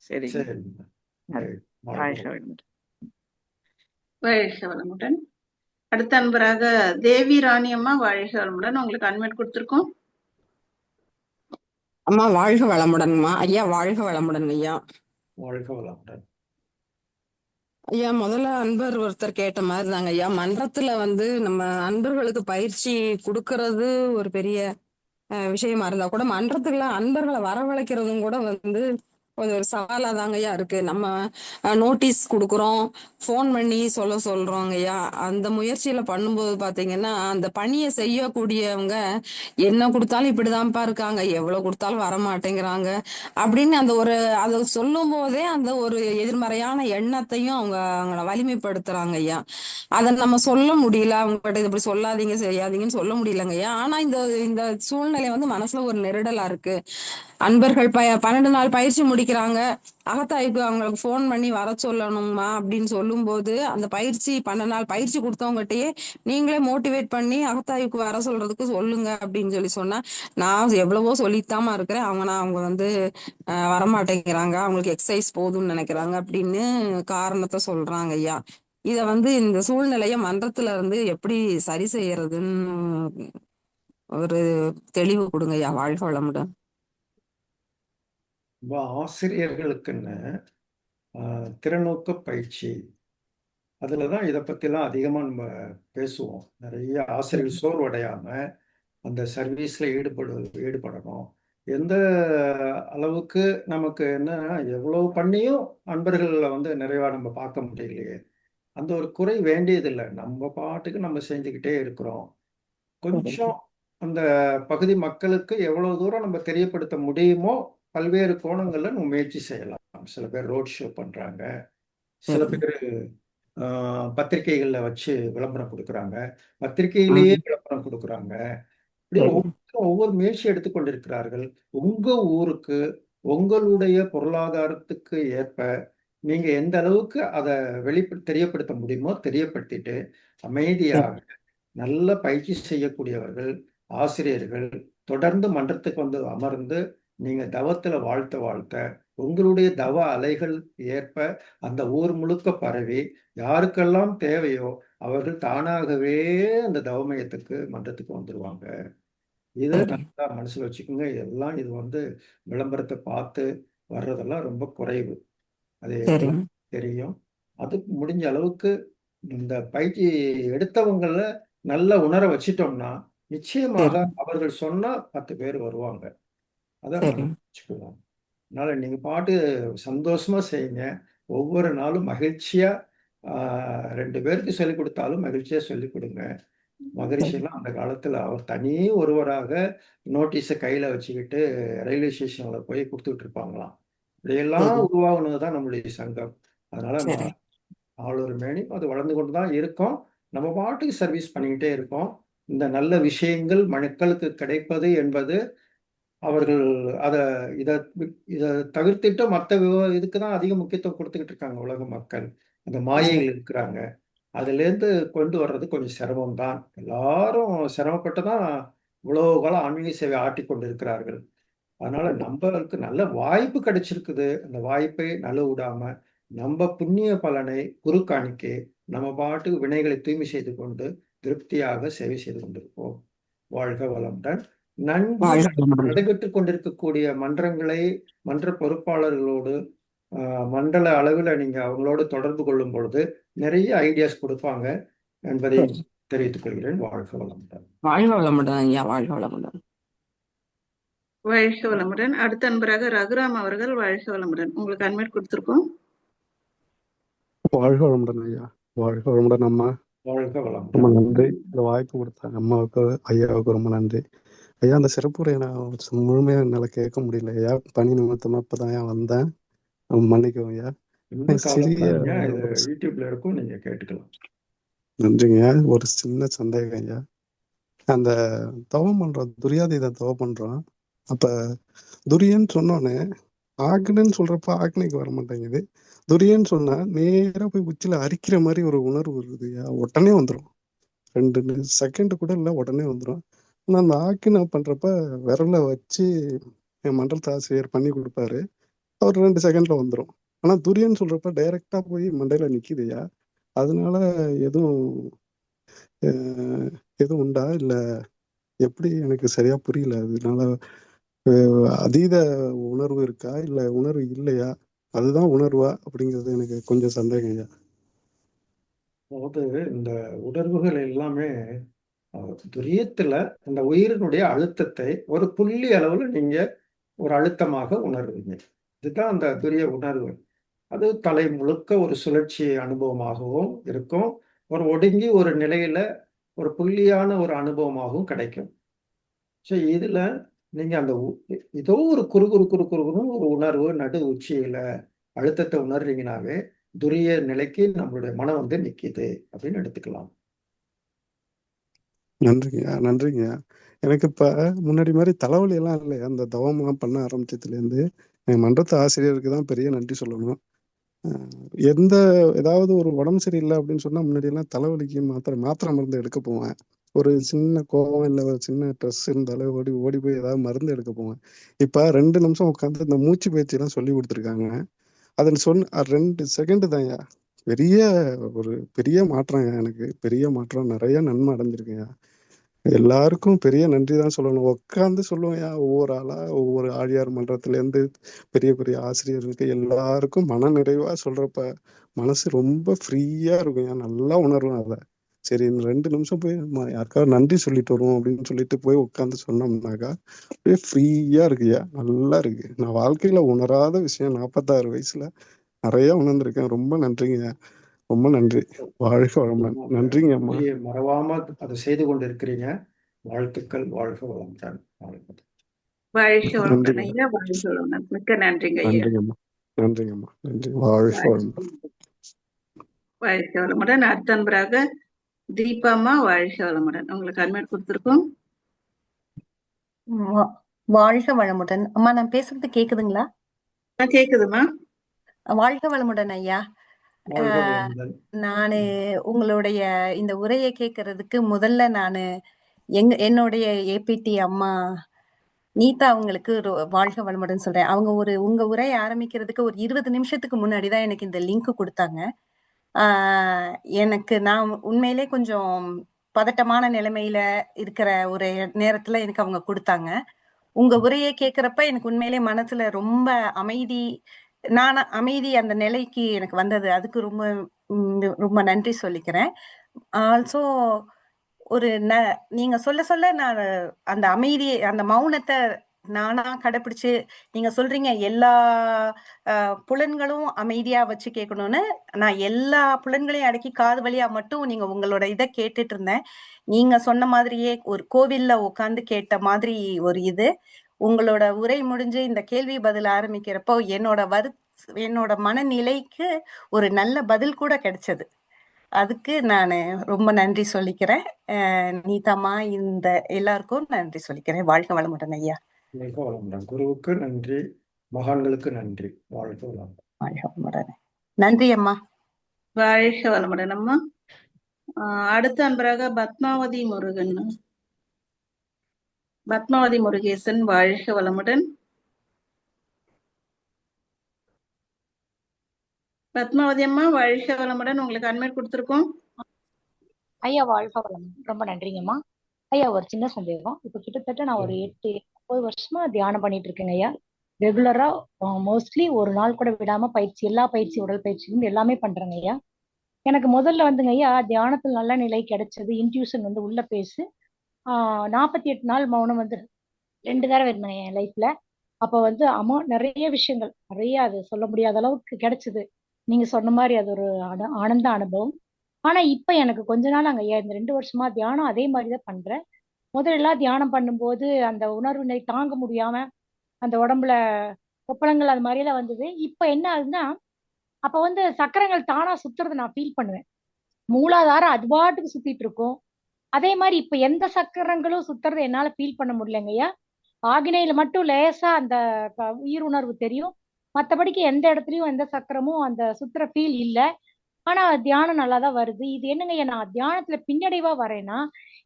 சரிங்க. சரிங்க. நல்லது. ரைட். வாழ்க வாழ்க வளமுடன். வளமுடன். வாழ்க வளமுடன். அடுத்த அன்பராக தேவி ராணி அம்மா, வாழ்க வளமுடன். உங்களுக்கு அன்மைட் கொடுத்திருக்கோம். அம்மா வாழ்க வளமுடன்மா. ஐயா வாழ்க வளமுடன் ஐயா. வாழ்க வளமுடன். ஐயா முதல்ல அன்பர் ஒருத்தர் கேட்ட மாதிரி தாங்க ஐயா, மன்றத்துல வந்து நம்ம அன்பர்களுக்கு பயிற்சி கொடுக்கறது ஒரு பெரிய விஷயமா இருந்தா கூட மன்றத்துக்குள்ள அன்பர்களை வரவழைக்கிறதும் கூட வந்து ஒரு சவாலா தாங்க ஐயா இருக்கு. நம்ம நோட்டீஸ் கொடுக்குறோம், ஃபோன் பண்ணி சொல்றோங்க ஐயா. அந்த முயற்சியில பண்ணும்போது பாத்தீங்கன்னா அந்த பணியை செய்யக்கூடியவங்க என்ன கொடுத்தாலும் இப்படிதான்ப்பா இருக்காங்க, எவ்வளவு கொடுத்தாலும் வரமாட்டேங்கிறாங்க அப்படின்னு அந்த ஒரு அதை சொல்லும் போதே அந்த ஒரு எதிர்மறையான எண்ணத்தையும் அவங்கள வலிமைப்படுத்துறாங்க ஐயா. அதை நம்ம சொல்ல முடியல, அவங்ககிட்ட இப்படி சொல்லாதீங்க செய்யாதீங்கன்னு சொல்ல முடியலங்க ஐயா. ஆனா இந்த இந்த சூழ்நிலை வந்து மனசுல ஒரு நெருடலா இருக்கு. அன்பர்கள் 12 நாள் பயிற்சி முடிக்கிறாங்க, அகத்தாய்க்கு அவங்களுக்கு ஃபோன் பண்ணி வர சொல்லணுமா அப்படின்னு சொல்லும் போது அந்த பயிற்சி 12 நாள் பயிற்சி கொடுத்தவங்ககிட்டயே நீங்களே மோட்டிவேட் பண்ணி அகத்தாய்வுக்கு வர சொல்றதுக்கு சொல்லுங்க அப்படின்னு சொன்னா, நான் எவ்வளவோ சொல்லித்தாமா இருக்கிறேன், அவங்க வந்து வரமாட்டேங்கிறாங்க, அவங்களுக்கு எக்ஸசைஸ் போதும்னு நினைக்கிறாங்க அப்படின்னு காரணத்தை சொல்றாங்க ஐயா. இத வந்து இந்த சூழ்நிலைய மன்றத்துல இருந்து எப்படி சரி செய்யறதுன்னு ஒரு தெளிவு கொடுங்க ஐயா. வாழ்க வளமுடன். ஆசிரியர்களுக்குன்னு திறநோக்கு பயிற்சி, அதுலதான் இதை பத்திலாம் அதிகமா நம்ம பேசுவோம். நிறைய ஆசிரியர்கள் சோர்வடையாம அந்த சர்வீஸ்ல ஈடுபடணும். எந்த அளவுக்கு நமக்கு என்ன எவ்வளவு பண்ணியும் அன்பர்களை வந்து நிறைவா நம்ம பார்க்க முடியலையே, அந்த ஒரு குறை வேண்டியதில்லை. நம்ம பாட்டுக்கு நம்ம செஞ்சுக்கிட்டே இருக்கிறோம். கொஞ்சம் அந்த பகுதி மக்களுக்கு எவ்வளவு தூரம் நம்ம தெரியப்படுத்த முடியுமோ பல்வேறு கோணங்கள்ல நம்ம முயற்சி செய்யலாம். சில பேர் ரோட் ஷோ பண்றாங்க, சில பேர் பத்திரிகைகள்ல வச்சு விளம்பரம் கொடுக்குறாங்க, பத்திரிகையிலேயே விளம்பரம் கொடுக்குறாங்க. இப்படி ஒவ்வொரு முயற்சி எடுத்துக்கொண்டிருக்கிறார்கள். உங்க ஊருக்கு உங்களுடைய பொருளாதாரத்துக்கு ஏற்ப நீங்க எந்த அளவுக்கு அதை தெரியப்படுத்த முடியுமோ தெரியப்படுத்திட்டு அமைதியாக நல்ல பயிற்சி செய்யக்கூடியவர்கள், ஆசிரியர்கள் தொடர்ந்து மன்றத்துக்கு வந்து அமர்ந்து நீங்க தவத்துல வாழ்த்த உங்களுடைய தவ அலைகள் ஏற்ப அந்த ஊர் முழுக்க பரவி யாருக்கெல்லாம் தேவையோ அவர்கள் தானாகவே அந்த தவமயத்துக்கு மன்றத்துக்கு வந்துருவாங்க. இதை நல்லா மனசுல வச்சுக்கோங்க. இதெல்லாம் இது வந்து விளம்பரத்தை பார்த்து வர்றதெல்லாம் ரொம்ப குறைவு. அது எல்லாம் தெரியும். அது முடிஞ்ச அளவுக்கு இந்த பயிற்சி எடுத்தவங்கள நல்ல உணர வச்சிட்டோம்னா நிச்சயமாக அவர்கள் சொன்னா 10 பேர் வருவாங்க. அதை வச்சுக்குவோம். அதனால நீங்க பாட்டு சந்தோஷமா செய்யுங்க. ஒவ்வொரு நாளும் மகிழ்ச்சியா 2 பேருக்கு சொல்லிக் கொடுத்தாலும் மகிழ்ச்சியா சொல்லிக் கொடுங்க. மகரிஷிலாம் அந்த காலத்துல அவர் தனி ஒருவராக நோட்டீஸை கையில வச்சுக்கிட்டு ரயில்வே ஸ்டேஷன்ல போய் கொடுத்துட்டு இருப்பாங்களாம். இப்படியெல்லாம் சரி உருவாகுனதுதான் நம்மளுடைய சங்கம். அதனால சரி ஆளொரு மேனி அது வளர்ந்து கொண்டு தான் இருக்கோம். நம்ம பாட்டுக்கு சர்வீஸ் பண்ணிக்கிட்டே இருக்கோம். இந்த நல்ல விஷயங்கள் மக்களுக்கு கிடைப்பது என்பது அவர்கள் அத இத இத தவிர்த்துட்டு மத்த இதுக்கு தான் அதிக முக்கியத்துவம் கொடுத்துக்கிட்டு இருக்காங்க உலக மக்கள். அந்த மாயையில் இருக்கிறாங்க. அதிலேருந்து கொண்டு வர்றது கொஞ்சம் சிரமம் தான். எல்லாரும் சிரமப்பட்டு தான் இவ்வளவு காலம் ஆன்மீக சேவை ஆற்றிக் கொண்டிருக்கிறார்கள். அதனால நம்மளுக்கு நல்ல வாய்ப்பு கிடைச்சிருக்குது. அந்த வாய்ப்பை நழுவ விடாம நம்ம புண்ணிய பலனை குரு காணிக்கை நம்ம பாட்டுக்கு வினைகளை தூய்மை செய்து கொண்டு திருப்தியாக சேவை செய்து கொண்டிருப்போம். வாழ்க வளமுடன். நன்கு வாழ்க வளமுடன். நடைபெற்றுக் கொண்டிருக்கக்கூடிய மன்றங்களை மன்ற பொறுப்பாளர்களோடு மண்டல அளவில் நீங்க அவங்களோடு தொடர்பு கொள்ளும் பொழுது நிறைய ஐடியாஸ் கொடுப்பாங்க என்பதை சரி தெரிவித்துக் கொள்கிறேன். வாழ்க வளமுடன். வாழ்க வளமுடன் ஐயா, வாழ்க வளமுடன். வாழ்க வளமுடன். அடுத்த அன்பராக ரகுராம் அவர்கள் வாழ்க வளமுடன். உங்களுக்கு அன்மைட் கொடுத்திருக்கோம். வாழ்க வளமுடன் ஐயா, வாழ்க வளமுடன் அம்மா. வாழ்க ரொம்ப வளமுடன். நன்றி. இந்த வாய்ப்பு கொடுத்தாங்க அம்மாவுக்கு ஐயாவுக்கு ரொம்ப நன்றி ஐயா. அந்த சிறப்புரையை நான் முழுமையா என்னால கேட்க முடியல ஐயா, பணி நிமித்தமா இப்பதான் ஐயா வந்தேன், மன்னிக்கவும் ஐயா. இன்னும் சிறிய கவலைப்படாதீங்க, இது ஒரு யூடியூப்ல இருக்கும், நீங்க கேட்டுக்கலாம். நன்றிங்க ஐயா. ஒரு சின்ன சந்தேகம் ஐயா. அந்த தவம் பண்றோம், துரியாதீத தவம் பண்றோம். அப்ப துரியன்னு சொன்னோன்னே ஆக்னன்னு சொல்றப்ப ஆக்னிக்கு வர மாட்டேங்குது. துரியன்னு சொன்னா நேரா போய் உச்சில அரிக்கிற மாதிரி ஒரு உணர்வு வருது ஐயா. உடனே வந்துடும், 2 செகண்ட் கூட இல்லை, உடனே வந்துடும். ஆனா அந்த ஆக்கினா பண்றப்ப விரலை வச்சு என் மண்டலத்து ஆசிரியர் பண்ணி கொடுப்பாரு, அவர் 2 செகண்ட்ல வந்துடும். ஆனா துரியன்னு சொல்றப்ப டைரக்டா போய் மண்டையில நிக்குதுயா. அதனால எதுவும் எதுவும் உண்டா இல்ல எப்படி, எனக்கு சரியா புரியல. அதனால அதீத உணர்வு இருக்கா இல்ல உணர்வு இல்லையா, அதுதான் உணர்வா அப்படிங்கிறது எனக்கு கொஞ்சம் சந்தேகம் ஐயா. அதாவது இந்த உணர்வுகள் எல்லாமே துரியத்துல அந்த உயிரினுடைய அழுத்தத்தை ஒரு புள்ளி அளவுல நீங்க ஒரு அழுத்தமாக உணர்வீங்க. இதுதான் அந்த துரிய உணர்வு. அது தலை முழுக்க ஒரு சுழற்சி அனுபவமாகவும் இருக்கும். ஒரு ஒடுங்கி ஒரு நிலையில ஒரு புள்ளியான ஒரு அனுபவமாகவும் கிடைக்கும். ஸோ இதுல நீங்க அந்த ஏதோ ஒரு குறுகுறுன்னு ஒரு உணர்வு நடு உச்சியில அழுத்தத்தை உணர்றீங்கனாவே துரிய நிலைக்கு நம்மளுடைய மனம் வந்து நிக்குது அப்படின்னு எடுத்துக்கலாம். நன்றிங்கய்யா, நன்றிங்கய்யா. எனக்கு இப்ப முன்னாடி மாதிரி தலைவலி எல்லாம் இல்லை. அந்த தவம்லாம் பண்ண ஆரம்பிச்சதுல இருந்து என் மன்றத்து ஆசிரியருக்கு தான் பெரிய நன்றி சொல்லணும். ஏதாவது ஒரு உடம்பு சரியில்லை அப்படின்னு சொன்னா முன்னாடி எல்லாம் தலைவலிக்கு மாத்திரை மருந்து எடுக்க போவேன். ஒரு சின்ன கோவம் இல்லை ஒரு சின்ன ட்ரெஸ் இருந்தாலே ஓடி போய் ஏதாவது மருந்து எடுக்க போவேன். இப்ப 2 நிமிஷம் உட்காந்து இந்த மூச்சு பயிற்சி எல்லாம் சொல்லி கொடுத்துருக்காங்க. அதை சொன்ன 2 செகண்ட் தான்யா ஒரு பெரிய மாற்றம். எனக்கு பெரிய மாற்றம், நிறைய நன்மை அடைஞ்சிருக்கேன். எல்லாருக்கும் பெரிய நன்றி தான் சொல்லணும். உட்காந்து சொல்லுவேன், ஒவ்வொரு ஆளா ஒவ்வொரு ஆழியார் மன்றத்துல இருந்து பெரிய பெரிய ஆசிரியர்களுக்கு எல்லாருக்கும் மன நிறைவா சொல்றப்ப மனசு ரொம்ப ஃப்ரீயா இருக்கும். நல்லா உணர்வேன் அதை. சரி, இந்த 2 நிமிஷம் போய் யாருக்காவது நன்றி சொல்லிட்டு வருவோம் அப்படின்னு சொல்லிட்டு போய் உட்காந்து சொன்னோம்னாக்கா அப்படியே ஃப்ரீயா இருக்குயா, நல்லா இருக்கு. நான் வாழ்க்கையில உணராத விஷயம் 46 வயசுல நிறைய உணர்ந்திருக்கேன். ரொம்ப நன்றிங்க, ரொம்ப நன்றி. வாழ்க வளமுடன். நன்றிங்க அம்மா. மறவாம அதை செய்து கொண்டு இருக்கிறீங்க. வாழ்த்துக்கள். வாழ்க வளமுடன். வாழ்க வளமுடன் ஐயா, வாழ்க வளமுடன். மிக்க நன்றிங்க ஐயா. நன்றிங்கம்மா, நன்றிங்கம்மா, நன்றி. வாழ்க வளமுடன். வாழ்க வளமுடன். அடுத்த அன்பராக தீபாமா வாழ்க வளமுடன். உங்களுக்கு அன்மைட் கொடுத்திருக்கோம். வாழ்க வளமுடன் அம்மா. நான் பேசுறது கேக்குதுங்களா? கேக்குதுமா. வாழ்க வளமுடன் ஐயா. நானு உங்களுடைய இந்த உரையை கேட்கறதுக்கு முதல்ல நானு என்னுடைய ஏபிடி அம்மா நீதா அவங்களுக்கு வாழ்க வளமுடன் சொல்றேன். அவங்க உங்க உரையை ஆரம்பிக்கிறதுக்கு ஒரு 20 நிமிஷத்துக்கு முன்னாடிதான் எனக்கு இந்த லிங்க் கொடுத்தாங்க. எனக்கு நான் உண்மையிலே கொஞ்சம் பதட்டமான நிலைமையில இருக்கிற ஒரு நேரத்துல எனக்கு அவங்க கொடுத்தாங்க. உங்க உரையை கேட்கிறப்ப எனக்கு உண்மையிலே மனசுல ரொம்ப அமைதி அந்த நிலைக்கு எனக்கு வந்தது. அதுக்கு ரொம்ப ரொம்ப நன்றி சொல்லிக்கிறேன். ஆல்சோ நீங்க சொல்ல நான் அந்த அமைதி, அந்த மௌனத்தை நானா கடைபிடிச்சு, நீங்க சொல்றீங்க எல்லா புலன்களும் அமைதியா வச்சு கேட்கணும்னு. நான் எல்லா புலன்களையும் அடக்கி காது வழியா மட்டும் நீங்க உங்களோட இதை கேட்டுட்டு இருந்தேன். நீங்க சொன்ன மாதிரியே ஒரு கோவில்ல உட்கார்ந்து கேட்ட மாதிரி ஒரு இது உங்களோட உரை முடிஞ்சு இந்த கேள்வி பதில் ஆரம்பிக்கிறப்போ என்னோட மனநிலைக்கு ஒரு நல்ல பதில் கூட கிடைச்சது. அதுக்கு நான் ரொம்ப நன்றி சொல்லிக்கிறேன். நீதாம்மா, இந்த எல்லாருக்கும் நன்றி சொல்லிக்கிறேன். வாழ்க வளமுடன் ஐயா. வாழ்க வளமுடன். குருவுக்கு நன்றி, மகான்களுக்கு நன்றி. வாழ்க வளமுடன். வாழ்க வளமுடன். நன்றி அம்மா. வாழ்க வளமுடன் அம்மா. அடுத்த அன்பராக பத்மாவதி முருகன், பத்மாவதி முருகேசன், வாழ்க வளமுடன். பத்மாவதி அம்மா வாழ்க வளமுடன். உங்களுக்கு அன்மைட் கொடுத்துருக்கோம். ஐயா வாழ்க வளமுடன். ரொம்ப நன்றிங்கம்மா. ஐயா ஒரு சின்ன சந்தேகம். இப்ப கிட்டத்தட்ட நான் ஒரு 8-9 வருஷமா தியானம் பண்ணிட்டு இருக்கேங்க ஐயா. ரெகுலரா மோஸ்ட்லி ஒரு நாள் கூட விடாம பயிற்சி, எல்லா பயிற்சி, உடல் பயிற்சியும் எல்லாமே பண்றேங்க ஐயா. எனக்கு முதல்ல வந்துங்க ஐயா தியானத்தில் நல்ல நிலை கிடைச்சது. இன்ட்யூஷன் வந்து உள்ள பேசு 48 நாள் மௌனம் வந்து 2 தடவை இருந்தேங்க என் லைஃப்ல. அப்ப வந்து நிறைய விஷயங்கள், நிறைய அது சொல்ல முடியாத அளவுக்கு கிடைச்சது. நீங்க சொன்ன மாதிரி அது ஒரு ஆனந்த அனுபவம். ஆனா இப்ப எனக்கு கொஞ்ச நாள் அங்க இந்த 2 வருஷமா தியானம் அதே மாதிரிதான் பண்றேன். முதல்ல தியானம் பண்ணும்போது அந்த உணர்வினை தாங்க முடியாம அந்த உடம்புல கொப்பளங்கள் அது மாதிரி எல்லாம் வந்தது. இப்ப என்ன ஆகுதுன்னா, அப்ப வந்து சக்கரங்கள் தானா சுத்துறதை நான் ஃபீல் பண்ணுவேன். மூலாதாரம் அது பாட்டுக்கு சுத்திட்டு இருக்கும். அதே மாதிரி இப்ப எந்த சக்கரங்களும் சுத்துறதை என்னால ஃபீல் பண்ண முடியலங்கய்யா. ஆகினையில மட்டும் லேசா அந்த உயிர் உணர்வு தெரியும். மற்றபடிக்கு எந்த இடத்துலயும் எந்த சக்கரமும் அந்த சுத்துற ஃபீல் இல்ல. ஆனா தியானம் நல்லாதான் வருது. இது என்னங்கய்யா, நான் தியானத்துல பின்னடைவா வரேன்னா,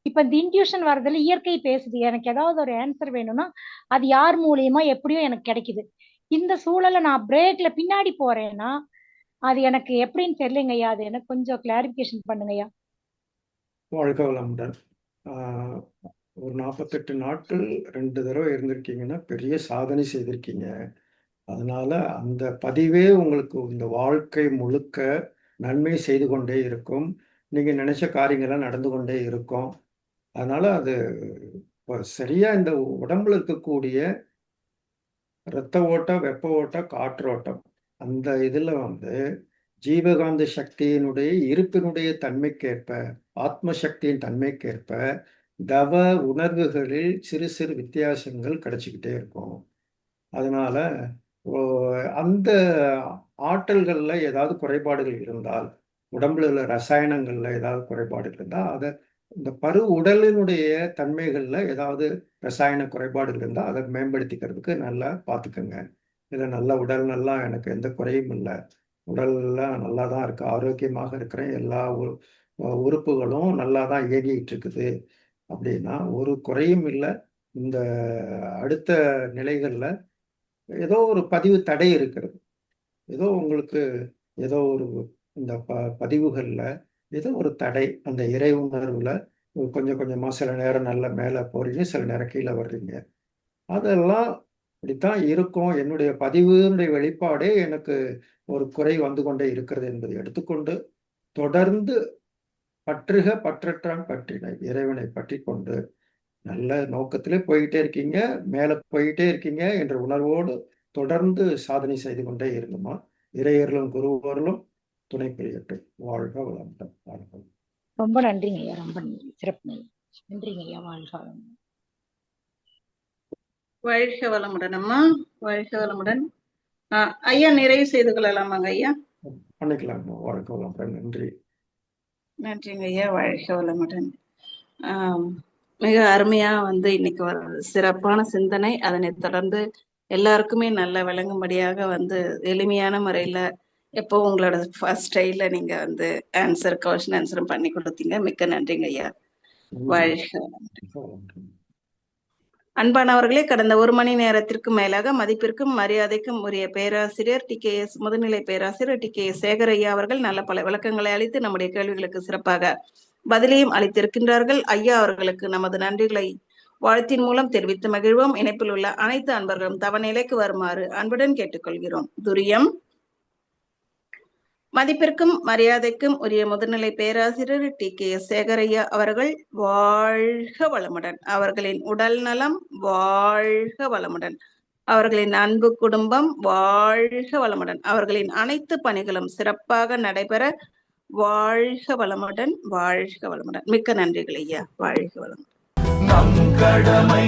இப்ப இந்த இன்ட்யூஷன் வர்றதுல இயற்கை பேசுது. எனக்கு ஏதாவது ஒரு ஆன்சர் வேணும்னா அது யார் மூலியமா எப்படியோ எனக்கு கிடைக்குது. இந்த சூழல நான் பிரேக்ல பின்னாடி போறேன்னா அது எனக்கு எப்படின்னு தெரியலங்கய்யா. அது எனக்கு கொஞ்சம் கிளாரிபிகேஷன் பண்ணுங்கய்யா. வாழ்க வளமுடன். ஒரு 48 நாட்கள் 2 தடவை இருந்திருக்கீங்கன்னா பெரிய சாதனை செய்திருக்கீங்க. அதனால அந்த பதிவே உங்களுக்கு இந்த வாழ்க்கை முழுக்க நன்மை செய்து கொண்டே இருக்கும். நீங்க நினைச்ச காரியங்கள்லாம் நடந்து கொண்டே இருக்கும். அதனால அது சரியா இந்த உடம்புல இருக்கக்கூடிய இரத்த ஓட்டம், வெப்ப ஓட்டம், காற்றோட்டம், அந்த இதுல வந்து ஜீவகாந்த சக்தியினுடைய இருப்பினுடைய தன்மைக்கேற்ப, ஆத்ம சக்தியின் தன்மைக்கேற்ப தவ உணர்வுகளில் சிறு சிறு வித்தியாசங்கள் கிடைச்சிக்கிட்டே இருக்கும். அதனால அந்த ஆற்றல்கள்ல ஏதாவது குறைபாடுகள் இருந்தால், உடம்புல உள்ள ரசாயனங்கள்ல ஏதாவது குறைபாடுகள் இருந்தால், அதை இந்த பரு உடலினுடைய தன்மைகள்ல ஏதாவது ரசாயன குறைபாடுகள் இருந்தால் அதை மேம்படுத்திக்கிறதுக்கு நல்லா பார்த்துக்கோங்க. இதில் நல்ல உடல் நல்லா, எனக்கு எந்த குறையும் இல்லை, உடல்லாம் நல்லா தான் இருக்கு, ஆரோக்கியமாக இருக்கிறேன், எல்லா உறுப்புகளும் நல்லா தான் இயங்கிட்டு இருக்குது அப்படின்னா ஒரு குறையும் இல்லை. இந்த அடுத்த நிலைகளில் ஏதோ ஒரு பதிவு தடை இருக்கிறது. ஏதோ உங்களுக்கு ஏதோ ஒரு இந்த பதிவுகளில் ஏதோ ஒரு தடை, அந்த இறை உணர்வுல கொஞ்சம் கொஞ்சமாக சில நேரம் நல்ல மேலே போறீங்க, சில நேரம் கீழே வர்றீங்க. அதெல்லாம் இப்படித்தான் இருக்கும். என்னுடைய பதிவுடைய வெளிப்பாடே எனக்கு ஒரு குறை வந்து கொண்டே இருக்கிறது என்பதை எடுத்துக்கொண்டு தொடர்ந்து பற்றுக பற்றற்றான் பற்றினை இறைவனை பற்றி கொண்டு நல்ல நோக்கத்திலே போய்கிட்டே இருக்கீங்க, மேலே போய்கிட்டே இருக்கீங்க என்ற உணர்வோடு தொடர்ந்து சாதனை செய்து கொண்டே இருங்கம்மா. இறையர்களும் குருவர்களும் துணை புரியட்டும். வாழ்க வளமுடன். ரொம்ப நன்றிங்க ஐயா. ரொம்ப நன்றி. சிறப்பு. நன்றிங்க ஐயா. வாழ்க வளமுடன். வாழ்க வளமுடன் அம்மா. வாழ்க வளமுடன். ஐயா நிறைவு செய்து கொள்ளலாமாங்க ஐயா? பண்ணிக்கலாம். வாழ்க வளமுடன். நன்றி. நன்றிங்க ஐயா. வாழ்க வளமுடன். மிக அருமையா வந்து இன்னைக்கு ஒரு சிறப்பான சிந்தனை, அதனை தொடர்ந்து எல்லாருக்குமே நல்ல விளங்கும்படியாக வந்து எளிமையான முறையில எப்போ உங்களோட ஃபர்ஸ்ட் ஸ்டைல நீங்க வந்து கொஸ்டின் ஆன்சரும் பண்ணி கொடுத்தீங்க. மிக்க நன்றிங்க ஐயா. வாழ்க வளமுடன். அன்பானவர்களே, கடந்த 1 மணி நேரத்திற்கு மேலாக மதிப்பிற்கும் மரியாதைக்கும் உரிய பேராசிரியர் TKS முதுநிலை பேராசிரியர் TKS சேகர் ஐயா அவர்கள் நல்ல பல விளக்கங்களை அளித்து நம்முடைய கேள்விகளுக்கு சிறப்பாக பதிலையும் அளித்திருக்கின்றார்கள். ஐயா அவர்களுக்கு நமது நன்றிகளை வாழ்த்தின் மூலம் தெரிவித்து மகிழ்வோம். இணைப்பில் உள்ள அனைத்து அன்பர்களும் தவநிலைக்கு வருமாறு அன்புடன் கேட்டுக்கொள்கிறோம். துரியம். மதிப்பிற்கும் மரியாதைக்கும் உரிய முதுநிலை பேராசிரியர் TKS சேகர் ஐயா அவர்கள் வாழ்க வளமுடன். அவர்களின் உடல் நலம் வாழ்க வளமுடன். அவர்களின் அன்பு குடும்பம் வாழ்க வளமுடன். அவர்களின் அனைத்து பணிகளும் சிறப்பாக நடைபெற வாழ்க வளமுடன். வாழ்க வளமுடன். மிக்க நன்றிகள் ஐயா. வாழ்க வளமுடன். நம் கடமை